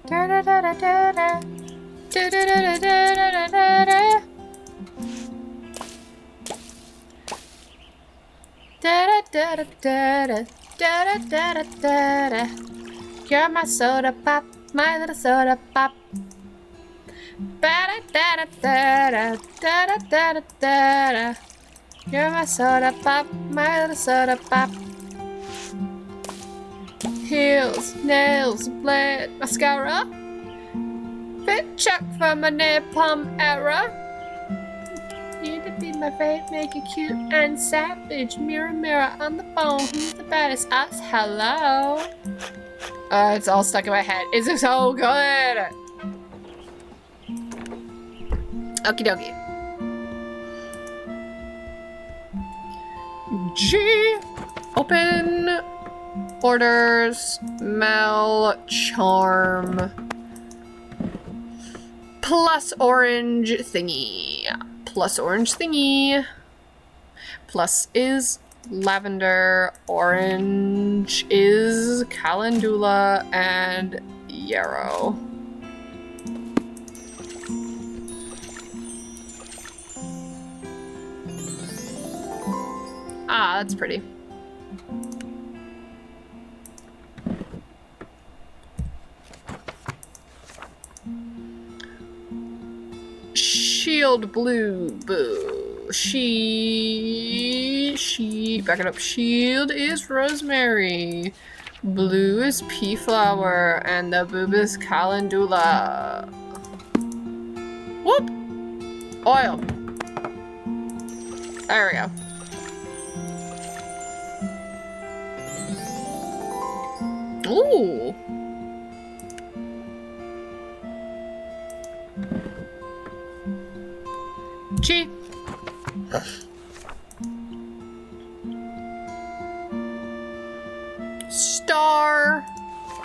Da da da da da da. Da da da da da da da. Da da da da da da da da da. You're my soda pop, my little soda pop. Ba da da da da da da da da da. You're my soda pop, my little soda pop. Heels, nails, blade, mascara. Fit check for my napalm era. Need to be my fave, make it cute and savage. Mirror, mirror on the phone, who's the baddest? Us, hello. It's all stuck in my head. It's so good. Okie dokie. G. Open. Orders. Mel. Charm. Plus orange thingy. Plus orange thingy. Plus is lavender. Orange is calendula and yarrow. Ah, that's pretty. Shield blue, boo. Back it up. Shield is rosemary. Blue is pea flower, and the boob is calendula. Whoop! Oil. There we go. Ooh. Chi. Star.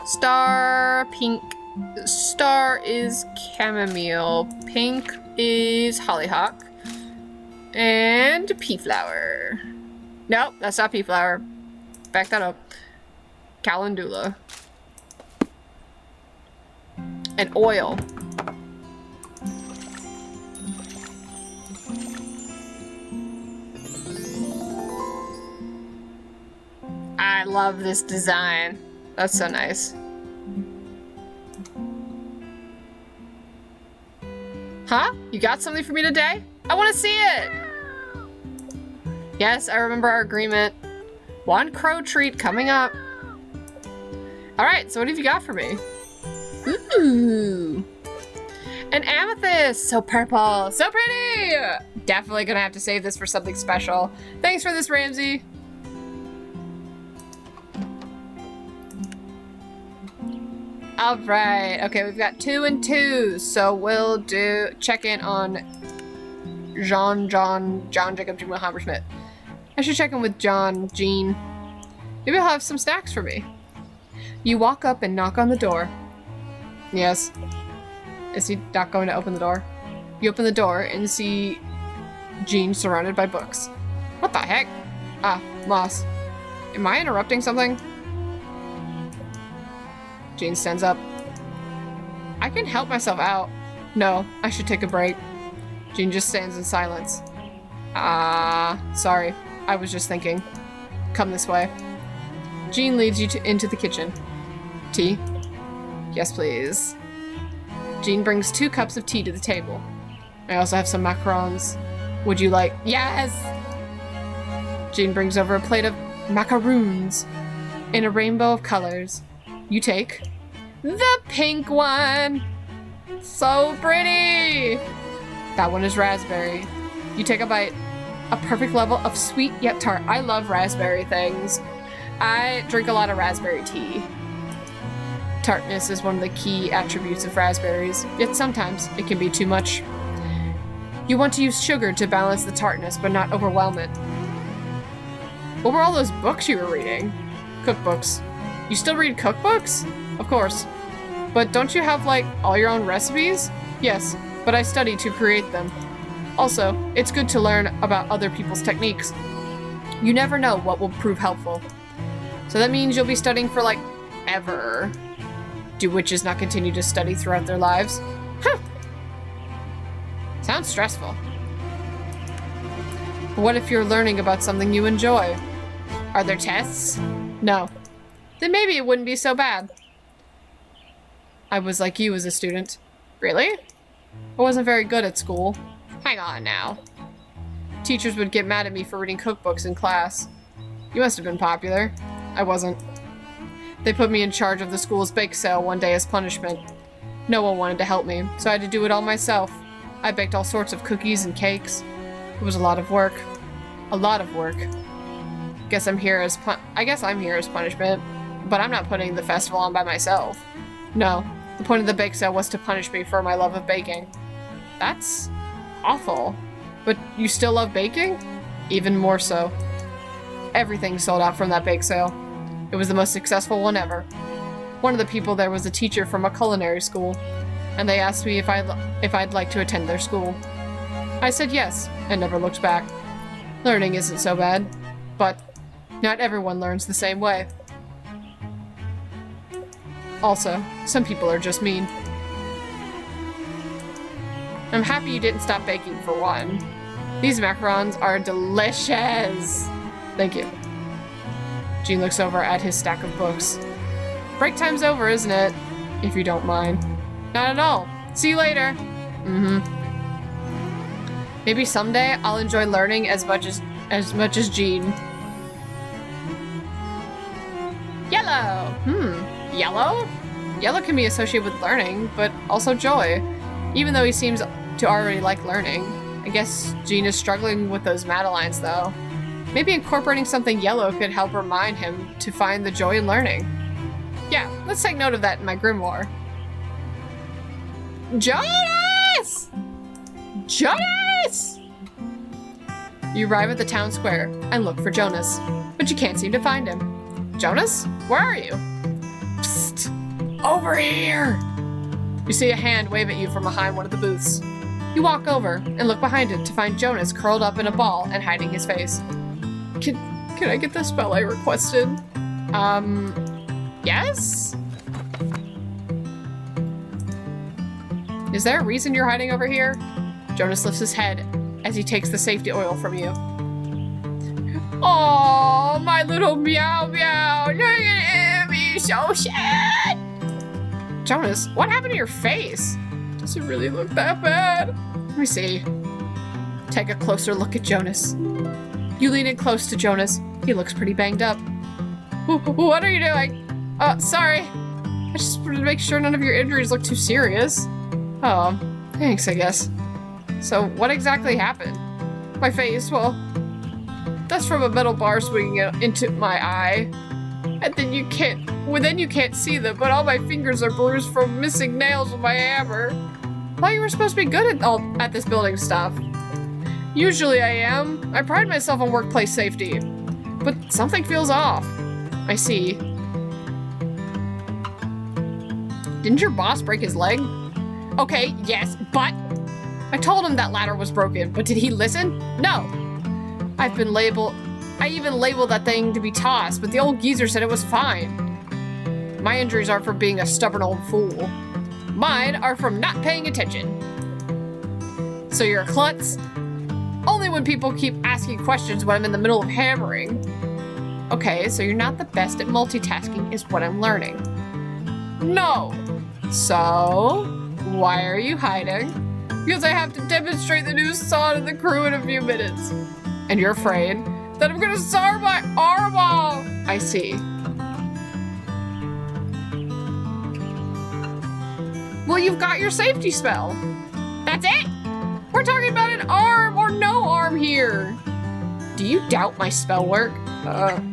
Star, pink. Star is chamomile. Pink is hollyhock. And pea flower. Nope, that's not pea flower. Back that up. Calendula. And oil. I love this design. That's so nice. Huh? You got something for me today? I want to see it! Yes, I remember our agreement. One crow treat coming up. Alright, so what have you got for me? Ooh. An amethyst! So purple! So pretty! Definitely gonna have to save this for something special. Thanks for this, Ramsey. Alright, okay, we've got 2 and 2, so we'll do check in on John Jacob Jim Hammersmith. I should check in with Jean. Maybe he'll have some snacks for me. You walk up and knock on the door. Yes. Is he not going to open the door? You open the door and see Jean surrounded by books. What the heck? Ah, Moss. Am I interrupting something? Jean stands up. I can help myself out. No, I should take a break. Jean just stands in silence. Sorry. I was just thinking. Come this way. Jean leads you into the kitchen. Tea? Yes, please. Jean brings 2 cups of tea to the table. I also have some macarons. Would you like... Yes! Jean brings over a plate of macaroons in a rainbow of colors. You take the pink one. So pretty. That one is raspberry. You take a bite. A perfect level of sweet yet tart. I love raspberry things. I drink a lot of raspberry tea. Tartness is one of the key attributes of raspberries, yet sometimes it can be too much. You want to use sugar to balance the tartness, but not overwhelm it. What were all those books you were reading? Cookbooks. You still read cookbooks? Of course. But don't you have, like, all your own recipes? Yes, but I study to create them. Also, it's good to learn about other people's techniques. You never know what will prove helpful. So that means you'll be studying for, like, ever. Do witches not continue to study throughout their lives? Huh. Sounds stressful. But what if you're learning about something you enjoy? Are there tests? No. Then maybe it wouldn't be so bad. I was like you as a student. Really? I wasn't very good at school. Hang on now. Teachers would get mad at me for reading cookbooks in class. You must have been popular. I wasn't. They put me in charge of the school's bake sale one day as punishment. No one wanted to help me, so I had to do it all myself. I baked all sorts of cookies and cakes. It was a lot of work. A lot of work. I guess I'm here as punishment, but I'm not putting the festival on by myself. No, the point of the bake sale was to punish me for my love of baking. That's awful. But you still love baking? Even more so. Everything sold out from that bake sale. It was the most successful one ever. One of the people there was a teacher from a culinary school, and they asked me if I'd like to attend their school. I said yes, and never looked back. Learning isn't so bad, but not everyone learns the same way. Also, some people are just mean. I'm happy you didn't stop baking for one. These macarons are delicious! Thank you. Jean looks over at his stack of books. Break time's over, isn't it? If you don't mind. Not at all. See you later. Maybe someday I'll enjoy learning as much as Jean. Yellow! Yellow? Yellow can be associated with learning, but also joy. Even though he seems to already like learning. I guess Jean is struggling with those Madelines, though. Maybe incorporating something yellow could help remind him to find the joy in learning. Yeah, let's take note of that in my grimoire. Jonas! Jonas! You arrive at the town square and look for Jonas, but you can't seem to find him. Jonas? Where are you? Psst! Over here! You see a hand wave at you from behind one of the booths. You walk over and look behind it to find Jonas curled up in a ball and hiding his face. Can I get the spell I requested? Yes? Is there a reason you're hiding over here? Jonas lifts his head as he takes the safety oil from you. Oh, my little meow meow. Look at him, he's so sad. Jonas, what happened to your face? Does it really look that bad? Let me see. Take a closer look at Jonas. You lean in close to Jonas. He looks pretty banged up. What are you doing? Sorry. I just wanted to make sure none of your injuries look too serious. Oh, thanks, I guess. So, what exactly happened? My face, well, that's from a metal bar swinging into my eye. And then you can't see them, but all my fingers are bruised from missing nails with my hammer. I thought you were supposed to be good at this building stuff. Usually I am. I pride myself on workplace safety. But something feels off. I see. Didn't your boss break his leg? Okay, yes, but I told him that ladder was broken, but did he listen? No. I even labeled that thing to be tossed, but the old geezer said it was fine. My injuries aren't from being a stubborn old fool. Mine are from not paying attention. So you're a klutz? Only when people keep asking questions when I'm in the middle of hammering. Okay, so you're not the best at multitasking is what I'm learning. No. So, why are you hiding? Because I have to demonstrate the new saw to the crew in a few minutes. And you're afraid that I'm gonna saw my arm off. I see. Well, you've got your safety spell. That's it? We're talking about an arm or no arm here. Do you doubt my spell work?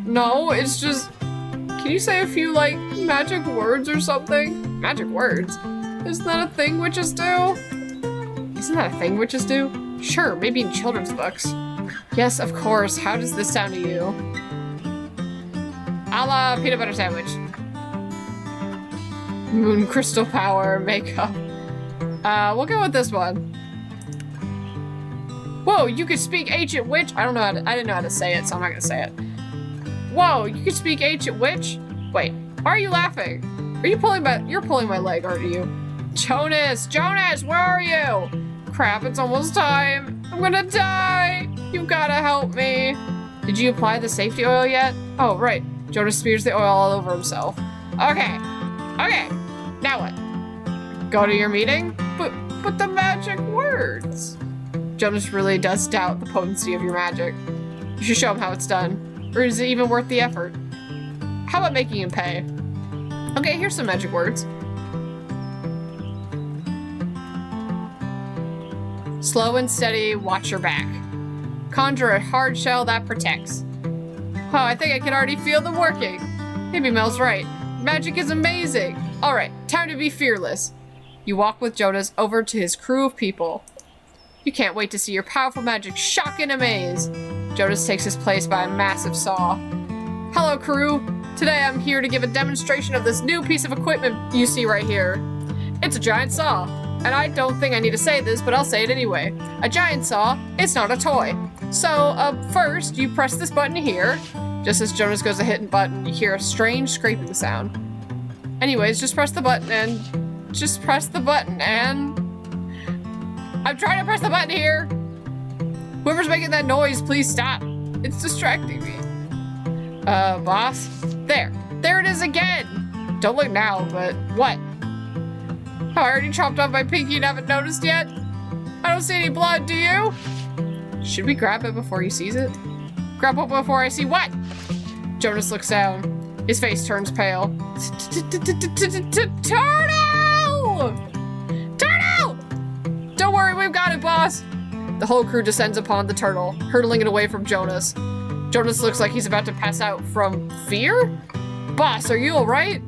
No, it's just... Can you say a few, like, magic words or something? Magic words? Isn't that a thing witches do? Isn't that a thing witches do? Sure, maybe in children's books. Yes, of course. How does this sound to you? A la peanut butter sandwich. Moon crystal power, makeup. We'll go with this one. Whoa, you could speak ancient witch? I didn't know how to say it, so I'm not gonna say it. Whoa, you could speak ancient witch? Wait, why are you laughing? You're pulling my leg, aren't you? Jonas, where are you? Crap, it's almost time. I'm gonna die. You've gotta help me. Did you apply the safety oil yet? Oh, right. Jonas smears the oil all over himself. Okay, now what? Go to your meeting? But the magic words. Jonas really does doubt the potency of your magic. You should show him how it's done. Or is it even worth the effort? How about making him pay? Okay, here's some magic words. Slow and steady, watch your back. Conjure a hard shell that protects. Oh, I think I can already feel them working. Maybe Mel's right. Magic is amazing. All right, time to be fearless. You walk with Jonas over to his crew of people. You can't wait to see your powerful magic shock and amaze. Jonas takes his place by a massive saw. Hello, crew. Today I'm here to give a demonstration of this new piece of equipment you see right here. It's a giant saw. And I don't think I need to say this, but I'll say it anyway. A giant saw, it's not a toy. So, first, you press this button here. Just as Jonas goes to hit a button, you hear a strange scraping sound. Anyways, just press the button and... I'm trying to press the button here! Whoever's making that noise, please stop. It's distracting me. Boss? There it is again! Don't look now, but what? Oh, I already chopped off my pinky and haven't noticed yet? I don't see any blood, do you? Should we grab it before he sees it? Grab it before I see what? Jonas looks down. His face turns pale. Turtle! Turtle! Don't worry, we've got it, boss. The whole crew descends upon the turtle, hurtling it away from Jonas. Jonas looks like he's about to pass out from fear? Boss, are you all right?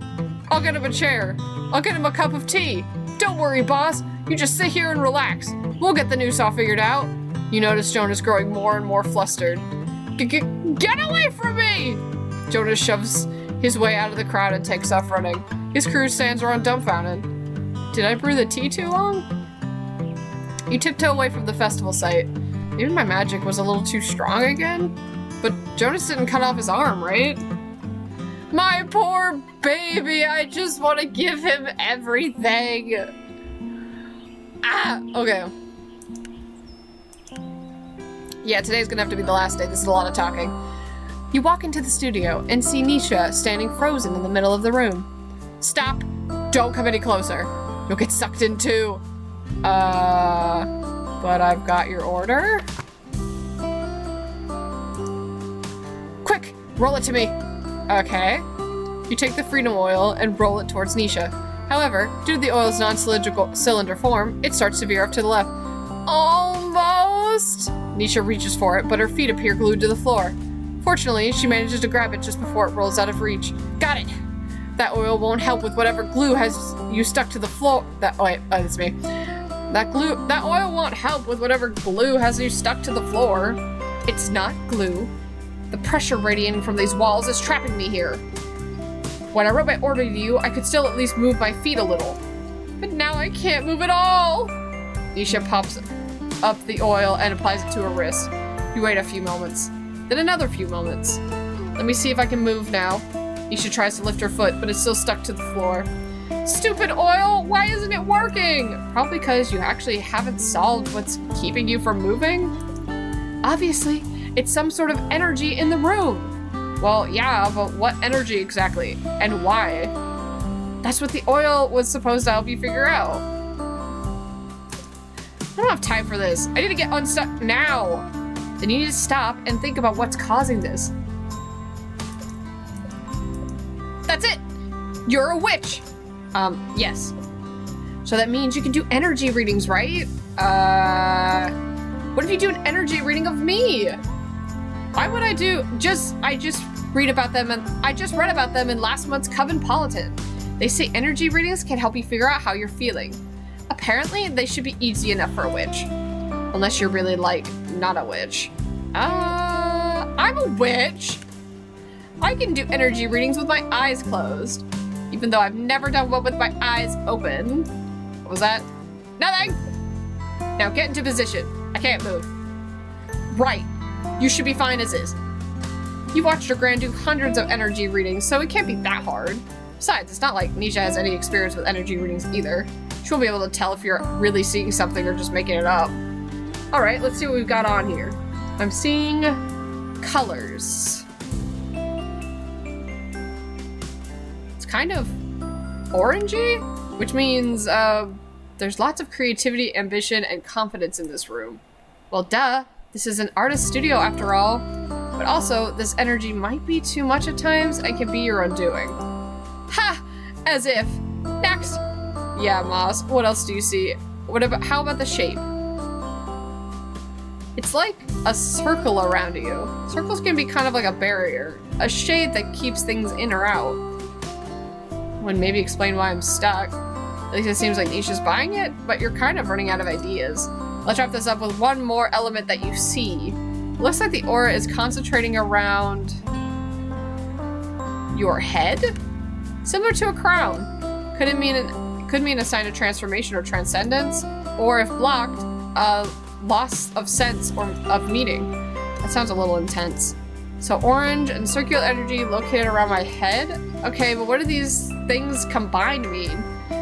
I'll get him a chair. I'll get him a cup of tea. Don't worry, boss. You just sit here and relax. We'll get the new saw figured out. You notice Jonas growing more and more flustered. Get away from me! Jonas shoves his way out of the crowd and takes off running. His crew stands around dumbfounded. Did I brew the tea too long? You tiptoe away from the festival site. Maybe my magic was a little too strong again? But Jonas didn't cut off his arm, right? My poor baby, I just want to give him everything. Ah, okay. Yeah, today's gonna have to be the last day. This is a lot of talking. You walk into the studio and see Nisha standing frozen in the middle of the room. Stop! Don't come any closer. You'll get sucked in too. But I've got your order. Quick, roll it to me. Okay. You take the freedom oil and roll it towards Nisha. However, due to the oil's non-cylindrical cylinder form, it starts to veer off to the left. Almost! Nisha reaches for it, but her feet appear glued to the floor. Fortunately, she manages to grab it just before it rolls out of reach. Got it! That oil won't help with whatever glue has you stuck to the floor. That's me. That oil won't help with whatever glue has you stuck to the floor. It's not glue. The pressure radiating from these walls is trapping me here. When I wrote my order to you, I could still at least move my feet a little. But now I can't move at all. Nisha pops up the oil and applies it to her wrist. You wait a few moments. Then another few moments. Let me see if I can move now. Nisha tries to lift her foot, but it's still stuck to the floor. Stupid oil! Why isn't it working? Probably because you actually haven't solved what's keeping you from moving. Obviously, it's some sort of energy in the room. Well, yeah, but what energy exactly? And why? That's what the oil was supposed to help you figure out. I don't have time for this. I need to get unstuck now. Then you need to stop and think about what's causing this. That's it! You're a witch! Yes. So that means you can do energy readings, right? What if you do an energy reading of me? Why would I just read about them and I just read about them in last month's Coven Politan. They say energy readings can help you figure out how you're feeling. Apparently, they should be easy enough for a witch. Unless you're really, not a witch. I'm a witch! I can do energy readings with my eyes closed. Even though I've never done one with my eyes open. What was that? Nothing! Now get into position. I can't move. Right. You should be fine as is. You watched her grand do hundreds of energy readings, so it can't be that hard. Besides, it's not like Nisha has any experience with energy readings either. She won't be able to tell if you're really seeing something or just making it up. Alright, let's see what we've got on here. I'm seeing colors. It's kind of orangey, which means there's lots of creativity, ambition, and confidence in this room. Well, duh. This is an artist studio after all. But also, this energy might be too much at times and can be your undoing. Ha! As if. Next! Yeah, Moss, what else do you see? How about the shape? It's like a circle around you. Circles can be kind of like a barrier. A shade that keeps things in or out. Would maybe explain why I'm stuck. At least it seems like Nisha's buying it, but you're kind of running out of ideas. Let's wrap this up with one more element that you see. It looks like the aura is concentrating around your head? Similar to a crown. Could mean a sign of transformation or transcendence, or if blocked, a loss of sense or of meaning. That sounds a little intense. So orange and circular energy located around my head? Okay, but what do these things combined mean?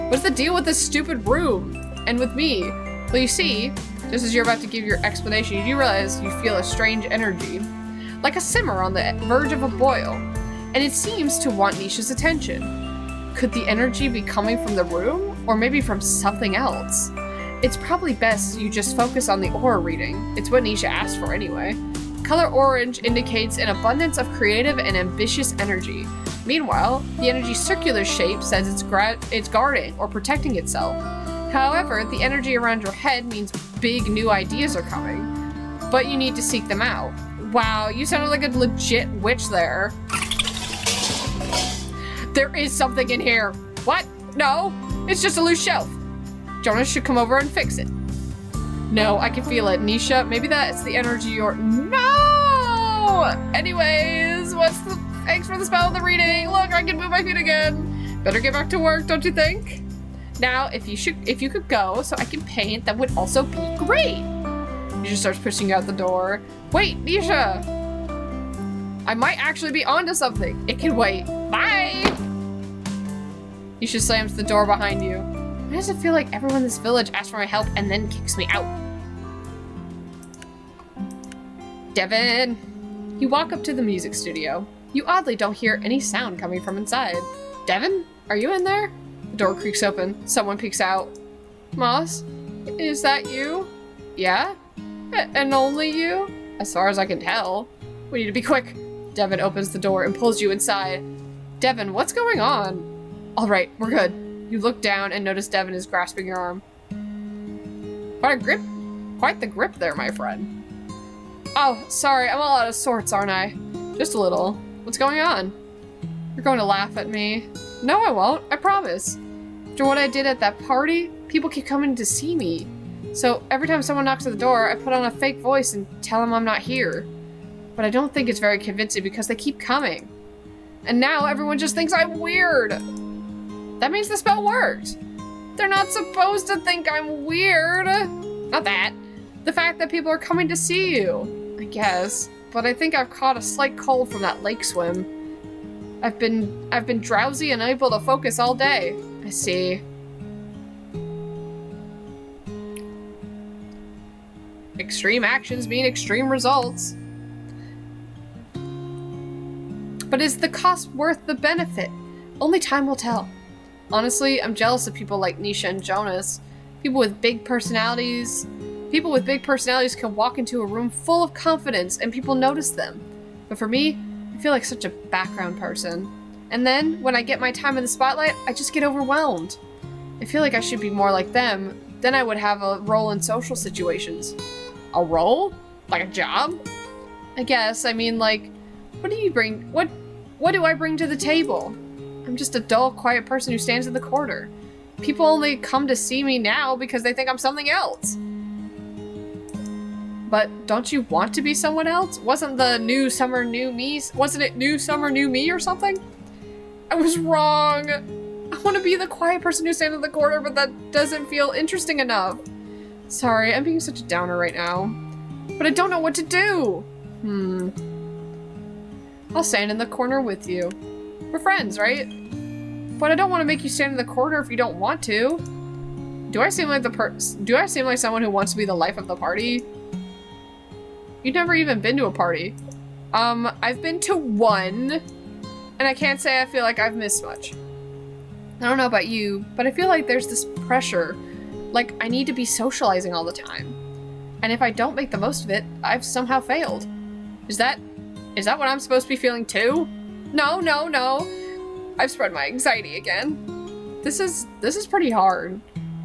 What's the deal with this stupid room? And with me? Well, you see, just as you're about to give your explanation, you do realize you feel a strange energy. Like a simmer on the verge of a boil. And it seems to want Nisha's attention. Could the energy be coming from the room? Or maybe from something else? It's probably best you just focus on the aura reading. It's what Nisha asked for anyway. Color orange indicates an abundance of creative and ambitious energy. Meanwhile, the energy's circular shape says it's guarding or protecting itself. However, the energy around your head means big new ideas are coming. But you need to seek them out. Wow, you sounded like a legit witch there. There is something in here. What? No, it's just a loose shelf. Jonas should come over and fix it. No, I can feel it. Nisha, maybe that's the energy you're... No! Anyways, thanks for the spell of the reading. Look, I can move my feet again. Better get back to work, don't you think? Now, if you could go so I can paint, that would also be great. Nisha starts pushing out the door. Wait, Nisha! I might actually be onto something. It can wait. Bye! Nisha slams the door behind you. Why does it feel like everyone in this village asks for my help and then kicks me out? Devin! You walk up to the music studio. You oddly don't hear any sound coming from inside. Devin? Are you in there? The door creaks open. Someone peeks out. Moss? Is that you? Yeah? And only you? As far as I can tell. We need to be quick. Devin opens the door and pulls you inside. Devin, what's going on? All right, we're good. You look down and notice Devin is grasping your arm. Quite the grip there, my friend. Oh, sorry, I'm all out of sorts, aren't I? Just a little. What's going on? You're going to laugh at me. No, I won't, I promise. After what I did at that party, people keep coming to see me. So every time someone knocks at the door, I put on a fake voice and tell them I'm not here. But I don't think it's very convincing because they keep coming. And now everyone just thinks I'm weird. That means the spell worked. They're not supposed to think I'm weird. Not that. The fact that people are coming to see you, I guess. But I think I've caught a slight cold from that lake swim. I've been drowsy and unable to focus all day. I see. Extreme actions mean extreme results. But is the cost worth the benefit? Only time will tell. Honestly, I'm jealous of people like Nisha and Jonas. People with big personalities. People with big personalities can walk into a room full of confidence and people notice them. But for me, I feel like such a background person. And then, when I get my time in the spotlight, I just get overwhelmed. I feel like I should be more like them. Then I would have a role in social situations. A role? Like a job? I guess, I mean, like, what do you bring? What do I bring to the table? I'm just a dull, quiet person who stands in the corner. People only come to see me now because they think I'm something else. But don't you want to be someone else? Wasn't the new summer new me? Wasn't it new summer new me or something? I was wrong. I want to be the quiet person who stands in the corner, but that doesn't feel interesting enough. Sorry, I'm being such a downer right now. But I don't know what to do. I'll stand in the corner with you. We're friends, right? But I don't want to make you stand in the corner if you don't want to. Do I seem like someone who wants to be the life of the party? You've never even been to a party. I've been to one, and I can't say I feel like I've missed much. I don't know about you, but I feel like there's this pressure. Like, I need to be socializing all the time. And if I don't make the most of it, I've somehow failed. Is that what I'm supposed to be feeling too? No. I've spread my anxiety again. This is pretty hard.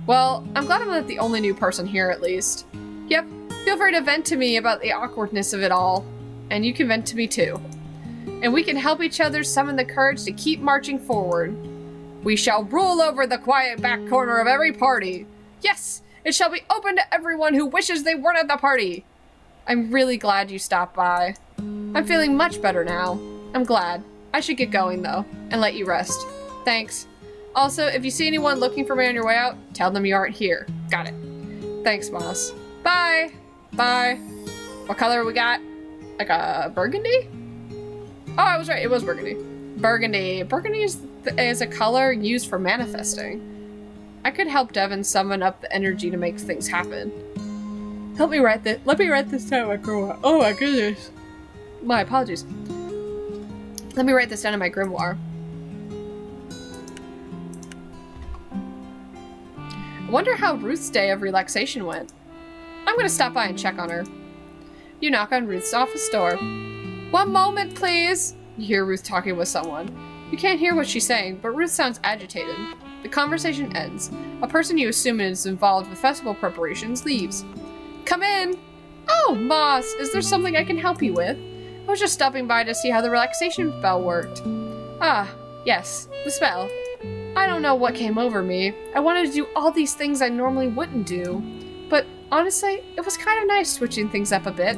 Well, I'm glad I'm not the only new person here at least. Yep, feel free to vent to me about the awkwardness of it all. And you can vent to me too. And we can help each other summon the courage to keep marching forward. We shall rule over the quiet back corner of every party. Yes, it shall be open to everyone who wishes they weren't at the party. I'm really glad you stopped by. I'm feeling much better now. I'm glad. I should get going though, and let you rest. Thanks. Also, if you see anyone looking for me on your way out, tell them you aren't here. Got it. Thanks, Moss. Bye. Bye. What color we got? Like a burgundy? Oh, I was right. It was burgundy. Burgundy. Burgundy is a color used for manifesting. I could help Devin summon up the energy to make things happen. Help me write this. Let me write this down in my grimoire. Oh my goodness. My apologies. Let me write this down in my grimoire. I wonder how Ruth's day of relaxation went. I'm gonna stop by and check on her. You knock on Ruth's office door. One moment, please. You hear Ruth talking with someone. You can't hear what she's saying, but Ruth sounds agitated. The conversation ends. A person you assume is involved with festival preparations leaves. Come in. Oh, Moss, is there something I can help you with? I was just stopping by to see how the relaxation spell worked. Ah, yes, the spell. I don't know what came over me. I wanted to do all these things I normally wouldn't do. But honestly, it was kind of nice switching things up a bit.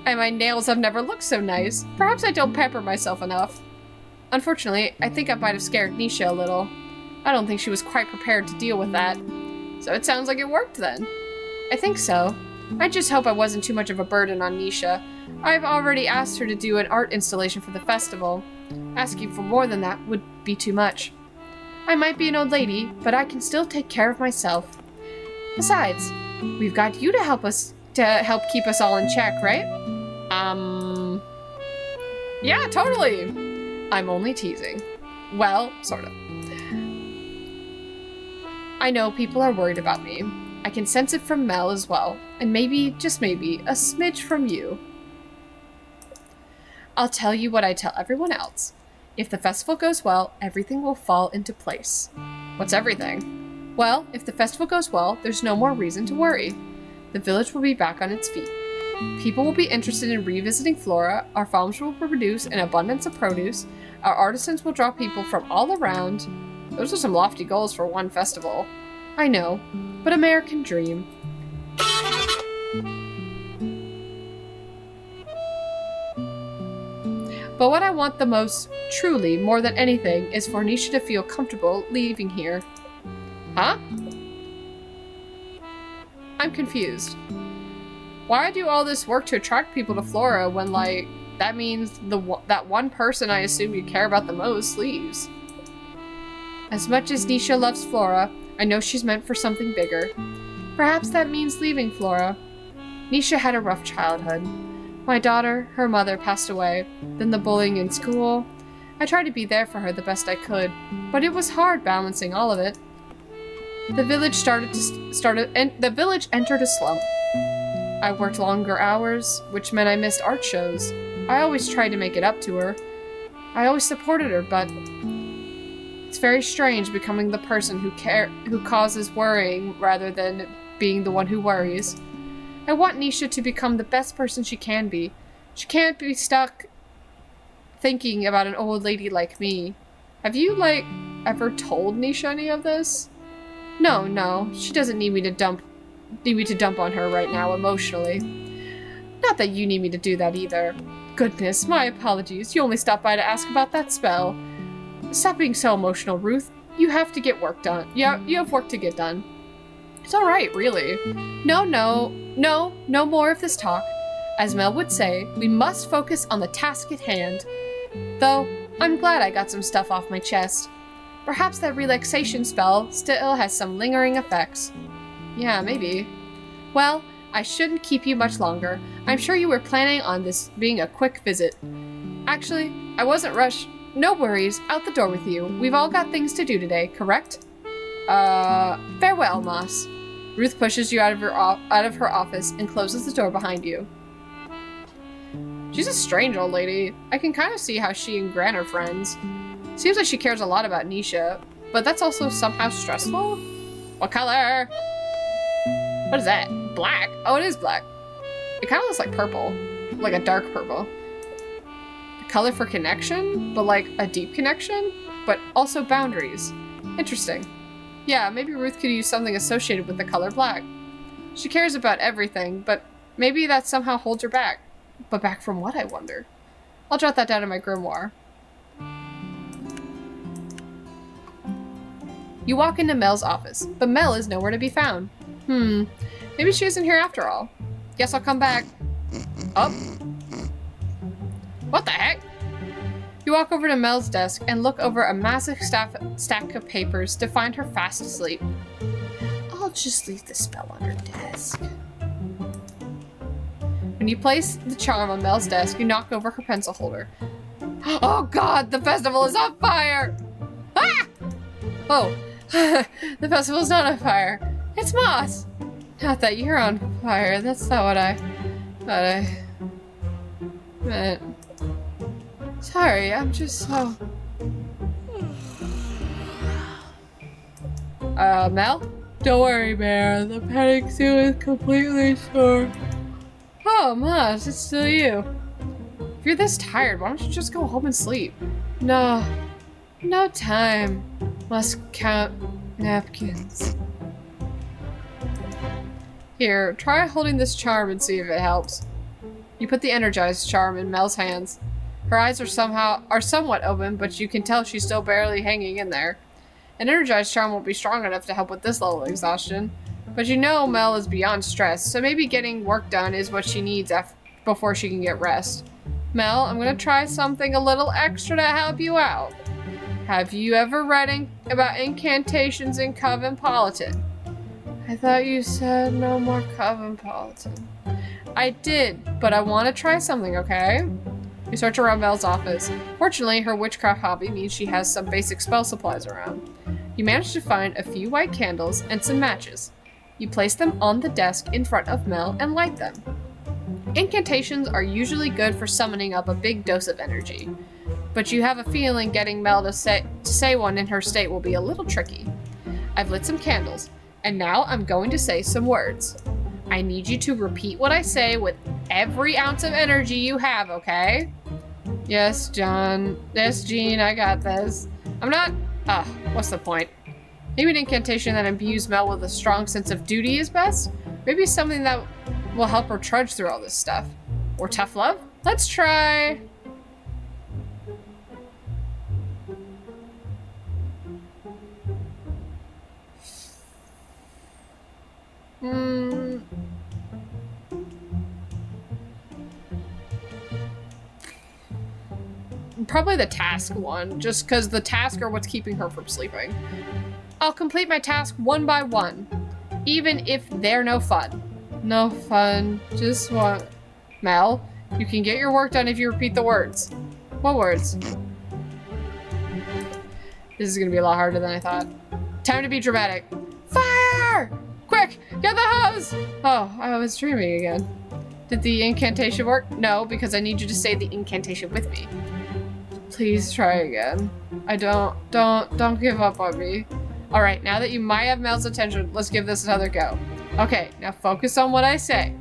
And my nails have never looked so nice. Perhaps I don't pamper myself enough. Unfortunately, I think I might have scared Nisha a little. I don't think she was quite prepared to deal with that. So it sounds like it worked then. I think so. I just hope I wasn't too much of a burden on Nisha. I've already asked her to do an art installation for the festival. Asking for more than that would be too much. I might be an old lady, but I can still take care of myself. Besides, we've got you to help keep us all in check, right? Yeah, totally. I'm only teasing. Well, sort of. I know people are worried about me. I can sense it from Mel as well, and maybe, just maybe, a smidge from you. I'll tell you what I tell everyone else. If the festival goes well, everything will fall into place. What's everything? Well, if the festival goes well, there's no more reason to worry. The village will be back on its feet. People will be interested in revisiting Flora, our farms will produce an abundance of produce, our artisans will draw people from all around. Those are some lofty goals for one festival. I know, but American dream. But what I want the most, truly, more than anything, is for Nisha to feel comfortable leaving here. Huh? I'm confused. Why do all this work to attract people to Flora when, like, that means that one person I assume you care about the most leaves? As much as Nisha loves Flora, I know she's meant for something bigger. Perhaps that means leaving Flora. Nisha had a rough childhood. My daughter, her mother passed away, then the bullying in school. I tried to be there for her the best I could, but it was hard balancing all of it. The village the village entered a slump. I worked longer hours, which meant I missed art shows. I always tried to make it up to her. I always supported her, but it's very strange becoming the person who causes worrying rather than being the one who worries. I want Nisha to become the best person she can be. She can't be stuck thinking about an old lady like me. Have you, ever told Nisha any of this? No, she doesn't need me to dump on her right now emotionally. Not that you need me to do that either. Goodness, my apologies. You only stopped by to ask about that spell. Stop being so emotional, Ruth. You have to get work done. Yeah, you have work to get done. It's alright, really. No more of this talk. As Mel would say, we must focus on the task at hand. Though, I'm glad I got some stuff off my chest. Perhaps that relaxation spell still has some lingering effects. Yeah, maybe. Well, I shouldn't keep you much longer. I'm sure you were planning on this being a quick visit. Actually, I wasn't rushed. No worries, out the door with you. We've all got things to do today, correct? Farewell, Moss. Ruth pushes you out of her office and closes the door behind you. She's a strange old lady. I can kind of see how she and Gran are friends. Seems like she cares a lot about Nisha, but that's also somehow stressful. What color? What is that? Black? Oh, it is black. It kind of looks like purple. Like a dark purple. The color for connection, but like a deep connection, but also boundaries. Interesting. Yeah, maybe Ruth could use something associated with the color black. She cares about everything, but maybe that somehow holds her back. But back from what, I wonder? I'll jot that down in my grimoire. You walk into Mel's office, but Mel is nowhere to be found. Maybe she isn't here after all. Guess I'll come back. Oh. What the heck? You walk over to Mel's desk and look over a massive stack of papers to find her fast asleep. I'll just leave the spell on her desk. When you place the charm on Mel's desk, you knock over her pencil holder. Oh god, the festival is on fire! Ah! Oh, the festival's not on fire. It's Moss. Not that you're on fire. That's not what I meant. Sorry, I'm just so... Mel? Don't worry, Bear. The panic suit is completely sore. Oh, Moss, it's still you. If you're this tired, why don't you just go home and sleep? No time. Must count napkins. Here, try holding this charm and see if it helps. You put the energized charm in Mel's hands. Her eyes are somewhat open, but you can tell she's still barely hanging in there. An energized charm won't be strong enough to help with this level of exhaustion. But you know Mel is beyond stress, so maybe getting work done is what she needs before she can get rest. Mel, I'm gonna try something a little extra to help you out. Have you ever read about incantations in Coven Politan? I thought you said no more Coven Politan. I did, but I want to try something, okay? You search around Mel's office. Fortunately, her witchcraft hobby means she has some basic spell supplies around. You manage to find a few white candles and some matches. You place them on the desk in front of Mel and light them. Incantations are usually good for summoning up a big dose of energy, but you have a feeling getting Mel to say one in her state will be a little tricky. I've lit some candles, and now I'm going to say some words. I need you to repeat what I say with every ounce of energy you have, okay? Yes, John. Yes, Jean, I got this. What's the point? Maybe an incantation that imbues Mel with a strong sense of duty is best? Maybe something that will help her trudge through all this stuff. Or tough love? Let's try... Probably the task one, just because the tasks are what's keeping her from sleeping. I'll complete my task one by one, even if they're no fun. No fun, just one. Mel, you can get your work done if you repeat the words. What words? This is gonna be a lot harder than I thought. Time to be dramatic. Fire! Quick, get the hose! Oh, I was dreaming again. Did the incantation work? No, because I need you to say the incantation with me. Please try again. Don't give up on me. All right, now that you might have Mel's attention, let's give this another go. Okay, now focus on what I say.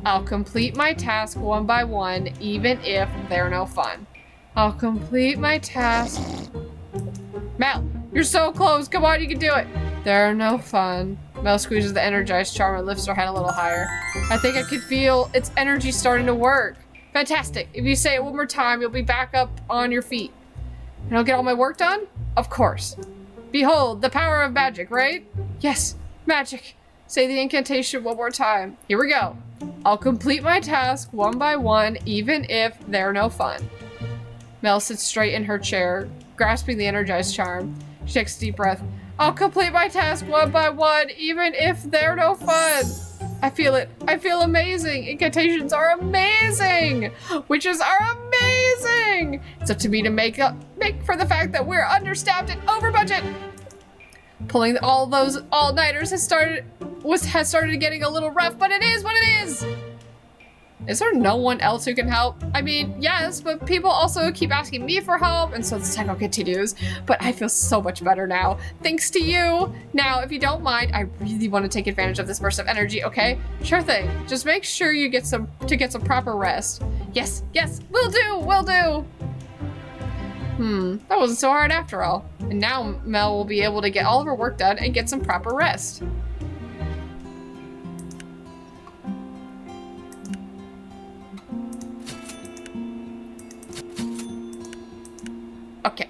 I'll complete my task one by one, even if they're no fun. I'll complete my task. Mel, you're so close. Come on, you can do it. They're no fun. Mel squeezes the energized charm and lifts her head a little higher. I think I could feel its energy starting to work. Fantastic. If you say it one more time, you'll be back up on your feet. And I'll get all my work done? Of course. Behold, the power of magic, right? Yes, magic. Say the incantation one more time. Here we go. I'll complete my task one by one, even if they're no fun. Mel sits straight in her chair, grasping the energized charm. She takes a deep breath. I'll complete my task one by one, even if they're no fun. I feel it. I feel amazing. Incantations are amazing. Witches are amazing. It's up to me to make for the fact that we're understaffed and over budget. Pulling all those all-nighters has started getting a little rough, but it is what it is. Is there no one else who can help? I mean, yes, but people also keep asking me for help, and so the cycle continues. But I feel so much better now, thanks to you. Now, if you don't mind, I really want to take advantage of this burst of energy, okay? Sure thing. Just make sure you get some proper rest. Yes, will do. That wasn't so hard after all. And now Mel will be able to get all of her work done and get some proper rest. Okay.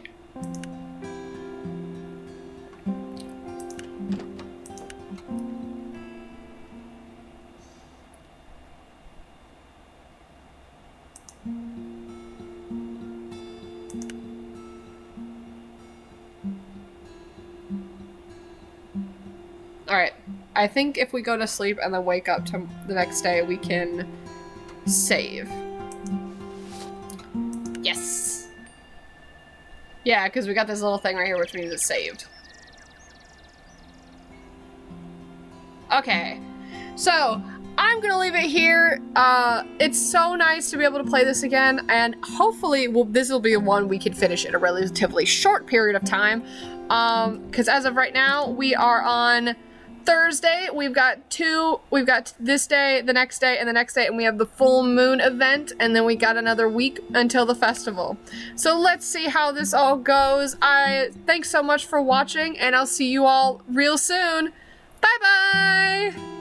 All right. I think if we go to sleep and then wake up to the next day, we can save. Yes. Yeah, because we got this little thing right here, which means it's saved. Okay. So, I'm gonna leave it here. It's so nice to be able to play this again, and hopefully this will be one we can finish in a relatively short period of time. Because as of right now, we are on Thursday. We've got this day, the next day, and the next day, and we have the full moon event, and then we got another week until the festival. So let's see how this all goes. Thanks so much for watching, and I'll see you all real soon. Bye-bye!